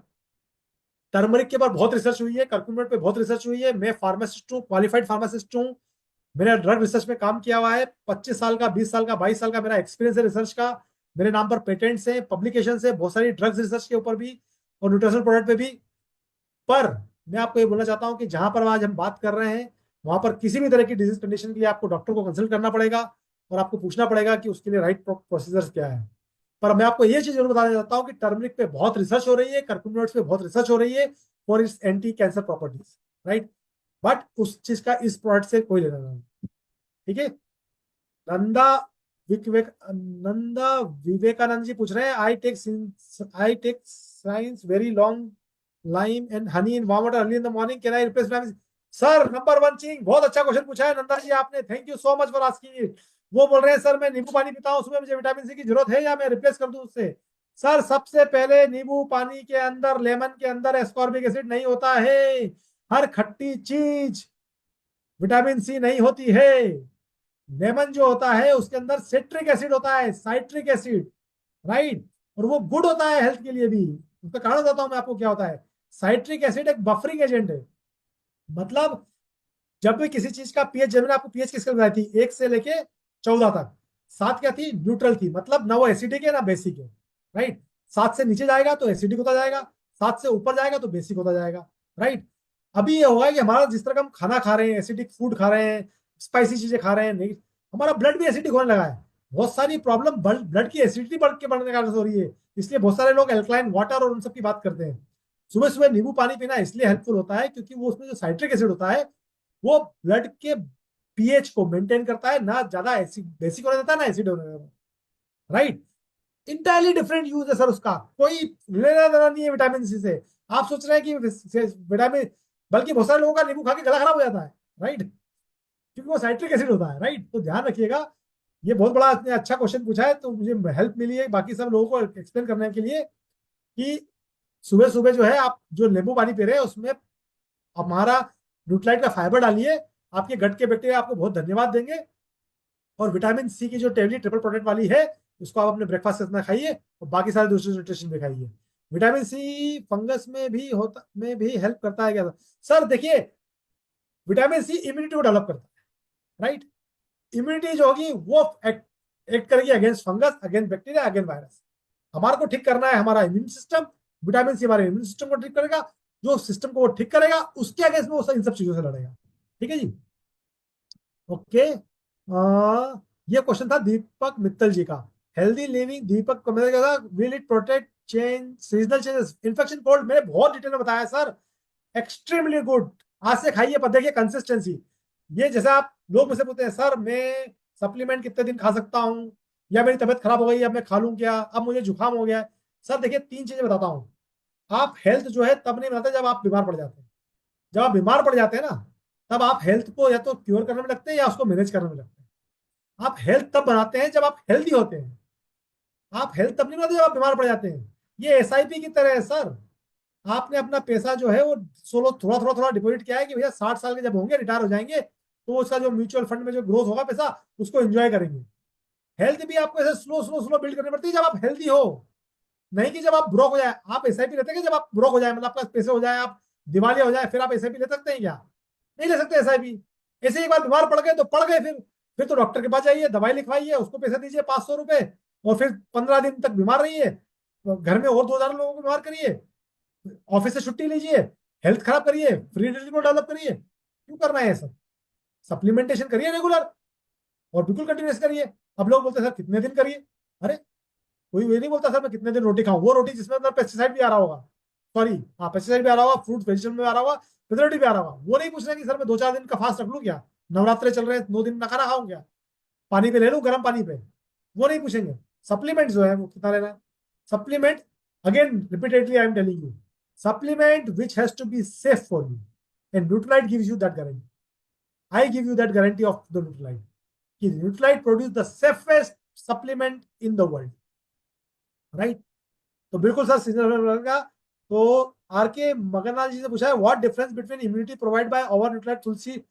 टर्मरिक के ऊपर बहुत रिसर्च हुई है, कर्क्यूमिन पे बहुत रिसर्च हुई है। मैं फार्मासिस्ट हूँ, क्वालिफाइड फार्मासिस्ट हूँ। मैंने ड्रग रिसर्च में काम किया हुआ है, 25 साल का, 20 साल का, 22 साल का मेरा एक्सपीरियंस है रिसर्च का। मेरे नाम पर पेटेंट्स हैं, पब्लिकेशन है बहुत सारी ड्रग्स रिसर्च के ऊपर भी और न्यूट्रिशनल प्रोडक्ट पे भी। पर मैं आपको ये बोलना चाहता हूँ कि जहां पर आज हम बात कर रहे हैं, वहां पर किसी भी तरह की डिजीज कंडीशन के लिए आपको डॉक्टर को कंसल्ट करना पड़ेगा और आपको पूछना पड़ेगा कि उसके लिए राइट प्रोसीजर्स क्या है। पर मैं आपको ये चीज जरूर बताना चाहता हूँ कि टर्मरिक पे बहुत रिसर्च हो रही है, कर्क्यूमिनोइड्स पे बहुत रिसर्च हो रही है for its anti cancer properties, right. But उस चीज का इस प्रोडक्ट से कोई लेना नहीं, ठीक है। नंदा नंदा विवेकानंद जी पूछ रहे हैं, I take science very long lime and honey in warm water early in the morning, can I replace vitamin? Sir number one thing, बहुत अच्छा क्वेश्चन पूछा है नंदा जी आपने, thank you so much for asking it. वो बोल रहे हैं सर मैं नींबू पानी पीता हूँ, उसमें मुझे विटामिन सी की जरूरत है या मैं रिप्लेस कर दूं उससे? सर सबसे पहले नींबू पानी के अंदर, लेमन के अंदर एस्कॉर्बिक एसिड नहीं होता है। हर खट्टी चीज विटामिन सी नहीं होती है। लेमन जो होता है उसके अंदर सिट्रिक एसिड होता है, साइट्रिक एसिड, राइट। और वो गुड होता है हेल्थ के लिए भी। उसका कारण बताता हूं मैं आपको क्या होता है। साइट्रिक एसिड एक बफरिंग एजेंट है। मतलब जब भी किसी चीज का पीएच, जब मैंने आपको पीएच की स्केल बताई थी 1 से लेके 14 तक, 7 क्या थी, न्यूट्रल थी, मतलब ना वो एसिडिक है ना बेसिक है, राइट। 7 से नीचे जाएगा तो एसिडिक होता जाएगा, 7 से ऊपर जाएगा तो बेसिक होता जाएगा, राइट। अभी ये होगा कि हमारा जिस तरह का हम खाना खा रहे हैं, एसिडिक फूड खा रहे हैं, स्पाइसी चीजें खा रहे हैं, नहीं, हमारा ब्लड भी एसिडिक होने लगा है। बहुत सारी प्रॉब्लम ब्लड की एसिडिटी बढ़ने के कारण से हो रही है। इसलिए बहुत सारे लोग एल्कलाइन वाटर और उन सब की बात करते हैं। सुबह सुबह नींबू पानी पीना इसलिए हेल्पफुल होता है क्योंकि वो उसमें जो साइट्रिक एसिड होता है वो ब्लड के पीएच को मेंटेन करता है, ना ज्यादा एसिड बेसिक होने देता है ना एसिड होने देता है, राइट। इंटायरली डिफरेंट यूज है सर उसका, कोई लेना देना नहीं है विटामिन सी से। आप सोच रहे हैं कि विटामिन, बल्कि बहुत सारे लोगों का नींबू खा के गला खराब हो जाता है, राइट, क्योंकि वो साइट्रिक एसिड होता है, राइट। तो ध्यान रखिएगा। ये बहुत बड़ा अच्छा क्वेश्चन पूछा है, तो मुझे हेल्प मिली है बाकी सब लोगों को एक्सप्लेन करने के लिए कि सुबह सुबह जो है आप जो नींबू पानी पी रहे हैं उसमें हमारा न्यूट्राइट का फाइबर डालिए, आपके गट के बैक्टीरिया आपको बहुत धन्यवाद देंगे। और विटामिन सी की जो टेबलेट ट्रिपल प्रोटेक्ट वाली है उसको आप अपने ब्रेकफास्ट के साथ खाइए और बाकी सारे दूसरे न्यूट्रिशन भी खाइए। विटामिन सी फंगस में भी हेल्प करता है क्या? सर देखिए, विटामिन सी इम्यूनिटी को डेवलप करता है, राइट। इम्यूनिटी जो होगी वो एक्ट करेगी against fungus, against bacteria, against virus. हमारे को ठीक करना है हमारा इम्यून सिस्टम। विटामिन सी हमारे इम्यून सिस्टम को ठीक करेगा, जो सिस्टम को वो ठीक करेगा उसके अगेंस्ट में वो इन सब चीजों से लड़ेगा, ठीक है जी। ओके, ये क्वेश्चन था दीपक मित्तल जी का। हेल्दी लिविंग, दीपक को मैंने कहा will it protect change seasonal changes, infection, cold, मैंने बहुत डिटेल में बताया सर, एक्सट्रीमली गुड। आज से खाइए पर देखिए कंसिस्टेंसी। ये जैसे आप लोग मुझसे पूछते हैं सर मैं सप्लीमेंट कितने दिन खा सकता हूँ, या मेरी तबीयत खराब हो गई अब मैं खा लूं क्या, अब मुझे जुकाम हो गया है। सर देखिए 3 चीजें बताता हूँ। आप हेल्थ जो है तब नहीं बनाते जब आप बीमार पड़ जाते हैं। जब आप बीमार पड़ जाते हैं ना, तब आप हेल्थ को या तो क्योर करने में लगते हैं या उसको मैनेज करने में लगते हैं। आप हेल्थ तब बनाते हैं जब आप हेल्दी होते हैं। आप हेल्थ तब नहीं बनाते जब आप बीमार पड़ जाते हैं। ये एसआईपी की तरह है सर। आपने अपना पैसा जो है वो सोलो थोड़ा थोड़ा थोड़ा डिपॉजिट किया है कि भैया 60 साल के जब होंगे, रिटायर हो जाएंगे, तो उसका जो म्यूचुअल फंड में जो ग्रोथ होगा पैसा, उसको एंजॉय करेंगे। हेल्थ भी आपको ऐसे स्लो स्लो स्लो बिल्ड करनी पड़ती है जब आप हेल्दी हो, नहीं कि जब आप ब्रोक हो जाए। आप एसआईपी लेते हैं कि जब आप ब्रोक हो जाए, मतलब आपका पैसे हो जाए, आप दिवालिया हो जाए, फिर आप एसआईपी ले सकते हैं क्या? नहीं ले सकते एसआईपी। ऐसे एक बार बीमार पड़ गए तो पड़ गए, फिर तो डॉक्टर के पास जाइए, दवाई लिखवाइए, उसको पैसे दीजिए 500 रुपए, और फिर 15 दिन तक बीमार रहिए, तो घर में और 2,000 लोगों को बीमार करिए, ऑफिस से छुट्टी लीजिए, हेल्थ खराब करिए, फ्री को डेवलप करिए। क्यों करना है ये सब? सप्लीमेंटेशन करिए रेगुलर, और बिल्कुल कंटिन्यूस करिए। अब लोग बोलते हैं सर कितने दिन करिए? अरे कोई ये नहीं बोलता सर मैं कितने दिन रोटी खाऊं, वो रोटी जिसमें अंदर पेस्टिसाइड भी आ रहा होगा, सॉरी हाँ पेस्टिसाइड भी आ रहा होगा, फ्रूट वेजिटेबल में आ रहा होगा, प्रिजर्वेटिव भी आ रहा होगा, वो नहीं पूछना कि सर मैं 2-4 दिन का फास्ट रख लूं क्या, नवरात्रे चल रहे हैं 2 दिन ना खाना खाऊं क्या, पानी पे ले लूं गर्म पानी पे, वो नहीं पूछेंगे। सप्लीमेंट जो है वो कितना लेना है? Supplement, again repeatedly I am telling you, supplement which has to be safe for you, and Nutralite gives you that guarantee. I give you that guarantee of the Nutralite कि Nutralite produce the safest supplement in the world, right? तो बिल्कुल सर सीजनल का। तो आर के मगनलाल जी से पूछा है what difference between immunity provide by over Nutrilite Tulsi.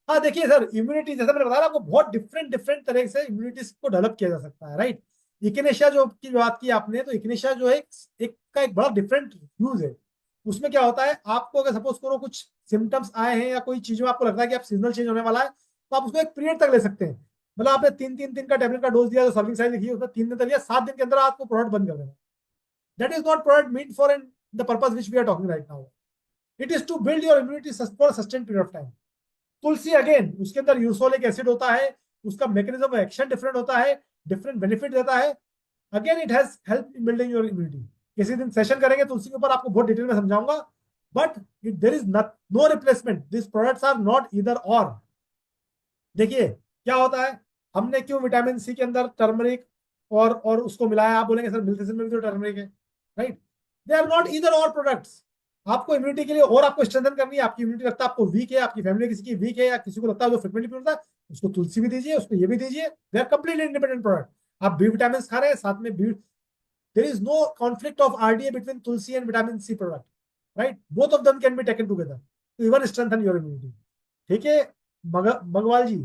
हाँ देखिए सर, इम्यूनिटी जैसे मैंने बताया आपको, बहुत डिफरेंट डिफरेंट तरह से इम्यूनिटी को डेवलप किया जा सकता है, राइट? इकिनेशिया जो की बात की आपने, तो इकिनेशिया जो है एक का एक बड़ा डिफरेंट यूज है। उसमें क्या होता है, आपको अगर सपोज करो कुछ सिम्टम्स आए हैं या कोई चीज में आपको लगता है कि आप सीजनल चेंज होने वाला है, तो आप उसको एक पीरियड तक ले सकते हैं। मतलब आपने 3-3 दिन का टेबलेट का डोज दिया, जो सर्विंग साइज लिखी है उसमें 3 दिन तक लिया, 7 दिन के अंदर आपको प्रोडक्ट बंद कर देना। That is not product meant for the purpose which we are talking right now. It is to build your immunity for a sustained period of time. Tulsi again उसके अंदर यूसोलिक एसिड होता है, उसका मैकेनिज्म ऑफ एक्शन डिफरेंट होता है, डिफरेंट बेनिफिट देता है। Again it has help in building your immunity. किसी दिन सेशन करेंगे तुलसी के ऊपर, आपको बहुत डिटेल में समझाऊंगा। But it there is no replacement, this products are not either or. देखिए क्या होता है, हमने क्यों विटामिन सी के अंदर टर्मरिक और उसको मिलाया? आप बोलेंगे सर मिल्थिसिन में भी तो टर्मरिक है, right? They are not either और प्रोडक्ट्स। आपको इम्यूनिटी के लिए और आपको स्ट्रेंथन करनी है, आपकी इम्यूनिटी लगता है आपको वीक है, आपकी फैमिली किसी की वीक है, या किसी को लगता है जो फ्रिक्वेंटली पीता है, उसको तुलसी भी दीजिए, उसको ये भी दीजिए। They are completely independent product. आप बी विटामिन खा रहे हैं, साथ में बी, there is no conflict of RDA between tulsi and vitamin C product, right? Both of them can be taken together to even strengthen your immunity. ठीक है। मगवाल जी,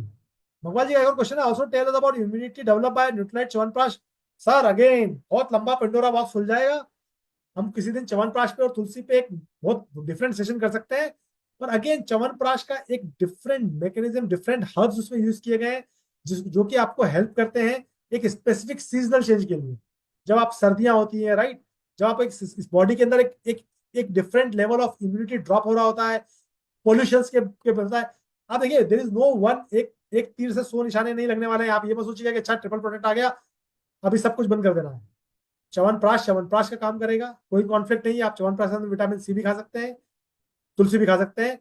भगवान जी का एक और क्वेश्चन है, also tell us about immunity develop by Nutrilite chyawanprash. Sir again बहुत लंबा पेंडोरा बॉक्स खुल जाएगा। हम किसी दिन च्यवनप्राश पे और तुलसी पे एक बहुत डिफरेंट सेशन कर सकते हैं। पर अगेन च्यवनप्राश का एक डिफरेंट मैकेनिज्म, डिफरेंट हर्ब्स उसमें यूज किए गए हैं, जो कि आपको हेल्प करते हैं एक स्पेसिफिक सीजनल चेंज के लिए। जब आप सर्दियां होती हैं, राइट, जब आप एक बॉडी के अंदर एक different level of immunity drop हो रहा होता है, पॉल्यूशन के होता है। आप देखिए देर इज नो वन, एक तीर से 100 निशाने नहीं लगने वाले हैं। आप ये मत सोचिएगा कि अच्छा ट्रिपल प्रोटेक्ट आ गया अभी सब कुछ बंद कर देना है। च्यवनप्राश का काम करेगा, कोई कॉन्फ्लिक्ट नहीं है। आप च्यवनप्राश में विटामिन सी भी खा सकते हैं, तुलसी भी खा सकते हैं,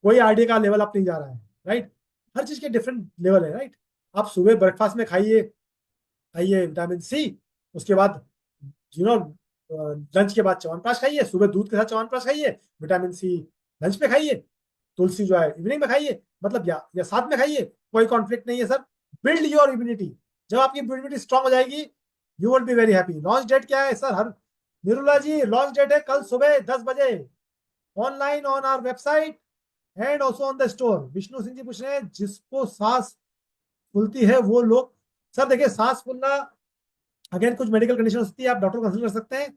कोई आईडी का लेवल अप नहीं जा रहा है, राइट? हर चीज के डिफरेंट लेवल है, राइट? आप सुबह ब्रेकफास्ट में खाइए खाइए विटामिन सी, उसके बाद यू नो लंच के बाद च्यवनप्राश खाइए, सुबह दूध के साथ च्यवनप्राश खाइए, विटामिन सी लंच पे खाइए, तुलसी जो है इवनिंग में खाइए, मतलब या साथ में खाइए, कोई कॉन्फ्लिक्ट नहीं है सर। Build your immunity. जब आपकी इम्यूनिटी स्ट्रांग हो जाएगी, you will be very happy. Launch date क्या है सर? हर निरुला जी लॉन्च डेट है कल सुबह 10 बजे, online on our website and also on the store. Vishnu Singh ji पूछ रहे हैं जिसको सांस फूलती है वो लोग। सर देखिए सांस फूलना अगेन कुछ मेडिकल कंडीशन होती है, आप डॉक्टर को कंसल्ट कर सकते हैं,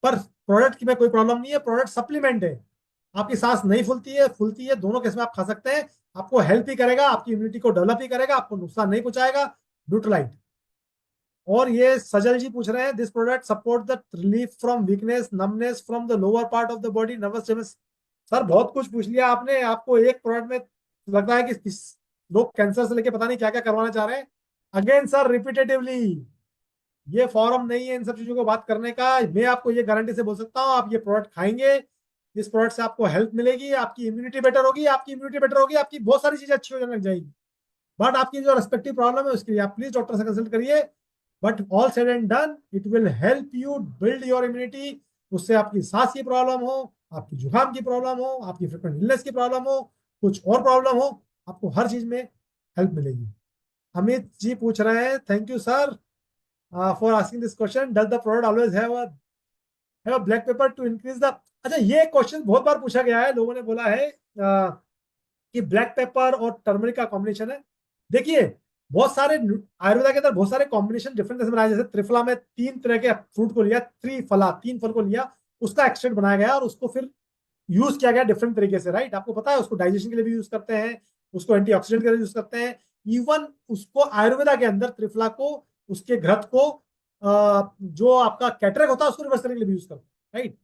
पर प्रोडक्ट की में कोई प्रॉब्लम नहीं है। प्रोडक्ट सप्लीमेंट है, आपकी सांस नहीं फूलती है, दोनों केस में आप खा सकते हैं। आपको हेल्प ही करेगा, आपकी इम्यूनिटी को डेवलप ही करेगा, आपको नुकसान नहीं पहुंचाएगा। न्यूट्रलाइट। और ये सजल जी पूछ रहे हैं this product support the relief from weakness numbness from the lower part of the body nervous system. Sir बहुत कुछ पूछ लिया आपने। आपको एक प्रोडक्ट में लगता है कि लोग कैंसर से लेके पता नहीं क्या क्या करवाना चाह रहे हैं। अगेन सर रिपीटेटिवली, ये फॉरम नहीं है इन सब चीजों को बात करने का। मैं आपको ये गारंटी से बोल सकता हूँ, आप ये प्रोडक्ट खाएंगे, इस प्रोडक्ट से आपको हेल्प मिलेगी, आपकी इम्यूनिटी बेटर होगी, आपकी बहुत सारी चीजें अच्छी हो जाने लग जाएगी। बट आपकी जो रेस्पेक्टिव प्रॉब्लम है उसके लिए आप प्लीज डॉक्टर से कंसल्ट करिए। But all said and done, it will help you build your immunity उससे आपकी सांस की प्रॉब्लम हो, आपकी जुकाम की प्रॉब्लम हो, आपकी फ्रिक्वेंट इलनेस की प्रॉब्लम हो, कुछ और प्रॉब्लम हो, आपको हर चीज में हेल्प मिलेगी। अमित जी पूछ रहे हैं, thank you sir for asking this question, does the product always have a black paper two increase the. अच्छा, ये क्वेश्चन बहुत बार पूछा गया है, लोगों ने बोला है कि ब्लैक पेपर और टर्मरिक का कॉम्बिनेशन है। देखिए, बहुत सारे आयुर्वेदा के अंदर बहुत सारे कॉम्बिनेशन डिफरेंट तरह से बनाए, जैसे त्रिफला में 3 तरह के फ्रूट को लिया, त्रिफला 3 फल को लिया, उसका एक्सट्रैक्ट बनाया गया और उसको फिर यूज किया गया डिफरेंट तरीके से, राइट। आपको पता है, उसको डाइजेशन के लिए भी यूज करते हैं, उसको एंटीऑक्सीडेंट के लिए यूज करते हैं। इवन उसको आयुर्वेदा के अंदर त्रिफला को, उसके घृत को जो आपका कैटरेक होता है उसको रिवर्स करने के लिए भी यूज करते हैं, राइट।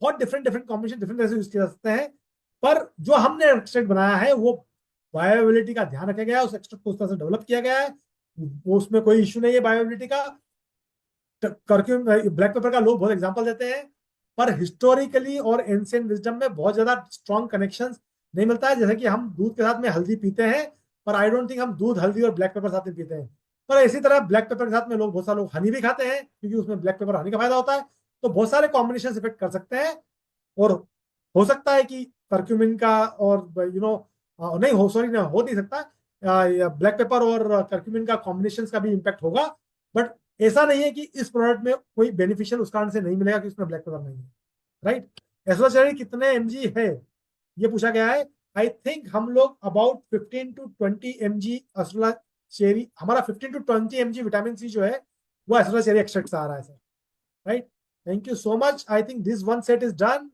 बहुत डिफरेंट डिफरेंट कॉम्बिनेशन डिफरेंट तरह से यूज किए जा सकते हैं। पर जो हमने एक्सट्रैक्ट बनाया है वो बायोएबिलिटी का ध्यान रखा गया है, उस एक्सट्रैक्ट को उस तरह से डेवलप किया गया है, वो उसमें कोई इश्यू नहीं है बायोएबिलिटी का। कर्क्यूम ब्लैक पेपर का लोग बहुत एग्जांपल देते हैं, पर हिस्टोरिकली और एंशिएंट विजडम में बहुत ज्यादा स्ट्रॉन्ग कनेक्शंस नहीं मिलता है। जैसे कि हम दूध के साथ में हल्दी पीते हैं, पर आई डोंट थिंक हम दूध हल्दी और ब्लैक पेपर साथ में पीते हैं। पर इसी तरह ब्लैक पेपर के साथ में लोग, बहुत सारे लोग हनी भी खाते हैं, क्योंकि उसमें ब्लैक पेपर हनी का फायदा होता है। तो बहुत सारे कॉम्बिनेशन इफेक्ट कर सकते हैं। और हो सकता है कि कर्क्यूमिन का और नहीं हो, सॉरी, नहीं हो नहीं सकता, ब्लैक पेपर और कर्क्यूमिन का कॉम्बिनेशन का भी इम्पैक्ट होगा। बट ऐसा नहीं है कि इस प्रोडक्ट में कोई बेनिफिशियल उस कारण से नहीं मिलेगा कि उसमें ब्लैक पेपर नहीं है, राइट। एसोचेरी कितने एमजी है, ये पूछा गया है। आई थिंक हम लोग अबाउट 15 to 20 mg एसोला चेरी, हमारा 15 to 20 mg विटामिन सी जो है वो एसोला चेरी एक्सट्रैक्ट से आ रहा है sir, right. Thank you so much. I think this one set is done.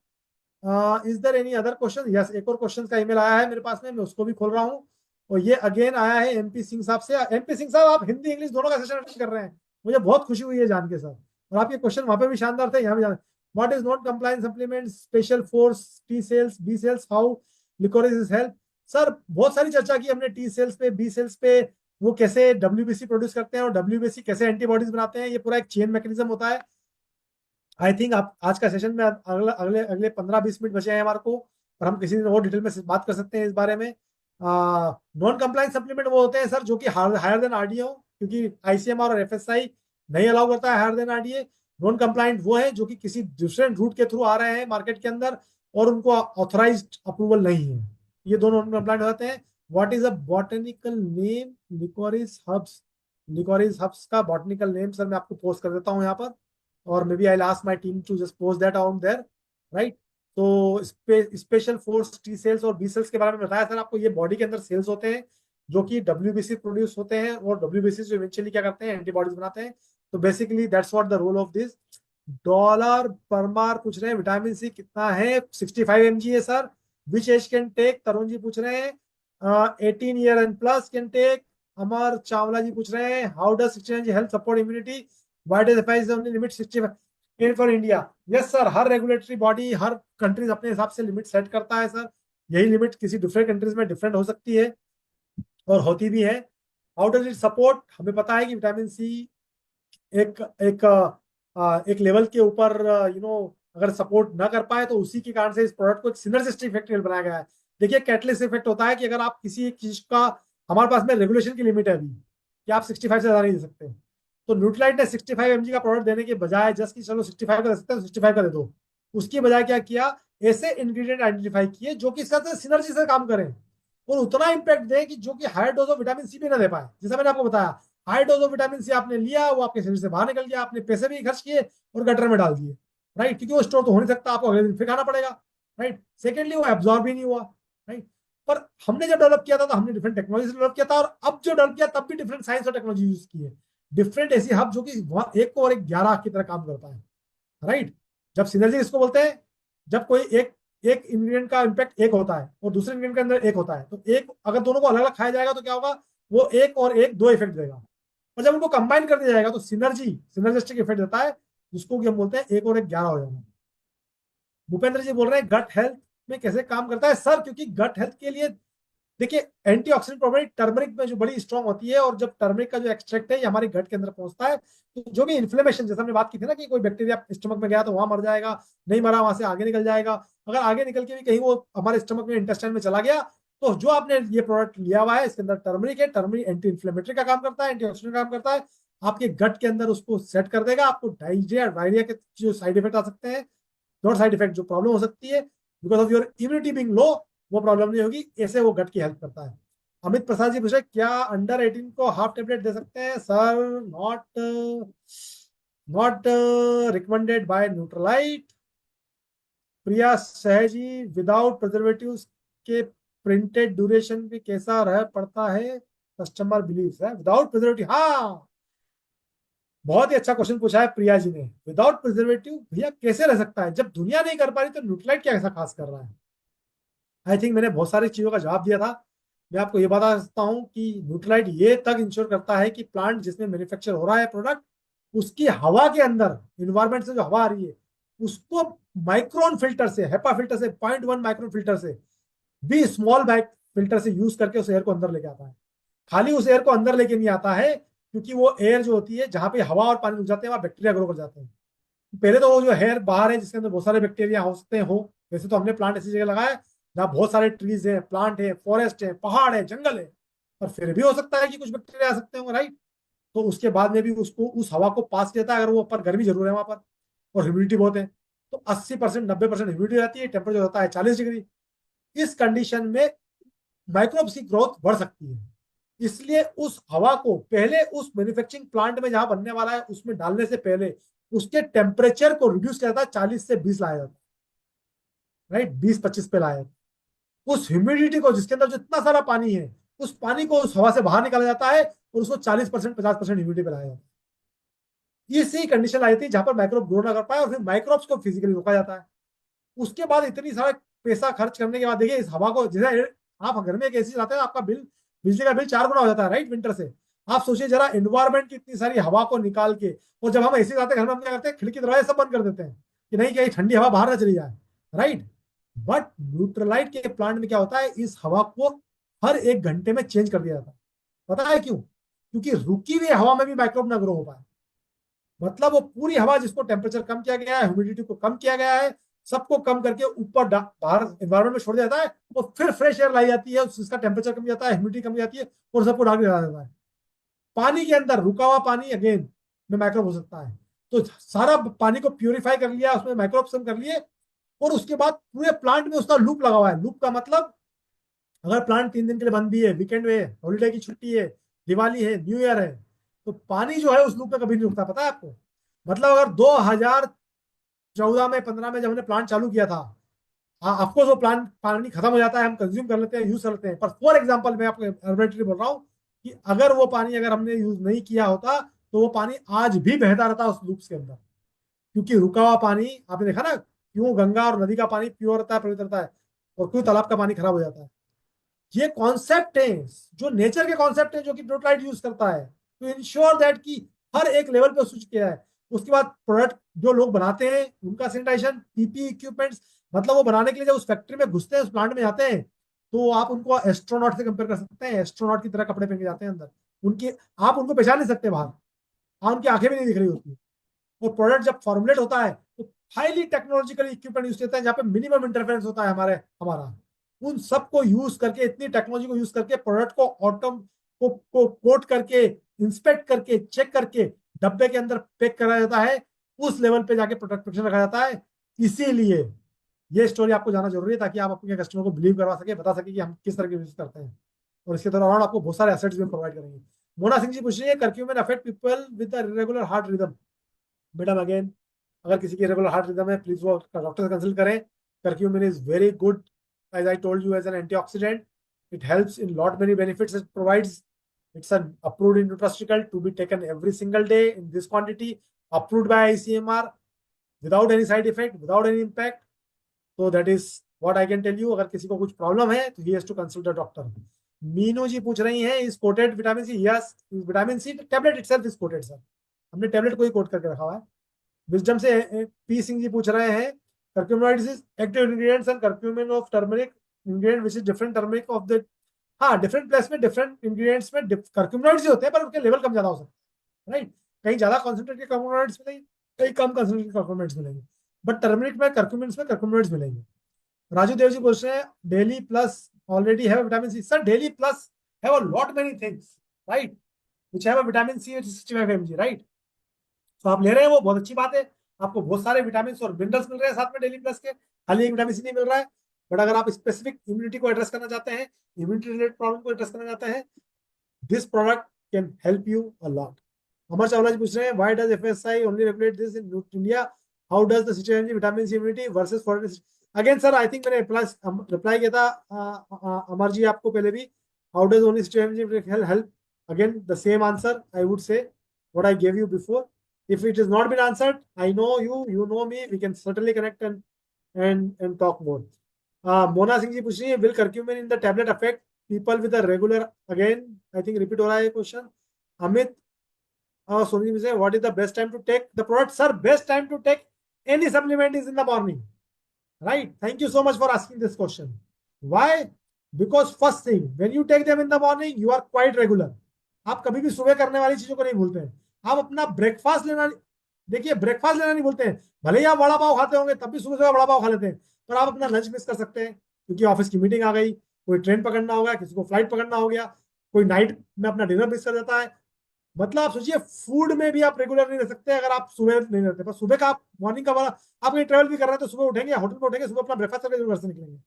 Is there any other question? Yes, एक और क्वेश्चन का ईमेल आया है मेरे पास में, मैं उसको भी खोल रहा हूँ। और ये अगेन आया है एमपी सिंह साहब से। एमपी सिंह साहब, आप हिंदी इंग्लिश दोनों का सेशन अटेंड कर रहे हैं, मुझे बहुत खुशी हुई है जान के सर। और आपके क्वेश्चन वहां पे भी शानदार थे, यहाँ भी जान। What is non compliance supplement special force T cells B cells, how licorice is help? Sir, बहुत सारी चर्चा की हमने टी सेल्स पे, बी सेल्स पे, वो कैसे डब्ल्यूबीसी प्रोड्यूस करते हैं और डब्ल्यूबीसी कैसे एंटीबॉडीज बनाते हैं। ये पूरा एक चेन मैकेनिज्म होता है। आई थिंक आप आज का सेशन में अगले अगले अगले 15-20 मिनट बचे हैं हमारे को, और हम किसी दिन और डिटेल में बात कर सकते हैं इस बारे में। नॉन कंप्लायंस सप्लीमेंट वो होते हैं सर जो कि हायर देन आरडीए हो, क्योंकि आईसीएमआर और एफएसआई नहीं अलाउ करता है higher than RDA. Non compliant वो है जो कि किसी दूसरे रूट के थ्रू आ रहे हैं मार्केट के अंदर और उनको ऑथराइज्ड अप्रूवल नहीं है, ये दोनों नॉन कंप्लायंट होते हैं। What is a botanical name licorice herbs? Licorice herbs का बॉटनिकल नेम सर मैं आपको पोस्ट कर देता हूँ यहाँ पर, और maybe I ask my team to just post that out there, right? तो स्पेशल फोर्स टी सेल्स और बी सेल्स के बारे में बताया सर आपको। ये बॉडी के अंदर सेल्स होते हैं जो कि डब्ल्यूबीसी प्रोड्यूस होते हैं, और डब्ल्यूबीसी जो इवेंचुअली क्या करते हैं, एंटीबॉडीज बनाते हैं। तो basically that's what the role of this. डॉलर परमार पूछ रहे हैं विटामिन सी कितना है? 65 mg है sir. Which age can take? Tarun ji पूछ रहे हैं 18 year and plus can take. Amar Chawla ji पूछ रहे हैं how does 16 mg help support immunity? What is FI only limit 65 for India? Yes sir, हर रेगुलेटरी बॉडी, हर कंट्रीज अपने हिसाब से लिमिट सेट करता है सर। यही लिमिट किसी दूसरे कंट्रीज में डिफरेंट हो सकती है और होती भी है। How does it support? हमें पता है कि विटामिन सी एक एक एक लेवल के ऊपर अगर सपोर्ट ना कर पाए तो उसी के कारण से इस प्रोडक्ट को एक सिनर्जिस्टिक इफेक्ट बनाया गया है। देखिए, कैटलिस्ट इफेक्ट होता है कि अगर आप किसी एक चीज का, हमारे पास में रेगुलेशन की लिमिट है अभी कि आप 65 से ज्यादा नहीं दे सकते। तो न्यूट्रीलाइट ने 65 mg का प्रोडक्ट देने के बजाय जस्ट कि चलो 65 का दे सकते हैं, 65 का दे दो, उसकी बजाय क्या किया, ऐसे इंग्रेडिएंट आइडेंटिफाई किए जो कि इसके साथ सिनर्जी से काम करें और उतना इंपैक्ट दे कि जो कि higher dose of vitamin C भी ना दे पाए। जैसा मैंने आपको बताया, high dose of vitamin C आपने लिया, वो आपके शरीर से बाहर निकल गया, आपने पैसे भी खर्च किए और गटर में डाल दिए, राइट, क्योंकि वो स्टोर तो हो नहीं सकता, आपको अगले दिन फिर खाना पड़ेगा, राइट। सेकेंडली वो एब्जॉर्ब भी नहीं हुआ, राइट। पर हमने जब डेवलप किया था तो हमने डिफरेंट टेक्नोलॉजी से डेवलप किया था, और अब जो डेवलप किया तब भी डिफरेंट साइंस और टेक्नोलॉजी यूज की है। डिफरेंट ऐसी हब जो कि एक को और एक 11 की तरह काम करता है, राइट। जब सिनर्जी इसको बोलते हैं, जब कोई एक एक इंग्रेडिएंट का इंपैक्ट एक होता है और दूसरे इंग्रेडिएंट के अंदर एक होता है, तो एक अगर दोनों को अलग अलग खाया जाएगा तो क्या होगा, वो एक और एक दो इफेक्ट देगा। और जब उनको कंबाइन कर दिया जाएगा तो सिनर्जिस्टिक इफेक्ट देता है, जिसको कि हम बोलते हैं एक और एक 11 हो जाना। भूपेंद्र जी बोल रहे हैं गट हेल्थ में कैसे काम करता है सर? क्योंकि गट हेल्थ के लिए देखिए, एंटीऑक्सीडेंट प्रॉपर्टी टर्मरिक में जो बड़ी स्ट्रांग होती है, और जब टर्मरिक का जो एक्सट्रैक्ट है ये हमारे गट के अंदर पहुंचता है, तो जो भी इन्फ्लेमेशन, जैसे हमने बात की थी ना कि कोई बैक्टीरिया स्टमक में गया तो वहां मर जाएगा, नहीं मरा वहां से आगे निकल जाएगा, अगर आगे निकल के भी कहीं वो हमारे स्टमक में, इंटेस्टाइन में चला गया, तो जो आपने ये प्रोडक्ट लिया हुआ है इसके अंदर टर्मरिक है, टर्मरिक एंटी इन्फ्लेमेटरी का काम करता है, एंटीऑक्सीडेंट का काम करता है, आपके गट के अंदर उसको सेट कर देगा। आपको डायरिया के जो साइड इफेक्ट आ सकते हैं नॉट साइड इफेक्ट। जो प्रॉब्लम हो सकती है because of your immunity being low, वो प्रॉब्लम नहीं होगी, ऐसे वो गट की हेल्प करता है। अमित प्रसाद जी पूछे क्या अंडर 18 को हाफ टेबलेट दे सकते हैं? Sir not recommended by Nutrilite. Priya सहजी विदाउट प्रिजर्वेटिव के प्रिंटेड ड्यूरेशन भी कैसा रह पड़ता है? कस्टमर बिलीव्स है विदाउट प्रिजर्वेटिव। हाँ, बहुत ही अच्छा क्वेश्चन पूछा है प्रिया जी ने। विदाउट प्रिजर्वेटिव भैया कैसे रह सकता है? जब दुनिया नहीं कर पा रही तो न्यूट्रलाइट क्या ऐसा खास कर रहा है? आई थिंक मैंने बहुत सारी चीजों का जवाब दिया था। मैं आपको ये बता सकता हूँ कि न्यूट्रलाइट ये तक इंश्योर करता है कि प्लांट जिसमें मैन्युफैक्चर हो रहा है प्रोडक्ट, उसकी हवा के अंदर, इन्वायरमेंट से जो हवा आ रही है, उसको माइक्रोन फिल्टर से, हेपा फिल्टर से, 0.1 माइक्रोन फिल्टर से, भी स्मॉल बैग फिल्टर से यूज करके उस एयर को अंदर लेके आता है। खाली उस एयर को अंदर लेके नहीं आता है, क्योंकि वो एयर जो होती है जहां पे हवा और पानी रुक जाते हैं वहां बैक्टीरिया ग्रो कर जाते हैं। पहले तो वो जो एयर बाहर है जिसके अंदर बहुत सारे बैक्टीरिया हो सकते हो, वैसे तो हमने प्लांट ऐसी जगह लगाया है जहाँ बहुत सारे ट्रीज है, प्लांट है, फॉरेस्ट है, पहाड़ है, जंगल है, पर फिर भी हो सकता है कि कुछ बैक्टीरिया आ सकते होंगे, राइट? तो उसके बाद में भी उसको उस हवा को पास किया जाता है, अगर वो ऊपर गर्मी जरूर है वहां पर और ह्यूमिडिटी बहुत है, तो 80% 90% ह्यूमिडिटी रहती है, टेम्परेचर होता है 40 डिग्री। इस कंडीशन में माइक्रोब्स की ग्रोथ बढ़ सकती है। इसलिए उस हवा को पहले उस मैन्युफैक्चरिंग प्लांट में जहां बनने वाला है उसमें डालने से पहले उसके टेम्परेचर को रिड्यूस किया जाता है, 40 से 20 लाया जाता है, राइट? 20-25 पे लाया जाता है। उस ह्यूमिडिटी को, जिसके अंदर जो इतना सारा पानी है, उस पानी को उस हवा से बाहर निकाला जाता है और उसको 40% 50% ह्यूमिडिटी पे लाया जाता है। इसी कंडीशन लाई थी जहां पर माइक्रोब ग्रो ना कर पाए और फिर माइक्रोब्स को फिजिकली रोका जाता है। उसके बाद इतनी सारा पैसा खर्च करने के बाद देखिए इस हवा को, जैसे आप घर में एक एसी चलाते हैं आपका बिल, बिजली का बिल 4 गुना हो जाता है, राइट? विंटर से। आप सोचिए जरा एनवायरमेंट की इतनी सारी हवा को निकाल के, और जब हम एसी चलाते हैं घर में, हम क्या करते हैं? खिड़की दरवाजे सब बंद कर देते हैं कि नहीं, कहीं ठंडी हवा बाहर ना चली जाए, राइट? बट न्यूट्रलाइट के प्लांट में क्या होता है, इस हवा को हर 1 घंटे में चेंज कर दिया जाता है। पता है क्यों? क्योंकि रुकी हुई हवा में भी माइक्रोब ना ग्रो हो पाए। मतलब वो पूरी हवा जिसको टेम्परेचर कम किया गया है, ह्यूमिडिटी को कम किया गया है, सबको कम करके ऊपर बाहर एनवायरमेंट में छोड़ दिया जाता है, और फिर फ्रेश एयर लाई जाती है, उसका टेम्परेचर कम जाता है, ह्यूमिडिटी कम जाती है, और सबको डाल दिया जाता है। पानी के अंदर रुका हुआ पानी अगेन में माइक्रोब हो सकता है। तो सारा पानी को प्यूरिफाई कर लिया, उसमें माइक्रोब कम कर लिए, और उसके बाद पूरे प्लांट में उसका लूप लगा हुआ है। लूप का मतलब, अगर प्लांट 3 दिन के लिए बंद भी है, वीकेंड में, हॉलीडे की छुट्टी है, दिवाली है, न्यू ईयर है, तो पानी जो है उस लूप में कभी नहीं रुकता। पता है आपको? मतलब अगर 2014 में 15 में जब हमने प्लांट चालू किया था, ऑफकोर्स वो प्लांट पानी खत्म हो जाता है, हम कंज्यूम कर लेते हैं, यूज कर लेते हैं, पर फॉर एग्जांपल मैं आपको अर्बिट्ररी बोल रहा हूँ कि अगर वो पानी अगर हमने यूज नहीं किया होता तो वो पानी आज भी बहता रहता उस लूप्स के अंदर। क्योंकि रुका हुआ पानी, आपने देखा ना क्यों गंगा और नदी का पानी प्योर रहता है, पवित्र रहता है, और क्यों तालाब का पानी खराब हो जाता है? ये कॉन्सेप्ट है, जो नेचर के कॉन्सेप्ट है, जो कि न्यूट्रलाइट यूज करता है टू इंश्योर दैट कि हर एक लेवल पे स्विच किया है। उसके बाद प्रोडक्ट जो लोग बनाते हैं उनका सैनिटाइजेशन, पीपी इक्विपमेंट्स, मतलब वो बनाने के लिए जब उस फैक्ट्री में घुसते हैं, उस प्लांट में जाते हैं, तो आप उनको एस्ट्रोनॉट से कंपेयर कर सकते हैं। एस्ट्रोनॉट की तरह कपड़े पहन के जाते हैं अंदर, उनकी, आप उनको पहचान नहीं सकते बाहर, उनकी आंखें भी नहीं दिख रही होती। और प्रोडक्ट जब फॉर्मुलेट होता है तो हाईली टेक्नोलॉजिकल इक्विपमेंट यूज करते हैं, जहाँ पे मिनिमम इंटरफेरेंस होता है हमारा। उन सबको यूज करके, इतनी टेक्नोलॉजी को यूज करके प्रोडक्ट को ऑटोम को कोट करके, इंस्पेक्ट करके, चेक करके डब्बे के अंदर पैक करा जाता है। उस लेवल पे जाके प्रोडक्ट प्रोटेक्शन रखा जाता है। इसीलिए ये स्टोरी आपको जाना जरूरी है, ताकि आप अपने कस्टमर को बिलीव करवा सके, बता सके कि हम किस तरह के यूज करते हैं। और इसके दौरान आपको बहुत सारे एसेट्स भी प्रोवाइड करेंगे। मोना सिंह जी पूछ रही है, curcumin affect people with regular heart rhythm? Madam again, अगर किसी की रेगुलर हार्ट रिदम है, प्लीज वो डॉक्टर से कंसल्ट करें। Curcumin is very good, as I told you, as an antioxidant. It helps in lot many benefits it provides. It's an approved in nutraceutical to be taken every single day in this quantity, approved by ICMR, without any side effect, without any impact. So that is what I can tell you. अगर किसी को कुछ प्रॉब्लम है तो he has to consult the doctor. Meenu जी पूछ रही हैं, is coated vitamin C? Yes, vitamin C tablet itself is coated, sir. हमने टेबलेट को ही कोट करके रखा हुआ है। विजडम से पी सिंह जी पूछ रहे हैं, curcuminoids is active ingredients and curcumin of turmeric ingredient which is different turmeric of the, हाँ, डिफरेंट प्लेस में डिफरेंट इंग्रेडिएंट्स में कर्क्यूमिनॉइड्स ही होते हैं, पर उनके लेवल कम ज्यादा हो सकते हैं, राइट? कहीं ज्यादा कॉन्सेंट्रेट के कर्क्यूमिनॉइड्स मिलेंगे, कहीं कम कॉन्सेंट्रेट के कर्क्यूमिनॉइड्स मिलेंगे, बट टर्मरिक में कर्क्यूमिन्स में कर्क्यूमिनॉइड्स मिलेंगे। राजू देव जी पूछ रहे हैं, daily plus already have vitamin C? Sir, daily plus have a lot many things, right, which have a vitamin C 65 mg, right? तो आप ले रहे हैं, वो बहुत अच्छी बात है। आपको बहुत सारे विटामिन और मिनरल्स मिल रहे हैं साथ में डेली प्लस के, खाली एक विटामिन सी नहीं मिल रहा है। बट अगर आप स्पेसिफिक इम्यूनिटी को एड्रेस करना चाहते हैं, इम्यूनिटी रिलेटेड प्रॉब्लम को एड्रेस करना चाहते हैं, this product can help you a lot. Amar Chawla ji पूछ रहे हैं, why does FSI only regulate this in India, how does the situation vitamin C immunity versus foreign. Again sir, I think मैंने रिप्लाई किया था अमर जी आपको पहले भी, how does only situation help, again the same answer I would say what I gave you before. if it is not been answered, I know you, you know me, we can certainly connect and talk more. Mona Singh ji पूछ रही है, will curcumin in the tablet affect people with a regular, again I think repeat हो रहा है क्वेश्चन। अमित सोनी जी से, what is the best time to take the product? Sir, best time to take any supplement is in the morning, right? Thank you so much for asking this question. Why? Because first thing, when you take them in the morning, you are quite regular. आप कभी भी सुबह करने वाली चीजों को नहीं भूलते हैं। आप अपना ब्रेकफास्ट लेना, देखिए ब्रेकफास्ट लेना नहीं भूलते हैं, भले ही आप वड़ा पाव खाते होंगे तब भी सुबह सुबह वड़ा पाव खा लेते हैं, पर आप अपना लंच मिस कर सकते हैं क्योंकि ऑफिस की मीटिंग आ गई, कोई ट्रेन पकड़ना होगा, किसी को फ्लाइट पकड़ना हो गया, कोई नाइट में अपना डिनर मिस कर देता है। मतलब आप सोचिए, फूड में भी आप रेगुलर नहीं रह सकते अगर आप सुबह नहीं रहते। पर सुबह का आप मॉर्निंग का वाला, आप कहीं ट्रेवल भी कर रहे हैं तो सुबह उठेंगे, होटल में उठेंगे, सुबह अपना ब्रेकफास्ट करके घर से निकलेंगे।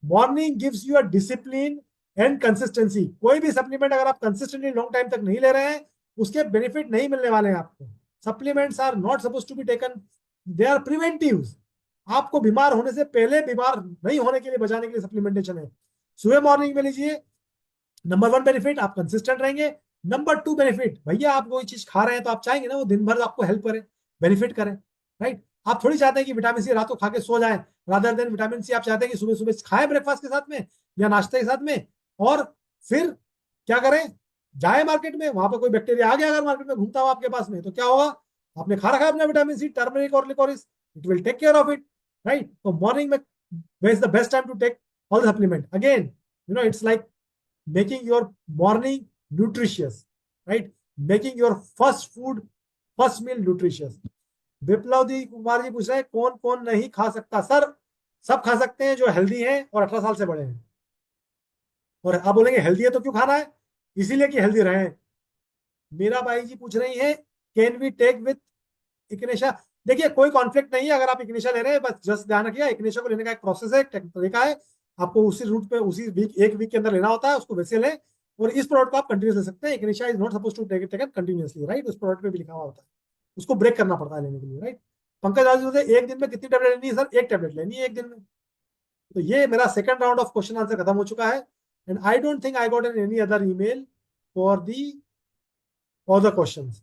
Morning gives you a discipline and consistency. कोई भी सप्लीमेंट अगर आप कंसिस्टेंटली लॉन्ग टाइम तक नहीं ले रहे हैं, उसके बेनिफिट नहीं मिलने वाले हैं आपको। Supplements are not suppose to be taken, they are preventives. आपको बीमार होने से पहले बीमार नहीं होने के लिए बचाने के लिए सप्लीमेंटेशन है। सुबह मॉर्निंग में लीजिए, नंबर 1 बेनिफिट, आप कंसिस्टेंट रहेंगे। नंबर 2 बेनिफिट, भैया आप कोई चीज खा रहे हैं तो आप चाहेंगे ना वो दिन भर आपको हेल्प करे, बेनिफिट करे, राइट? आप थोड़ी चाहते हैं कि विटामिन सी रात को खा के सो जाए, रादर देन विटामिन सी आप चाहते हैं कि सुबह सुबह खाएं ब्रेकफास्ट के साथ में या नाश्ते के साथ में, और फिर क्या करें, जाए मार्केट में, वहां पर कोई बैक्टीरिया आ गया अगर मार्केट में घूमता हुआ आपके पास में, तो क्या होगा? आपने खा रखा है अपना विटामिन सी, टर्मरिक और licorice, it will take care of it, right? तो मॉर्निंग में is the best time to take all the supplement. Again it's like making your morning nutritious, right? Making your first food, first meal nutritious. विप्लव दी कुमार जी पूछ रहे हैं, कौन कौन नहीं खा सकता? सर, सब खा सकते हैं जो हेल्दी हैं और 18 साल से बड़े हैं। और आप बोलेंगे हेल्दी है तो क्यों खाना है? इसीलिए कि हेल्दी रहे। मीरा बाई जी पूछ रही है, कैन वी टेक विथ इग्नेशा? देखिए कोई कॉन्फ्लिक्ट नहीं है अगर आप इग्नेशा ले रहे हैं, बस जस्ट ध्यान रखिए इग्नेशा को लेने का एक प्रोसेस है, एक तरीका है। आपको उसी रूट पे उसी वीक, एक वीक के अंदर लेना होता है, उसको वैसे लें। और इस प्रोडक्ट को आप कंटिन्यूस ले सकते हैं। इग्नेशा is not suppose to take it taken continuously, right? उस प्रोडक्ट पे भी लिखा हुआ होता है, उसको ब्रेक करना पड़ता है लेने के लिए, राइट? पंकज राज बोलते हैं, एक दिन में कितनी टैबलेट लेनी है? सर, एक टैबलेट लेनी है एक दिन में। तो ये मेरा second round of question answer खत्म हो चुका है, and I don't think I got any other email for the for the questions.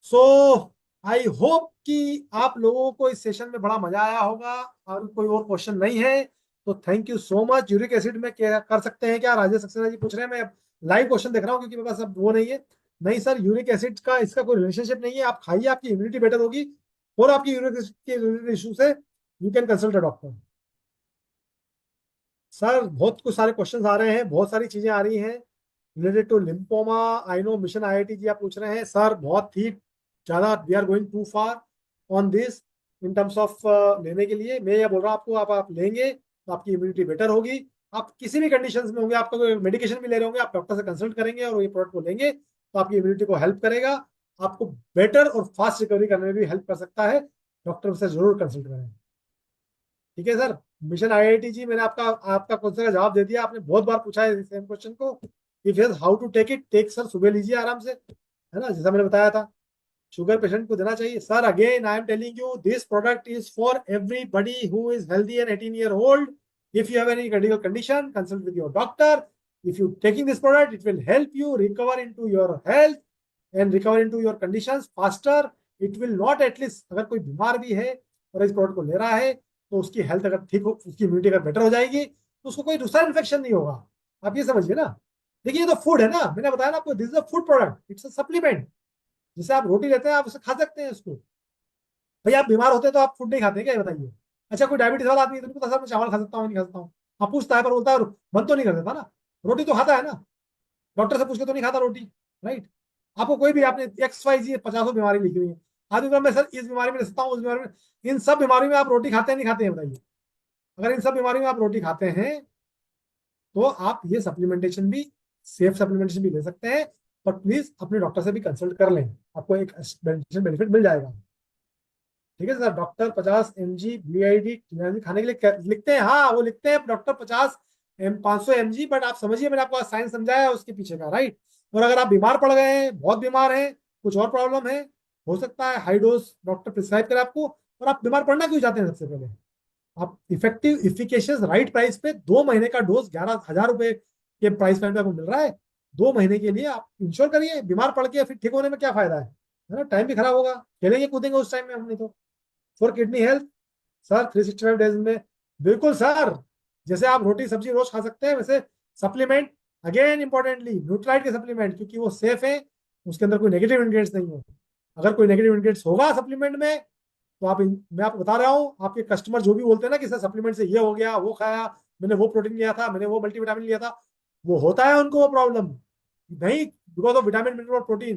So I hope कि आप लोगों को इस सेशन में बड़ा मजा आया होगा। और कोई और क्वेश्चन नहीं है तो thank you so much. Uric acid में क्या कर सकते हैं क्या? राजेश सक्सेना जी पूछ रहे हैं। मैं लाइव क्वेश्चन देख रहा हूँ क्योंकि मेरे पास अब वो नहीं है। नहीं सर, यूरिक एसिड का इसका कोई रिलेशनशिप नहीं है। आप खाइए, आपकी इम्यूनिटी बेटर होगी, और आपकी यूरिक एसिड के रिलेटेड इशू से you can consult a doctor. Sir, बहुत कुछ सारे क्वेश्चन आ रहे हैं, बहुत सारी चीजें आ रही हैं related to lymphoma. I know mission IIT JEE आप पूछ रहे हैं। सर, बहुत ही ज्यादा we are going to far on this in terms of लेने के लिए। मैं ये बोल रहा हूँ आपको, आप लेंगे तो आपकी इम्यूनिटी बेटर होगी। आप किसी भी कंडीशन में होंगे, आपका कोई मेडिकेशन भी ले रहे होंगे, आप डॉक्टर से कंसल्ट करेंगे और ये प्रोडक्ट को लेंगे तो आपकी इम्यूनिटी को हेल्प करेगा, आपको बेटर और फास्ट रिकवरी करने में भी हेल्प कर सकता है। डॉक्टर से जरूर कंसल्ट करें, ठीक है सर? मिशन आईआईटी जी, मैंने आपका आपका क्वेश्चन का जवाब दे दिया। आपने बहुत बार पूछा है सेम क्वेश्चन को। If yes, how to take it? Take sir, सुबह लीजिए आराम से, है ना, जैसा मैंने बताया था। शुगर पेशेंट को देना चाहिए। Sir, again I am telling you, this product is for everybody who is healthy and 18 year old. If you have any critical condition, consult with your doctor. If you taking this product, it will help you recover into your health and recover into your conditions faster. It will not, at least अगर कोई बीमार भी है और इस प्रोडक्ट को ले रहा है तो उसकी हेल्थ अगर ठीक हो, उसकी इम्यूनिटी अगर बेटर हो जाएगी तो उसको कोई दूसरा इन्फेक्शन नहीं होगा। आप ये समझिए ना। देखिए, ये तो फूड है ना, मैंने बताया ना आपको, this is a food product, it's a supplement. जैसे आप रोटी लेते हैं, आप उसे खा सकते हैं उसको। भाई, आप बीमार होते हैं तो आप फूड नहीं खाते हैं क्या, ये बताइए? अच्छा, कोई डायबिटीज वाला आदमी है तो उनको पता, सर मैं चावल खा सकता हूँ नहीं खा सकता हूँ? आप पूछता है पर बोलता है, मन तो नहीं कर देता ना, रोटी तो खाता है ना, डॉक्टर से पूछ के तो नहीं खाता रोटी, राइट? आपको कोई भी, आपने XYZ 50 बीमारी लिखी हुई है, आदमी बोला मैं सर इस बीमारी में ले सकता हूँ, उस बीमारी में, इन सब बीमारी में आप रोटी खाते हैं नहीं खाते हैं बताइए? अगर इन सब बीमारी में आप रोटी खाते हैं तो आप ये सप्लीमेंटेशन भी, सेफ सप्लीमेंटेशन भी ले सकते हैं। पर प्लीज अपने डॉक्टर से भी कंसल्ट कर लें, आपको एक बेनिफिट मिल जाएगा। ठीक है सर, डॉक्टर 50 mg BID खाने के लिए लिखते हैं, हाँ वो लिखते हैं डॉक्टर 500 mg, बट आप समझिए मैंने आपको साइंस समझाया है उसके पीछे का, राइट। और अगर आप बीमार पड़ गए हैं, बहुत बीमार हैं, कुछ और प्रॉब्लम है, हो सकता है हाई डोज डॉक्टर प्रिस्क्राइब करे आपको, और आप बीमार पड़ना क्यों चाहते हैं? सबसे पहले आप इफेक्टिव इफिकेशियस राइट प्राइस पे 2 महीने का डोज 11,000 रुपए के प्राइस पॉइंट पे आपको मिल रहा है, 2 महीने के लिए आप इंश्योर करिए। बीमार पड़ के फिर ठीक होने में क्या फायदा है ना, टाइम भी खराब होगा, खेलेंगे कूदेंगे उस टाइम में हमने तो। For kidney health sir 365 days में, बिल्कुल सर, जैसे आप रोटी सब्जी रोज खा सकते हैं वैसे सप्लीमेंट, अगेन इंपॉर्टेंटली न्यूट्राइट के सप्लीमेंट, क्योंकि वो सेफ है, उसके अंदर कोई नेगेटिव इंग्रेडिएंट्स नहीं है। अगर कोई नेगेटिव इंग्रेडिएंट्स होगा सप्लीमेंट में तो आप मैं आपको बता रहा हूँ, आपके कस्टमर जो भी बोलते हैं ना कि सर सप्लीमेंट से ये हो गया, वो खाया, मैंने वो प्रोटीन लिया था, मैंने वो मल्टीविटामिन लिया था, वो होता है उनको वो प्रॉब्लम, नहीं बिकॉज ऑफ विटामिन मिनरल और protein,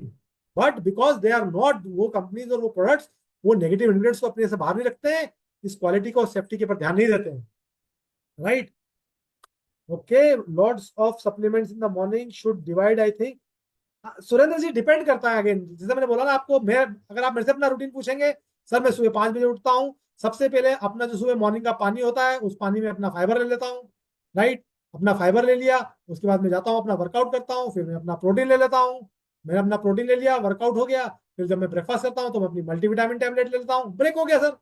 but because they are not, वो कंपनीज और वो प्रोडक्ट्स वो नेगेटिव इंग्रेडिएंट्स को अपने से बाहर नहीं रखते हैं, इस क्वालिटी को सेफ्टी के पर ध्यान नहीं देते हैं, right. Okay, lots of supplements in the morning should divide I think. Surendra ji depend करता है, अगेन जैसे मैंने बोला ना आपको, मैं अगर आप मेरे से अपना रूटीन पूछेंगे, सर मैं सुबह 5 बजे उठता हूँ, सबसे पहले अपना जो सुबह मॉर्निंग का पानी होता है उस पानी में अपना फाइबर ले लेता हूँ, राइट। अपना फाइबर ले लिया, उसके बाद मैं जाता हूँ अपना वर्कआउट करता हूँ, फिर मैं अपना प्रोटीन ले लेता हूँ, मैंने अपना प्रोटीन ले लिया, वर्कआउट हो गया, फिर जब मैं ब्रेकफास्ट करता हूँ तो मैं अपनी मल्टीविटामिन टैबलेट ले लेता हूँ, ब्रेक हो गया सर।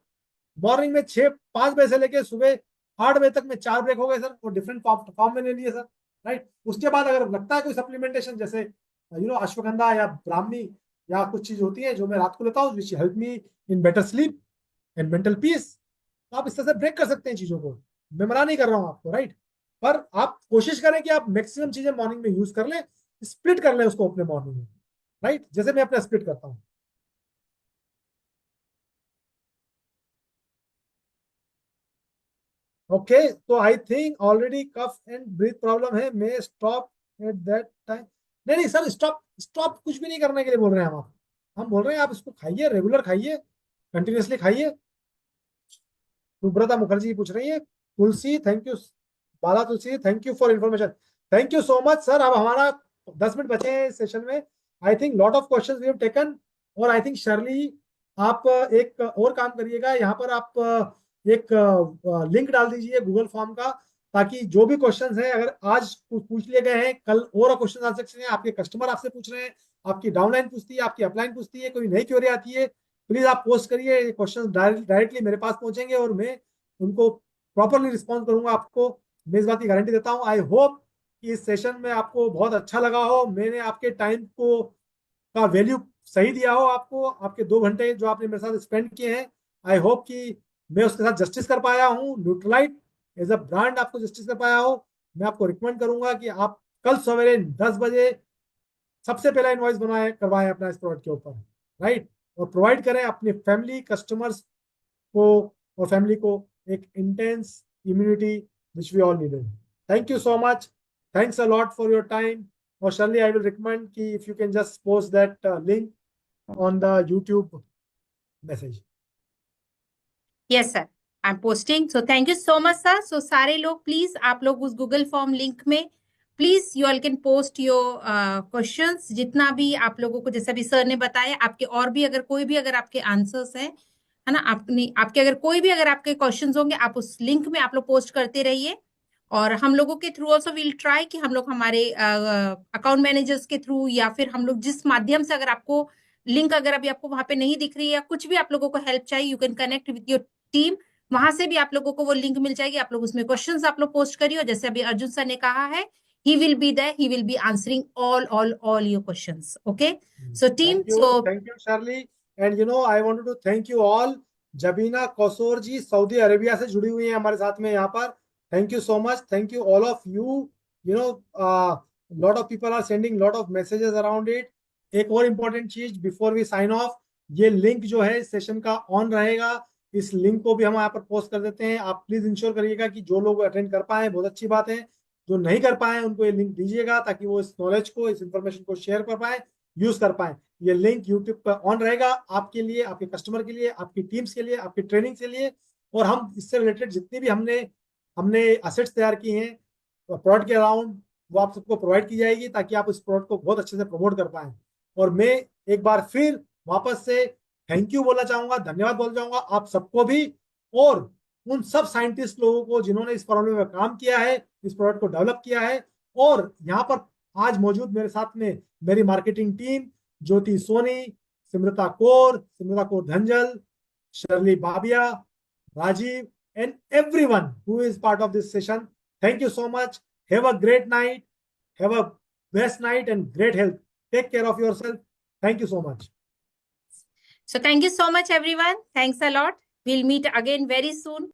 मॉर्निंग में 5 बजे से लेके सुबह 8 बजे तक में 4 ब्रेक हो गए सर, और डिफरेंट फॉर्म में ले लिए सर, राइट। उसके बाद अगर लगता है कोई सप्लीमेंटेशन, जैसे अश्वगंधा या ब्राह्मी या कुछ चीज होती है जो मैं रात को लेता हूँ, which help me in better sleep and mental peace, तो आप इस तरह से ब्रेक कर सकते हैं चीजों को, मैं मना नहीं कर रहा हूँ आपको, राइट। पर आप कोशिश करें कि आप मैक्सिमम चीजें मॉर्निंग में यूज कर लें, स्प्लिट कर लें उसको अपने मॉर्निंग में, राइट, जैसे मैं अपना स्प्लिट करता हूँ। ओके, तो I think already cough and breath problem है, may stop at that time. नहीं नहीं सर, स्टॉप स्टॉप कुछ भी नहीं करने के लिए बोल रहे हैं हम बोल रहे हैं आप इसको खाइए, रेगुलर खाइए, कंटिन्यूअसली खाइए। सुब्रता मुखर्जी पूछ रही है, Tulsi thank you, Bala Tulsi thank you for information, thank you so much sir. अब हमारा 10 मिनट बचे हैं इस सेशन में, I think lot of questions we have taken, और आई थिंक शर्ली आप एक और काम करिएगा, यहाँ पर आप एक लिंक डाल दीजिए गूगल फॉर्म का, ताकि जो भी क्वेश्चंस हैं अगर आज पूछ लिए गए हैं, कल और क्वेश्चन आ सकते हैं, आपके कस्टमर आपसे पूछ रहे हैं, आपकी डाउनलाइन पूछती है, आपकी अपलाइन पूछती है, कोई नई क्वेरी आती है, प्लीज आप पोस्ट करिए, क्वेश्चन डायरेक्टली मेरे पास पहुंचेंगे और मैं उनको प्रॉपरली रिस्पॉन्ड करूंगा आपको, मैं इस बात की गारंटी देता हूं। आई होप कि इस सेशन में आपको बहुत अच्छा लगा हो, मैंने आपके टाइम को का वैल्यू सही दिया हो आपको, आपके 2 घंटे जो आपने मेरे साथ स्पेंड किए हैं, आई होप कि मैं उसके साथ जस्टिस कर पाया हूँ, न्यूट्रलाइट एज अ ब्रांड आपको जस्टिस कर पाया हो। मैं आपको रिकमेंड करूंगा कि आप कल सवेरे 10 बजे सबसे पहला इनवॉइस बनाए करवाएं अपना इस प्रोडक्ट के ऊपर, राइट, और प्रोवाइड करें अपने फैमिली कस्टमर्स को और फैमिली को एक intense immunity which we all needed. Thank you so much, thanks a lot for your time. और शर्ली आई विल रिकमेंड कि if you can just post that link on the YouTube message. Yes sir, I am posting, so thank you so much sir. So सारे लोग प्लीज, आप लोग उस गूगल फॉर्म लिंक में please you all can post your questions, जितना भी आप लोगों को, जैसा भी सर ने बताया, आपके और भी अगर कोई भी अगर आपके आंसर्स हैं, है ना, आपने आपके अगर कोई भी अगर आपके क्वेश्चंस होंगे, आप उस लिंक में आप लोग पोस्ट करते रहिए। और हम लोगों के थ्रू ऑल्सो विल ट्राई कि हम लोग हमारे अकाउंट मैनेजर्स के थ्रू, या फिर हम लोग जिस माध्यम से, अगर आपको लिंक अगर अभी आपको वहां पे नहीं दिख रही है, या कुछ भी आप लोगों को हेल्प चाहिए, you can connect with your team, वहां से भी आप लोगों को वो लिंक मिल जाएगी, आप लोग उसमें क्वेश्चंस आप लोग पोस्ट करिए, और जैसे अभी अर्जुन सर ने कहा है, he will be there, he will be answering all your questions. Okay, so team, so thank you Shirley, and I wanted to thank you all. Jabina Kausar ji Saudi Arabia से जुड़ी हुई हैं हमारे साथ में यहाँ पर, thank you so much, thank you all of you. You know lot of people are sending lot of messages around it. एक और इम्पोर्टेंट चीज बिफोर वी साइन ऑफ, ये लिंक जो है इस सेशन का ऑन रहेगा, इस लिंक को भी हम यहाँ पर पोस्ट कर देते हैं, आप प्लीज इंश्योर करिएगा कि जो लोग अटेंड कर पाए बहुत अच्छी बात है, जो नहीं कर पाए उनको ये लिंक दीजिएगा, ताकि वो इस नॉलेज को, इस इंफॉर्मेशन को शेयर कर पाए, यूज कर पाए। ये लिंक यूट्यूब पर ऑन रहेगा आपके लिए, आपके कस्टमर के लिए, आपकी टीम्स के लिए, आपकी ट्रेनिंग के लिए, और हम इससे रिलेटेड जितनी भी हमने हमने असेट्स तैयार की हैं प्रोडक्ट के अराउंड, वो आप सबको प्रोवाइड की जाएगी, ताकि आप इस प्रोडक्ट को बहुत अच्छे से प्रमोट कर पाए। और मैं एक बार फिर वापस से थैंक यू बोलना चाहूंगा, धन्यवाद बोलना चाहूंगा आप सबको भी, और उन सब साइंटिस्ट लोगों को जिन्होंने इस प्रॉब्लम में काम किया है, इस प्रोडक्ट को डेवलप किया है। और यहाँ पर आज मौजूद मेरे साथ में मेरी marketing team, Jyoti Soni, Simrata Kaur Dhanjal, Shirley Babia, Rajiv, and everyone who is part of this session. Thank you so much. Have a great night. Have a best night and great health. Take care of yourself. Thank you so much. So thank you so much, everyone. Thanks a lot. We'll meet again very soon.